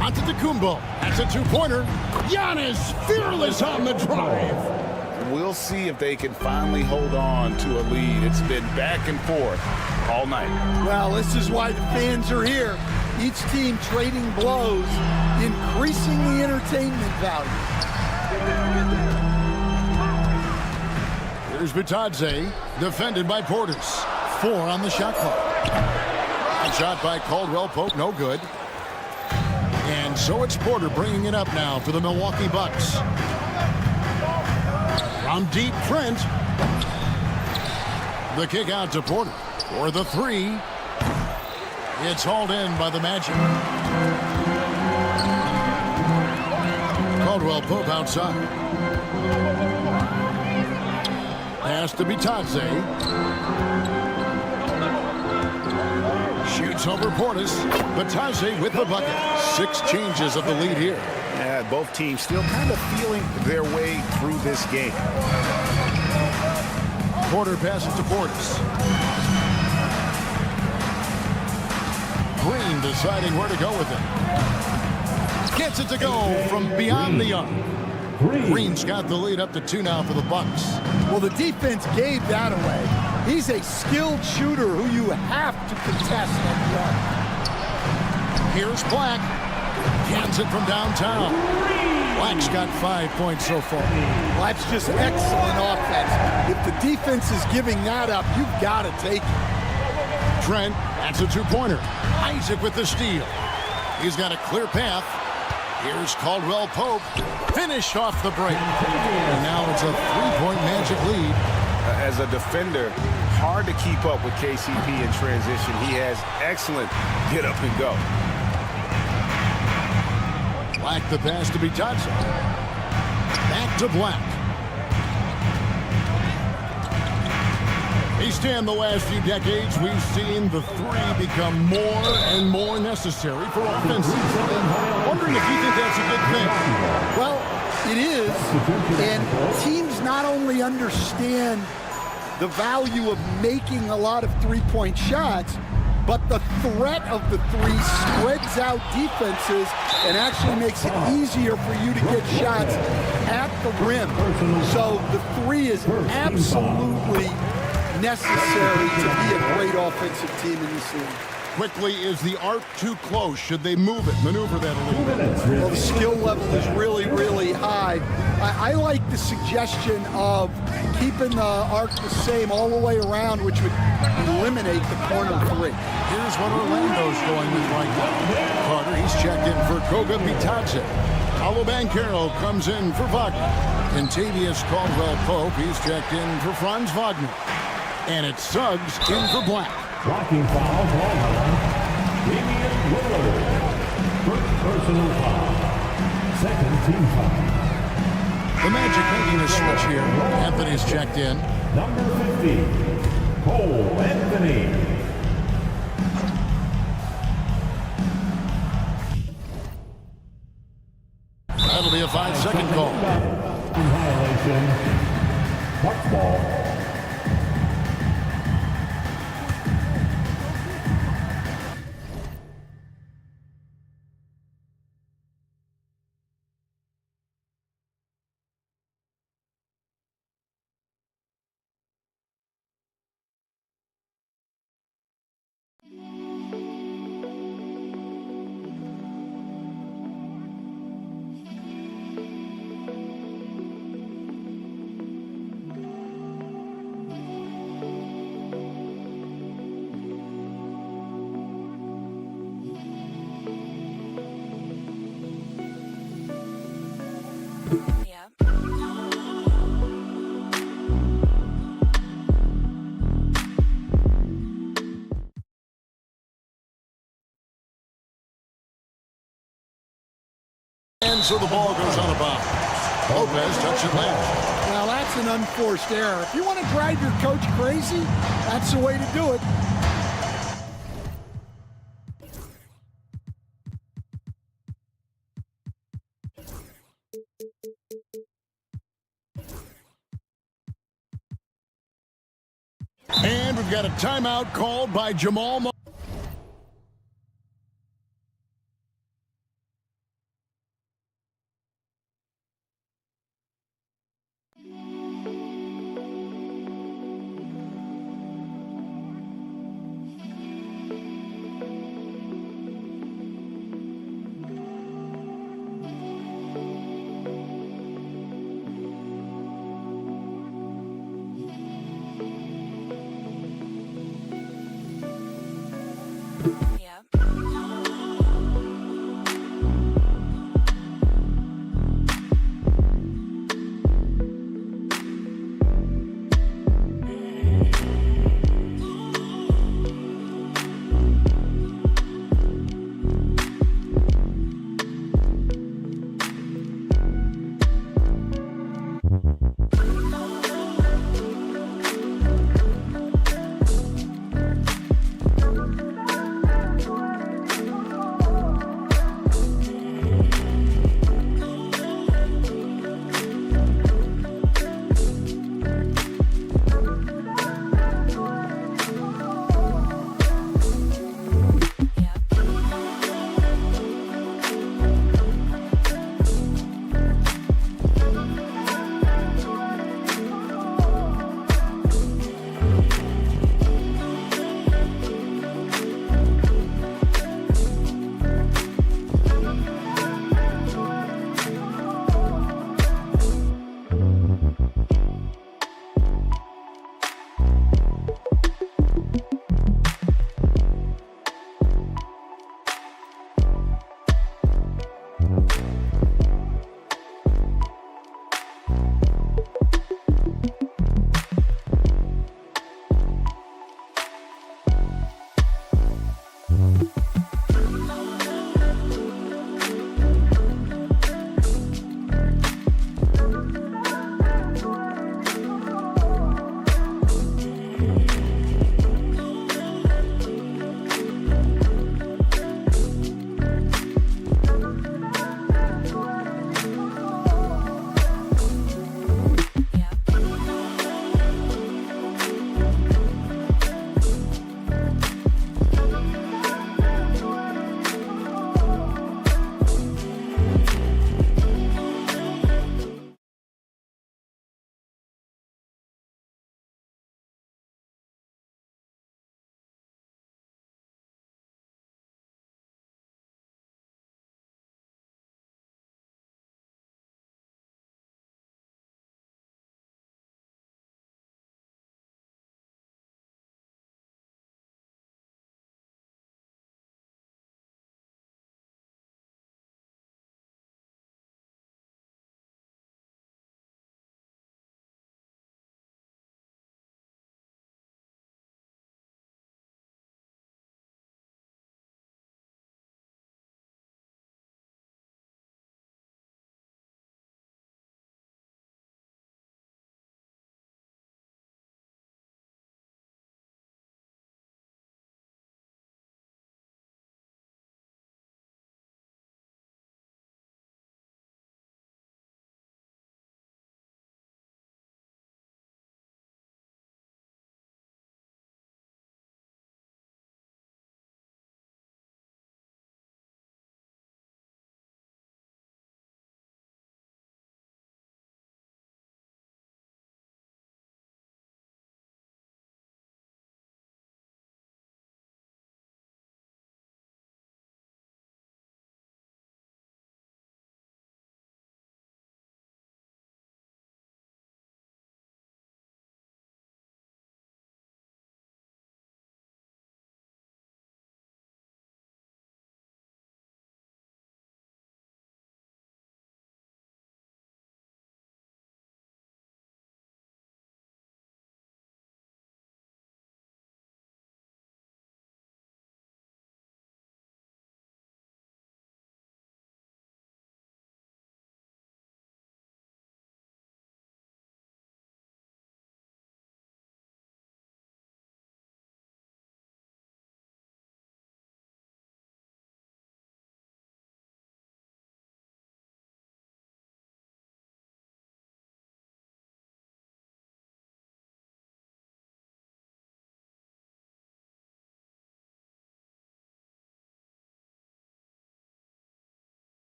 Antetokounmpo, that's a 2-pointer. Giannis fearless on the drive. We'll see if they can finally hold on to a lead. It's been back and forth all night. Well, this is why the fans are here. Each team trading blows, increasing the entertainment value. Here's Bitadze, defended by Portis. 4 on the shot clock. A shot by Caldwell Pope, no good. And so it's Porter bringing it up now for the Milwaukee Bucks. From deep, Trent. The kick out to Porter for the 3. It's hauled in by the Magic. Caldwell Pope outside. Pass to Bitadze. Shoots over Portis. Bitadze with the bucket. 6 changes of the lead here. Yeah, both teams still kind of feeling their way through this game. Porter passes to Portis. Green deciding where to go with it. Gets it to go from beyond the arc. Green's got the lead up to 2 now for the Bucks. Well, the defense gave that away. He's a skilled shooter who you have to contest at the arc. Here's Black. Cans it from downtown. Black's got 5 points so far. Well, that's just excellent offense. If the defense is giving that up, you've got to take it. Trent, that's a 2-pointer. Isaac with the steal. He's got a clear path. Here's Caldwell Pope. Finished off the break. And now it's a 3-point Magic lead. As a defender, hard to keep up with KCP in transition. He has excellent get up and go. Black the pass to Bitadze. Back to Black. Each time the last few decades, we've seen the 3 become more and more necessary for offenses. Wondering if you think that's a good thing. Well, it is. And teams not only understand the value of making a lot of 3-point shots, but the threat of the three spreads out defenses and actually makes it easier for you to get shots at the rim. So the three is absolutely necessary to be a great offensive team in this league. Quickly, is the arc too close? Should they move it, maneuver that a little bit? Well, the skill level is really, really high. I like the suggestion of keeping the arc the same all the way around, which would eliminate the corner three. Here's what Orlando's going with right now. Carter, he's checked in for Koga Bitadze. Paolo Banchero comes in for Wagner. Kentavious Caldwell-Pope, he's checked in for Franz Wagner. And it's Suggs in for Black. Blocking foul, ball line. Damian Lillard. First personal foul. Second team foul. The Magic making a switch here. Anthony's checked in. Number 50, Cole Anthony. That'll be a 5-second call. Violation. Buck ball. And so the ball goes out of bounds. Lopez touch it late. Now that's an unforced error. If you want to drive your coach crazy, that's the way to do it. And we've got a timeout called by Jamal Murray.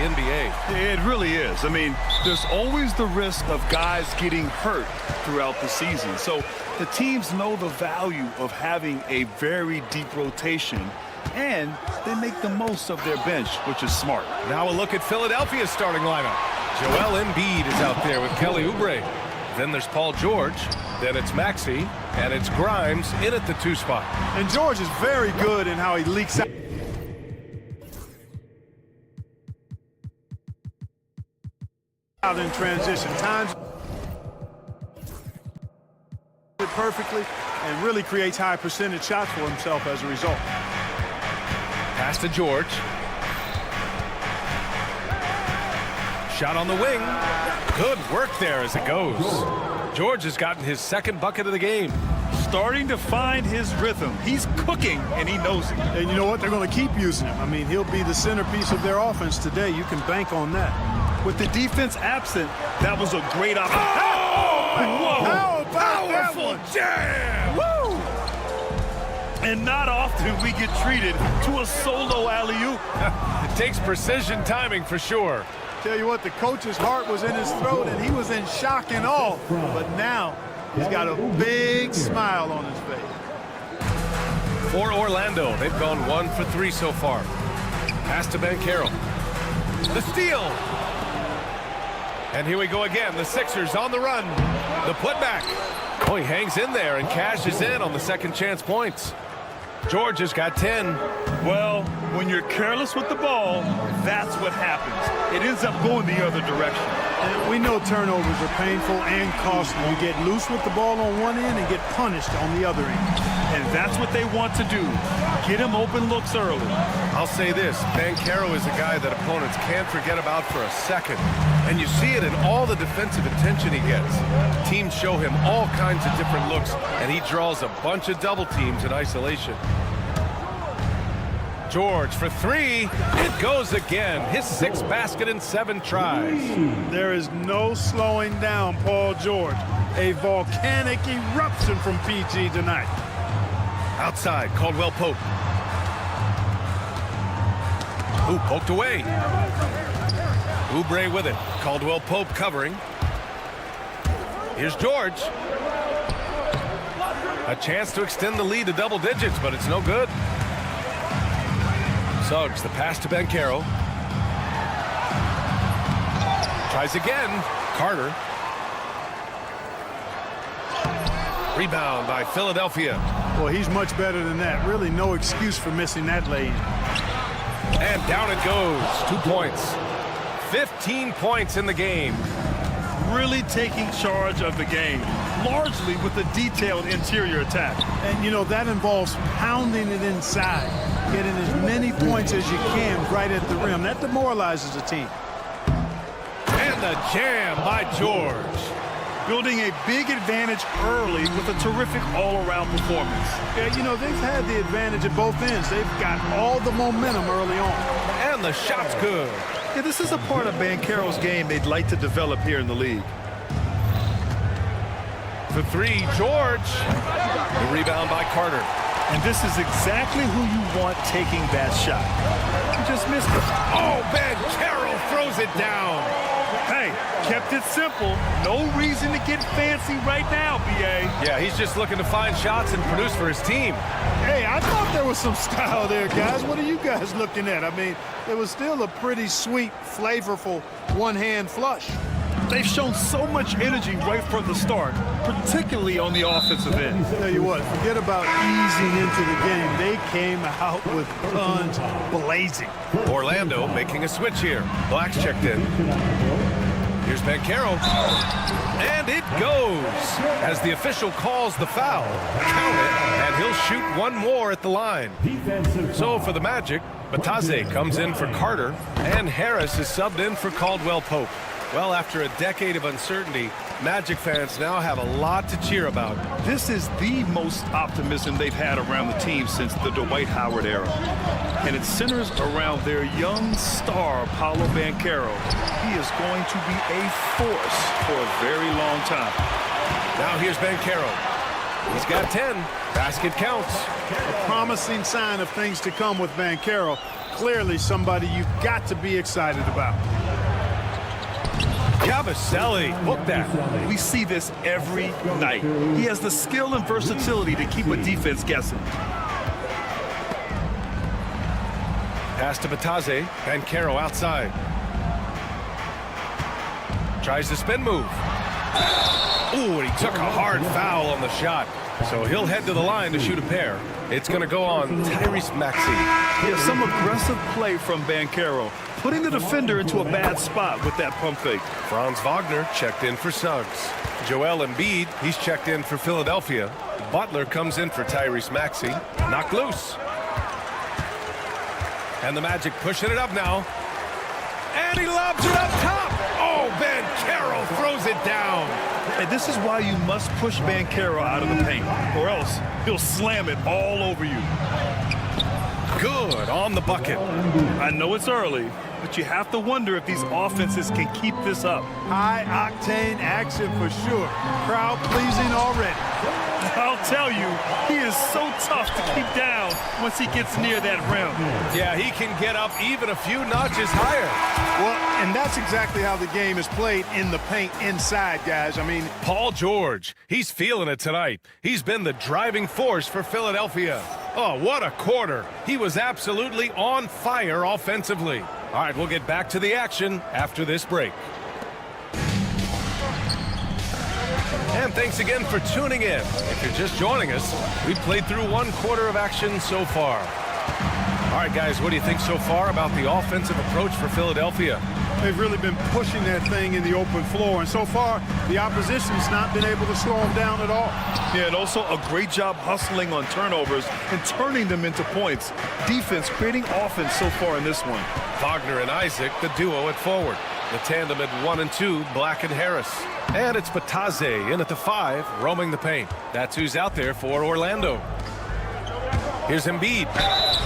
NBA. It really is. I mean, there's always the risk of guys getting hurt throughout the season. So the teams know the value of having a very deep rotation, and they make the most of their bench, which is smart. Now a look at Philadelphia's starting lineup. Joel Embiid is out there with Kelly Oubre. Then there's Paul George. Then it's Maxey. And it's Grimes in at the 2 spot. And George is very good in how he leaks out in transition. Times it perfectly and really creates high percentage shots for himself as a result. Pass to George. Shot on the wing. Good work there as it goes. George has gotten his 2nd bucket of the game. Starting to find his rhythm. He's cooking, and he knows it. And you know what? They're going to keep using him. I mean, he'll be the centerpiece of their offense today. You can bank on that. With the defense absent, that was a great opportunity. Oh! How about Powerful jam! Woo! And not often we get treated to a solo alley-oop. It takes precision timing for sure. Tell you what, the coach's heart was in his throat, and he was in shock and awe. But now he's got a big smile on his face. For Orlando, they've gone 1 for 3 so far. Pass to Banchero. The steal. And here we go again. The Sixers on the run. The putback. Oh, he hangs in there and cashes in on the 2nd chance points. George has got 10. Well, when you're careless with the ball, that's what happens. It ends up going the other direction. And we know turnovers are painful and costly. You get loose with the ball on one end and get punished on the other end. And that's what they want to do. Get him open looks early. I'll say this, Banchero is a guy that opponents can't forget about for a second. And you see it in all the defensive attention he gets. Teams show him all kinds of different looks, and he draws a bunch of double teams in isolation. George for 3. It goes again. His 6th basket in 7 tries. There is no slowing down Paul George. A volcanic eruption from PG tonight. Outside, Caldwell Pope. Ooh, poked away. Oubre with it. Caldwell Pope covering. Here's George. A chance to extend the lead to double digits, but it's no good. Suggs, the pass to Banchero. Tries again. Carter. Rebound by Philadelphia. Well, he's much better than that. Really no excuse for missing that lane. And down it goes. 2 points. 15 points in the game. Really taking charge of the game, largely with a detailed interior attack. And, you know, that involves pounding it inside, getting as many points as you can right at the rim. That demoralizes a team. And the jam by George. Building a big advantage early with a terrific all-around performance. Yeah, you know, they've had the advantage at both ends. They've got all the momentum early on. And the shot's good. Yeah, this is a part of Banchero's game they'd like to develop here in the league. For 3, George. The rebound by Carter. And this is exactly who you want taking that shot. You just missed it. Oh, Banchero throws it down. Hey, kept it simple. No reason to get fancy right now, B.A. Yeah, he's just looking to find shots and produce for his team. Hey, I thought there was some style there, guys. What are you guys looking at? I mean, it was still a pretty sweet, flavorful one-hand flush. They've shown so much energy right from the start, particularly on the offensive end. Tell you what, forget about easing into the game. They came out with guns blazing. Orlando making a switch here. Black's checked in. Here's Banchero. And it goes as the official calls the foul. Count it, and he'll shoot one more at the line. So for the Magic, Bataze comes in for Carter, and Harris is subbed in for Caldwell Pope. Well, after a decade of uncertainty, Magic fans now have a lot to cheer about. This is the most optimism they've had around the team since the Dwight Howard era. And it centers around their young star, Paolo Banchero. He is going to be a force for a very long time. Now here's Banchero. He's got 10. Basket counts. A promising sign of things to come with Banchero. clearly somebody you've got to be excited about. Yabusele, look that. We see this every night. He has the skill and versatility to keep a defense guessing. Pass to Bataze. Bancaro outside. Tries the spin move. Ooh, and he took a hard foul on the shot. So he'll head to the line to shoot a pair. It's going to go on Tyrese Maxey. Yeah, some aggressive play from Bancaro, putting the defender into a bad spot with that pump fake. Franz Wagner checked in for Suggs. Joel Embiid, he's checked in for Philadelphia. Butler comes in for Tyrese Maxey. Knocked loose. And the Magic pushing it up now. And he lobs it up top. Oh, Bancaro throws it down. And this is why you must push Bancaro out of the paint, or else he'll slam it all over you. Good on the bucket. I know it's early, but you have to wonder if these offenses can keep this up. High-octane action for sure. Crowd-pleasing already. I'll tell you, he is so tough to keep down once he gets near that rim. Yeah, he can get up even a few notches higher. Well, and that's exactly how the game is played in the paint inside, guys. I mean, Paul George, he's feeling it tonight. He's been the driving force for Philadelphia. Oh, what a quarter. He was absolutely on fire offensively. All right, we'll get back to the action after this break. And thanks again for tuning in. If you're just joining us, we've played through one quarter of action so far. All right, guys, what do you think so far about the offensive approach for Philadelphia? they've really been pushing that thing in the open floor, and so far the opposition's not been able to slow them down at all. Yeah, and also a great job hustling on turnovers and turning them into points. Defense creating offense so far in this one. Wagner and Isaac, the duo at forward. The tandem at 1 and 2, Black and Harris. And it's Bataze in at the 5, roaming the paint. That's who's out there for Orlando. Here's Embiid.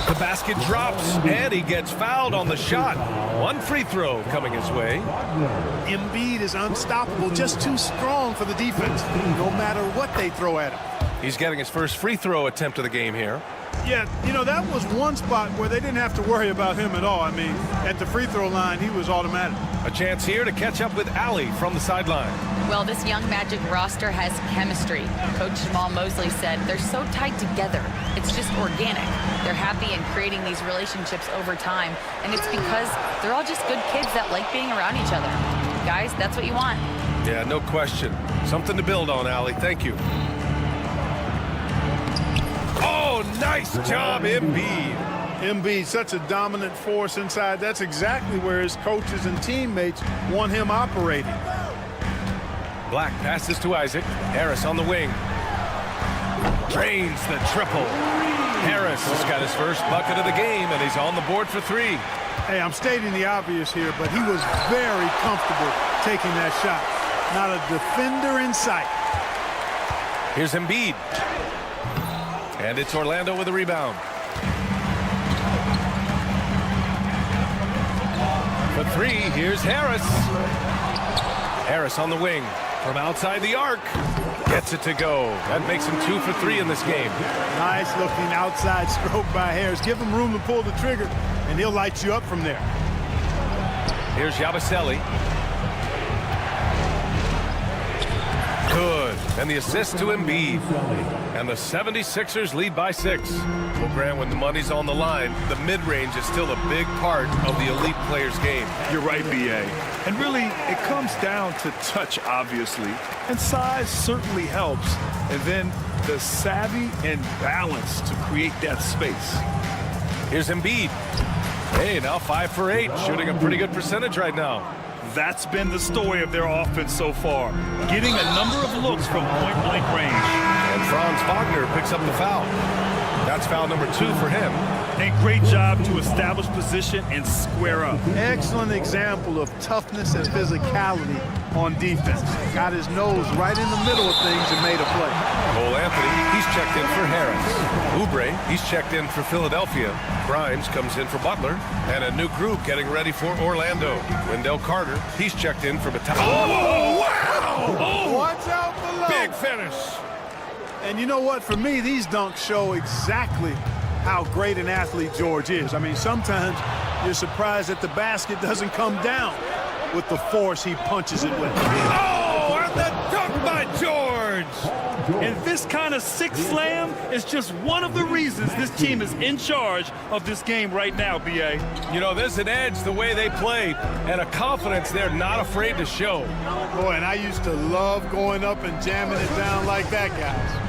The basket drops, and he gets fouled on the shot. One free throw coming his way. Embiid is unstoppable, just too strong for the defense, no matter what they throw at him. He's getting his first free throw attempt of the game here. Yeah, you know, that was one spot where they didn't have to worry about him at all. I mean, at the free throw line, he was automatic. A chance here to catch up with Allie from the sideline. Well, this young Magic roster has chemistry. Coach Jamal Mosley said they're so tied together. It's just organic. They're happy in creating these relationships over time, and it's because they're all just good kids that like being around each other. Guys, that's what you want. Yeah, no question. Something to build on, Allie. Thank you. Oh, nice job, Embiid. Embiid, such a dominant force inside. That's exactly where his coaches and teammates want him operating. Black passes to Isaac. Harris on the wing. Drains the triple. Harris has got his first bucket of the game, and he's on the board for 3. Hey, I'm stating the obvious here, but he was very comfortable taking that shot. Not a defender in sight. Here's Embiid. And it's Orlando with a rebound. For 3, here's Harris. Harris on the wing. From outside the arc. Gets it to go. That makes him 2 for 3 in this game. Nice looking outside stroke by Harris. Give him room to pull the trigger, and he'll light you up from there. Here's Yabusele. Good. And the assist to Embiid. And the 76ers lead by 6. Well, Grant, when the money's on the line, the mid-range is still a big part of the elite player's game. You're right, B.A. And really, it comes down to touch, obviously. And size certainly helps. And then the savvy and balance to create that space. Here's Embiid. Hey, now 5 for 8. Shooting a pretty good percentage right now. That's been the story of their offense so far. Getting a number of looks from point-blank range. And Franz Wagner picks up the foul. That's foul number 2 for him. And great job to establish position and square up. Excellent example of toughness and physicality on defense. Got his nose right in the middle of things and made a play. Cole Anthony, he's checked in for Harris. Oubre, he's checked in for Philadelphia. Grimes comes in for Butler. And a new group getting ready for Orlando. Wendell Carter, he's checked in for Bataille. Oh, wow! Oh, watch out below. Big finish. And you know what? For me, these dunks show exactly how great an athlete George is. I mean, sometimes you're surprised that the basket doesn't come down with the force he punches it with. Oh, and the dunk by George! And this kind of sick slam is just one of the reasons this team is in charge of this game right now, B.A. You know, there's an edge the way they play and a confidence they're not afraid to show. Boy, and I used to love going up and jamming it down like that, guys.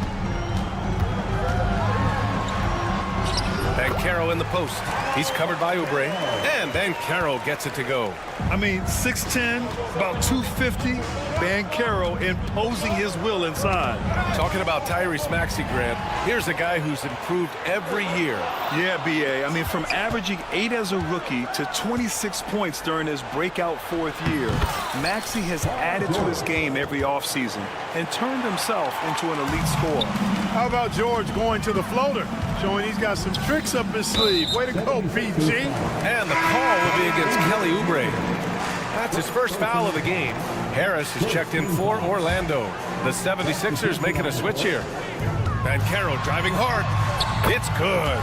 Banchero in the post. He's covered by Oubre, and Banchero gets it to go. I mean, 6'10", about 250. Banchero imposing his will inside. Talking about Tyrese Maxey, Grant, here's a guy who's improved every year. Yeah, B.A. I mean, from averaging 8 as a rookie to 26 points during his breakout fourth year, Maxey has added to his game every offseason and turned himself into an elite scorer. How about George going to the floater, showing he's got some tricks up his sleeve? Way to go, PG. And the call will be against Kelly Oubre. That's his first foul of the game. Harris is checked in for Orlando. The 76ers making a switch here. Banchero driving hard. It's good.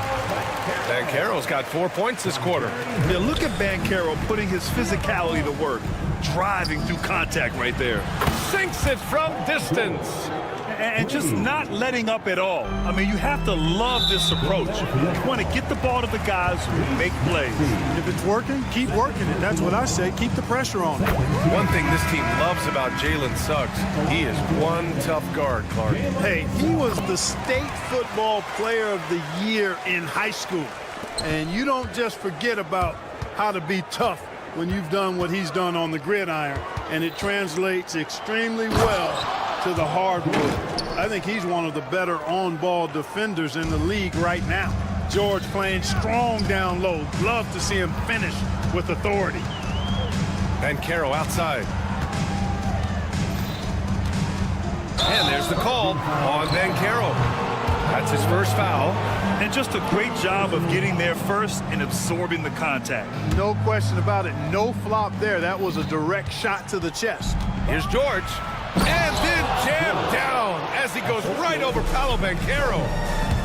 Banchero's got 4 points this quarter. Yeah, look at Banchero putting his physicality to work, driving through contact right there. Sinks it from distance. And just not letting up at all. I mean, you have to love this approach. You want to get the ball to the guys who make plays. If it's working, keep working it. That's what I say. Keep the pressure on it. One thing this team loves about Jalen Suggs, he is one tough guard, Clark. Hey, he was the state football player of the year in high school. And you don't just forget about how to be tough when you've done what he's done on the gridiron. And it translates extremely well to the hardwood. I think he's one of the better on-ball defenders in the league right now. George playing strong down low. Love to see him finish with authority. Banchero outside. And there's the call on Banchero. That's his first foul. And just a great job of getting there first and absorbing the contact. No question about it. No flop there. That was a direct shot to the chest. Here's George. And then jammed down as he goes right over Paolo Banchero.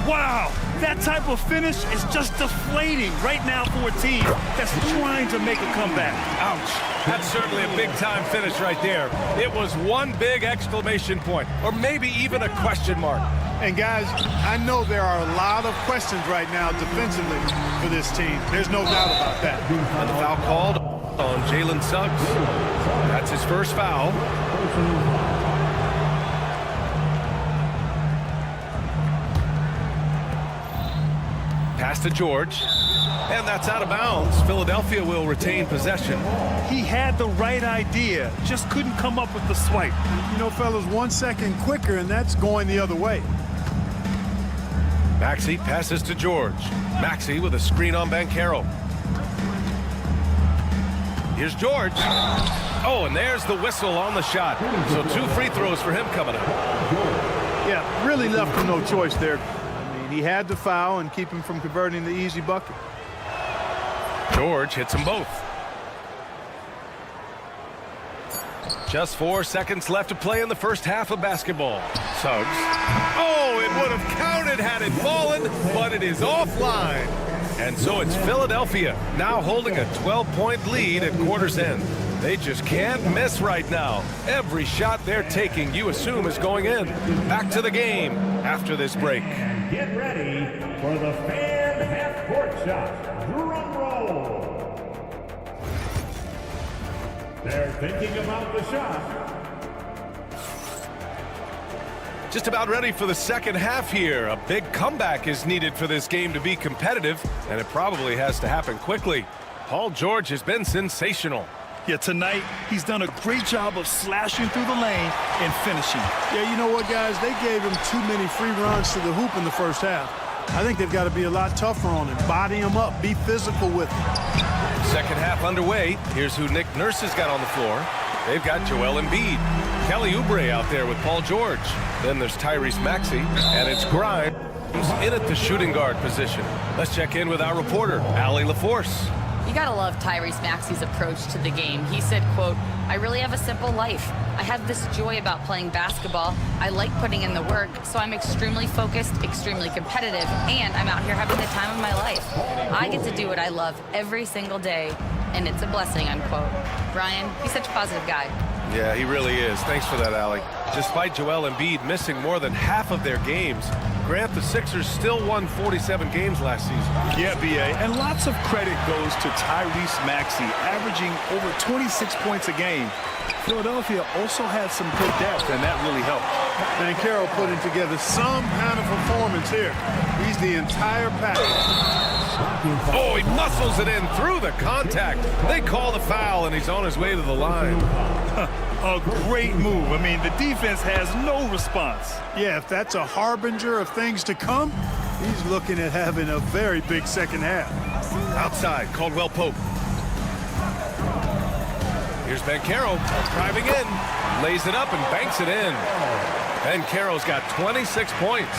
Wow, that type of finish is just deflating right now for a team that's trying to make a comeback. Ouch. That's certainly a big-time finish right there. It was one big exclamation point, or maybe even a question mark. And guys, I know there are a lot of questions right now defensively for this team. There's no doubt about that. And the foul called on Jalen Suggs. That's his first foul. Pass to George. And that's out of bounds. Philadelphia will retain possession. He had the right idea, just couldn't come up with the swipe. You know, fellas, 1 second quicker, and that's going the other way. Maxey passes to George. Maxey with a screen on Banchero. Here's George. Oh, and there's the whistle on the shot. So 2 free throws for him coming up. Yeah, really left him no choice there. I mean, he had to foul and keep him from converting the easy bucket. George hits them both. Just 4 seconds left to play in the first half of basketball. Suggs. Oh, it would have counted had it fallen, but it is offline. And so it's Philadelphia now holding a 12-point lead at quarter's end. They just can't miss right now. Every shot they're taking, you assume, is going in. Back to the game after this break. And get ready for the fan half-court shot. Drum roll. They're thinking about the shot. Just about ready for the second half here. A big comeback is needed for this game to be competitive, and it probably has to happen quickly. Paul George has been sensational. Yeah, tonight, he's done a great job of slashing through the lane and finishing. Yeah, you know what, guys? They gave him too many free runs to the hoop in the first half. I think they've got to be a lot tougher on him. Body him up. Be physical with him. Second half underway. Here's who Nick Nurse has got on the floor. They've got Joel Embiid. Kelly Oubre out there with Paul George. Then there's Tyrese Maxey, and it's Grimes who's in at the shooting guard position. Let's check in with our reporter, Allie LaForce. You gotta love Tyrese Maxey's approach to the game. He said, quote, "I really have a simple life. I have this joy about playing basketball. I like putting in the work, so I'm extremely focused, extremely competitive, and I'm out here having the time of my life. I get to do what I love every single day, and it's a blessing," unquote. Ryan, he's such a positive guy. Yeah, he really is. Thanks for that, Allie. Despite Joel Embiid missing more than half of their games, Grant, the Sixers still won 47 games last season. Yeah, B.A., and lots of credit goes to Tyrese Maxey, averaging over 26 points a game. Philadelphia also had some good depth, and that really helped. Banchero putting together some kind of performance here. He's the entire package. Oh, he muscles it in through the contact. They call the foul, and he's on his way to the line. A great move. I mean, the defense has no response. Yeah, if that's a harbinger of things to come, he's looking at having a very big second half. Outside, Caldwell Pope. Here's Banchero driving in, lays it up and banks it in. Banchero's got 26 points.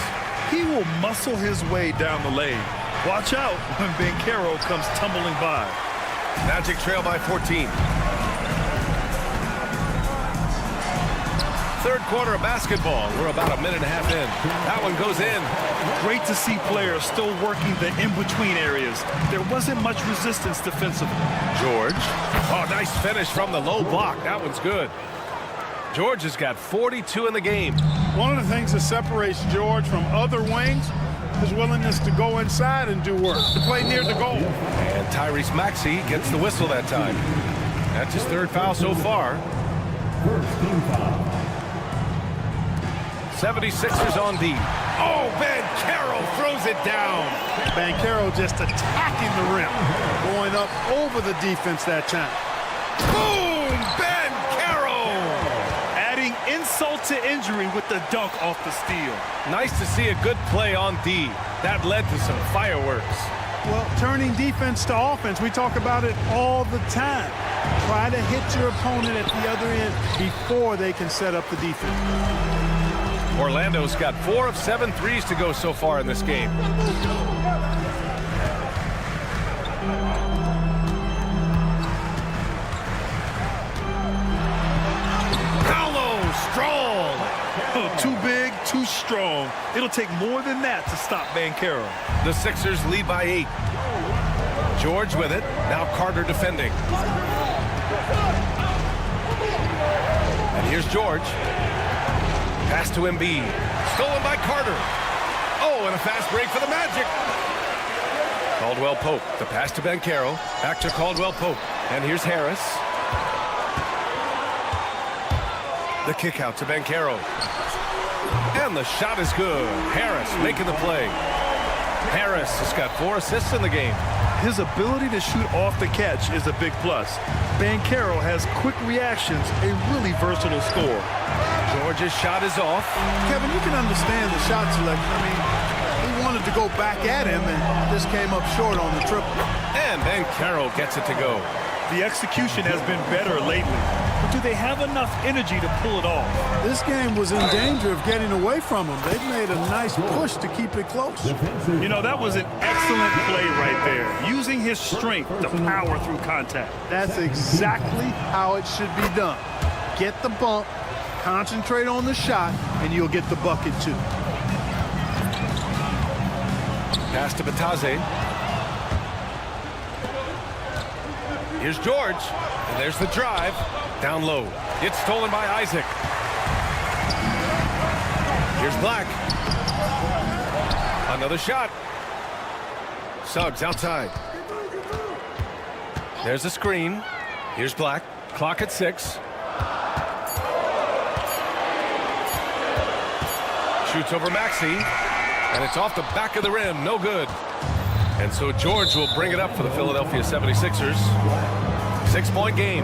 He will muscle his way down the lane. Watch out when Banchero comes tumbling by. Magic trail by 14. Third quarter of basketball. We're about a minute and a half in. That one goes in. Great to see players still working the in-between areas. There wasn't much resistance defensively. George. Oh, nice finish from the low block. That one's good. George has got 42 in the game. One of the things that separates George from other wings is willingness to go inside and do work, to play near the goal. And Tyrese Maxey gets the whistle that time. That's his third foul so far. First team foul. 76ers on D. Oh, Banchero throws it down. Banchero just attacking the rim, going up over the defense that time. Boom! Banchero! Adding insult to injury with the dunk off the steal. Nice to see a good play on D. That led to some fireworks. Well, turning defense to offense, we talk about it all the time. Try to hit your opponent at the other end before they can set up the defense. Orlando's got 4 of 7 threes to go so far in this game. Paolo, strong. Oh, too big, too strong. It'll take more than that to stop Banchero. The Sixers lead by 8. George with it. Now Carter defending. And here's George. Pass to Embiid. Stolen by Carter. Oh, and a fast break for the Magic. Caldwell Pope. The pass to Banchero. Back to Caldwell Pope. And here's Harris. The kick out to Banchero. And the shot is good. Harris making the play. Harris has got 4 assists in the game. His ability to shoot off the catch is a big plus. Banchero has quick reactions, a really versatile scorer. George's shot is off. Kevin, you can understand the shot selection. I mean, he wanted to go back at him and just came up short on the triple. And Banchero gets it to go. The execution has been better lately. But do they have enough energy to pull it off? This game was in danger of getting away from them. They've made a nice push to keep it close. You know, that was an excellent play right there. Using his strength to power through contact. That's exactly how it should be done. Get the bump, concentrate on the shot, and you'll get the bucket too. Pass to Batase. Here's George. And there's the drive. Down low. It's stolen by Isaac. Here's Black. Another shot. Suggs outside. There's a screen. Here's Black. Clock at 6. Shoots over Maxey. And it's off the back of the rim. No good. And so George will bring it up for the Philadelphia 76ers. 6-point game.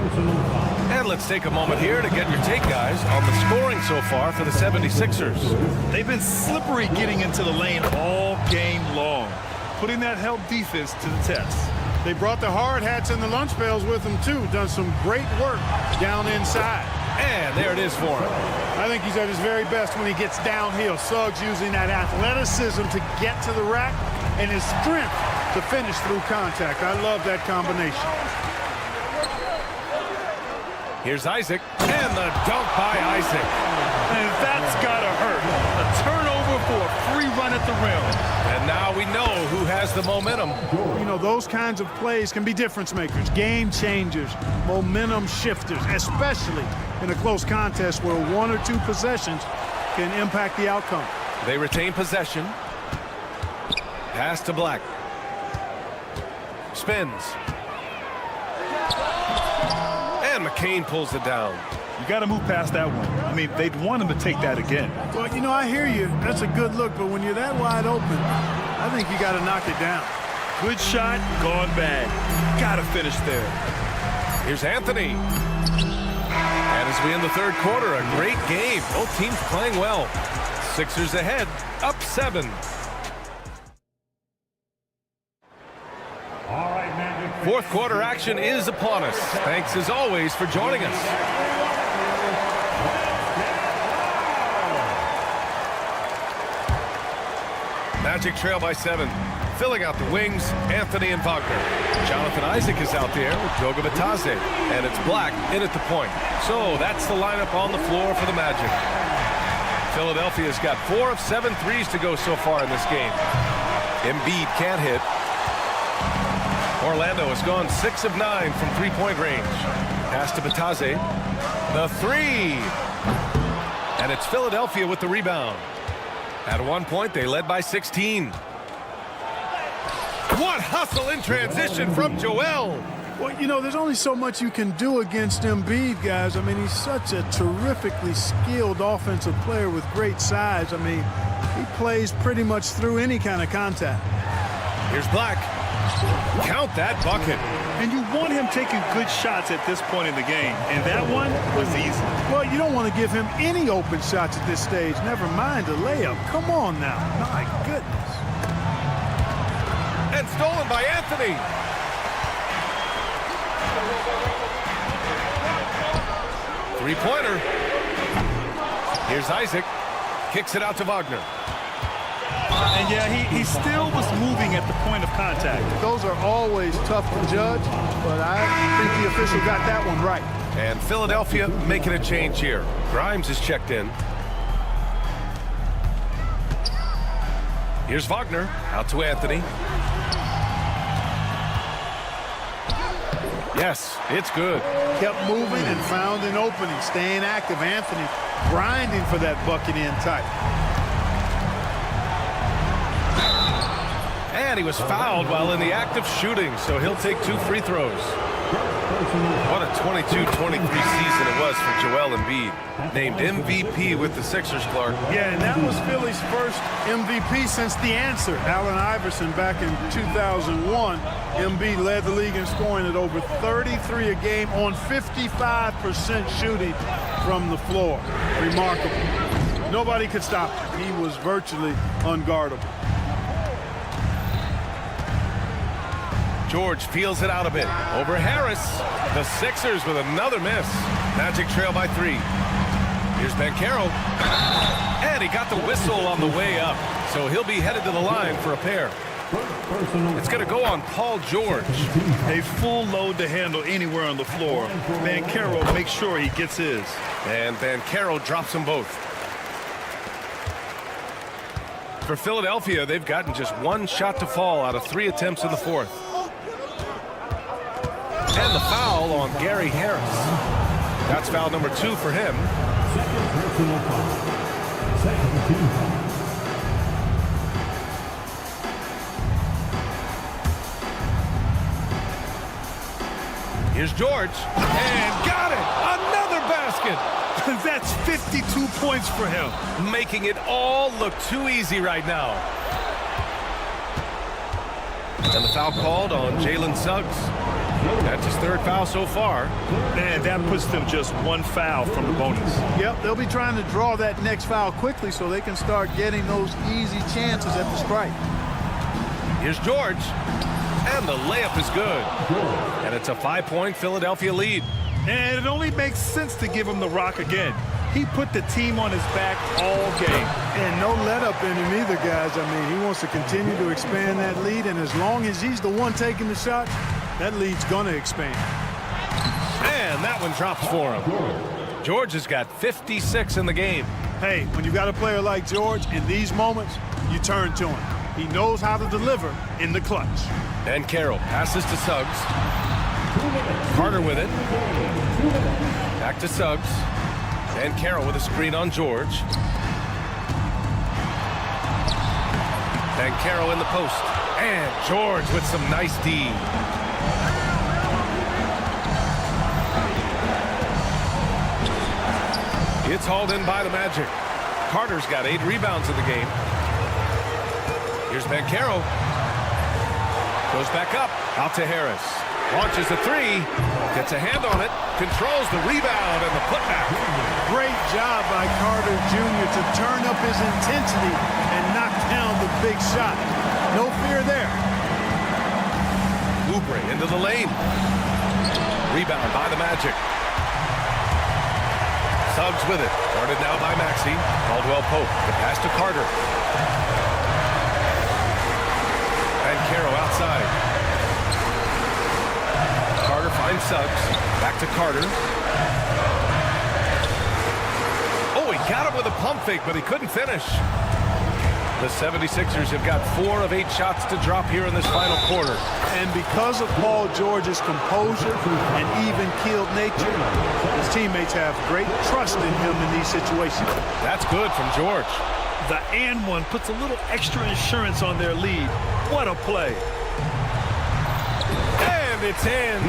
And let's take a moment here to get your take, guys, on the scoring so far for the 76ers. They've been slippery getting into the lane all game long, putting that help defense to the test. They brought the hard hats and the lunch pails with them, too. Done some great work down inside. And there it is for him. I think he's at his very best when he gets downhill. Suggs using that athleticism to get to the rack and his strength to finish through contact. I love that combination. Here's Isaac, and the dunk by Isaac. And that's got to hurt. A turnover for a free run at the rim. And now we know who has the momentum. You know, those kinds of plays can be difference makers, game changers, momentum shifters, especially in a close contest where 1 or 2 possessions can impact the outcome. They retain possession. Pass to Black. Spins. And McCain pulls it down. You got to move past that one. I mean, they'd want him to take that again. Well, you know, I hear you. That's a good look, but when you're that wide open, I think you got to knock it down. Good shot, gone bad. Got to finish there. Here's Anthony. And as we end the third quarter, a great game. Both teams playing well. Sixers ahead, up 7. All right, Magic. Fourth quarter action is upon us. Thanks as always for joining us. Magic trail by 7. Filling out the wings, Anthony and Wagner. Jonathan Isaac is out there with Goga Bitadze. And it's Black in at the point. So that's the lineup on the floor for the Magic. Philadelphia's got 4 of 7 threes to go so far in this game. Embiid can't hit. Orlando has gone 6 of 9 from three-point range. Pass to Bitadze. The 3. And it's Philadelphia with the rebound. At one point, they led by 16. What hustle in transition from Joel. Well, you know, there's only so much you can do against Embiid, guys. I mean, he's such a terrifically skilled offensive player with great size. I mean, he plays pretty much through any kind of contact. Here's Black. Count that bucket. And you want him taking good shots at this point in the game. And that one was easy. Well, you don't want to give him any open shots at this stage. Never mind a layup. Come on now. My goodness. And stolen by Anthony. Three-pointer. Here's Isaac. Kicks it out to Wagner. And yeah, he still was moving at the point of contact. Those are always tough to judge, but I think the official got that one right. And Philadelphia making a change here. Grimes is checked in. Here's Wagner. Out to Anthony. Yes, it's good. Kept moving and found an opening. Staying active. Anthony grinding for that bucket in tight. And he was fouled while in the act of shooting, so he'll take 2 free throws. What a 22-23 season it was for Joel Embiid. Named MVP with the Sixers, Clark. Yeah, and that was Philly's first MVP since the answer. Allen Iverson back in 2001. Embiid led the league in scoring at over 33 a game on 55% shooting from the floor. Remarkable. Nobody could stop him. He was virtually unguardable. George feels it out a bit. Over Harris. The Sixers with another miss. Magic trail by 3. Here's Banchero. And he got the whistle on the way up. So he'll be headed to the line for a pair. It's going to go on Paul George. A full load to handle anywhere on the floor. Banchero makes sure he gets his. And Banchero drops them both. For Philadelphia, they've gotten just 1 shot to fall out of 3 attempts in the fourth. And the foul on Gary Harris. That's foul number 2 for him. Second personal foul. Second team foul. Here's George. And got it! Another basket! That's 52 points for him. Making it all look too easy right now. And the foul called on Jalen Suggs. That's his 3rd foul so far. And that puts them just 1 foul from the bonus. Yep, they'll be trying to draw that next foul quickly so they can start getting those easy chances at the strike. Here's George. And the layup is good. And it's a 5-point Philadelphia lead. And it only makes sense to give him the rock again. He put the team on his back all game. And no let up in him either, guys. I mean, he wants to continue to expand that lead, and as long as he's the one taking the shot, that lead's going to expand. And that one drops for him. George has got 56 in the game. Hey, when you've got a player like George, in these moments, you turn to him. He knows how to deliver in the clutch. And Carroll passes to Suggs. Carter with it. Back to Suggs. And Carroll with a screen on George. And Carroll in the post. And George with some nice D. It's hauled in by the Magic. Carter's got 8 rebounds in the game. Here's Banchero. Goes back up. Out to Harris. Launches a 3. Gets a hand on it. Controls the rebound and the putback. Great job by Carter Jr. to turn up his intensity and knock down the big shot. No fear there. Oubre into the lane. Rebound by the Magic. Suggs with it. Guarded now by Maxey. Caldwell Pope. The pass to Carter. And Carroll outside. Carter finds Suggs. Back to Carter. Oh, he got him with a pump fake, but he couldn't finish. The 76ers have got 4 of 8 shots to drop here in this final quarter. And because of Paul George's composure and even-keeled nature, his teammates have great trust in him in these situations. That's good from George. The and one puts a little extra insurance on their lead. What a play. And it's in.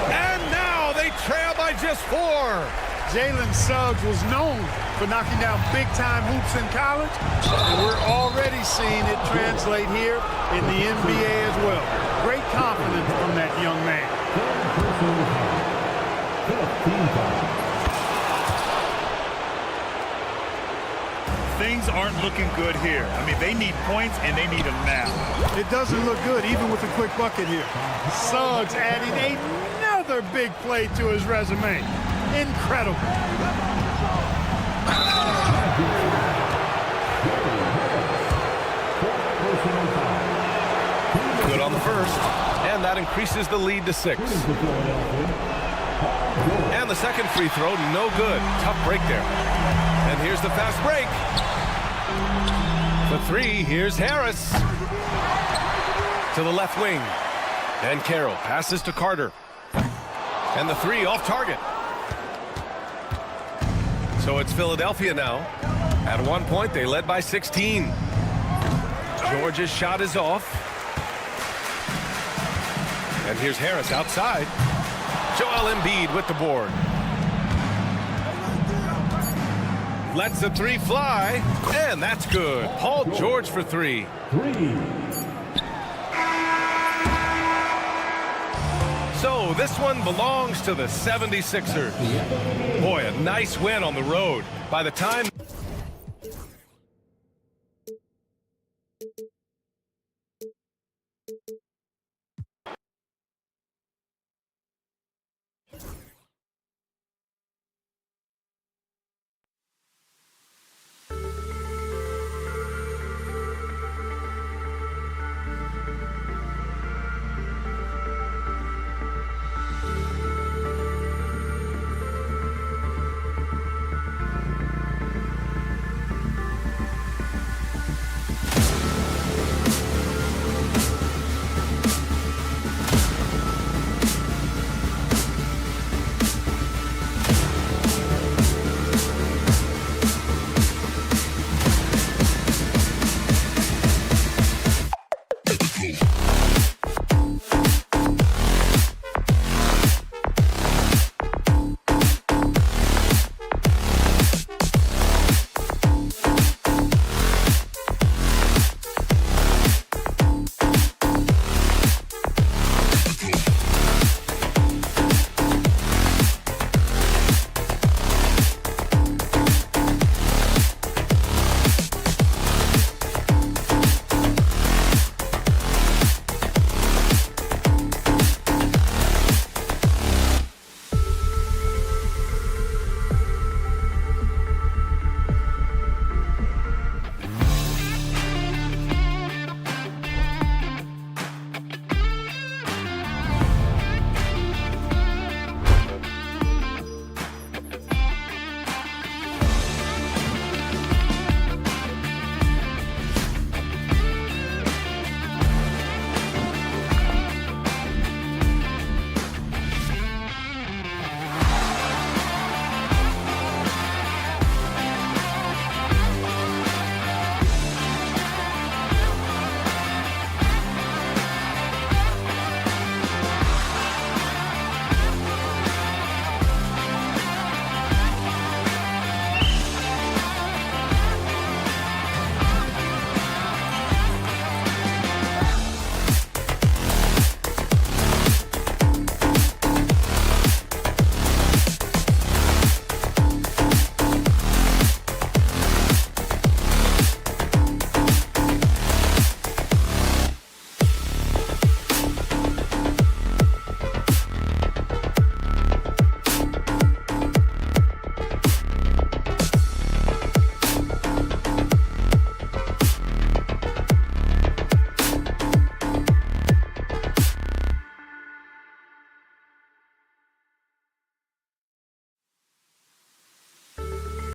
And now they trail by just 4. Jalen Suggs was known for knocking down big-time hoops in college, and we're already seeing it translate here in the NBA as well. Great confidence from that young man. Things aren't looking good here. I mean, they need points, and they need them now. It doesn't look good, even with a quick bucket here. Suggs adding another big play to his resume. Incredible. Good on the first, and that increases the lead to 6. And the second free throw, no good. Tough break there. And here's the fast break. For 3, here's Harris. To the left wing. And Carroll passes to Carter. And the 3 off target. So it's Philadelphia now. At one point, they led by 16. George's shot is off. And here's Harris outside. Joel Embiid with the board. Lets the 3 fly. And that's good. Paul George for 3. So this one belongs to the 76ers. Boy, a nice win on the road. By the time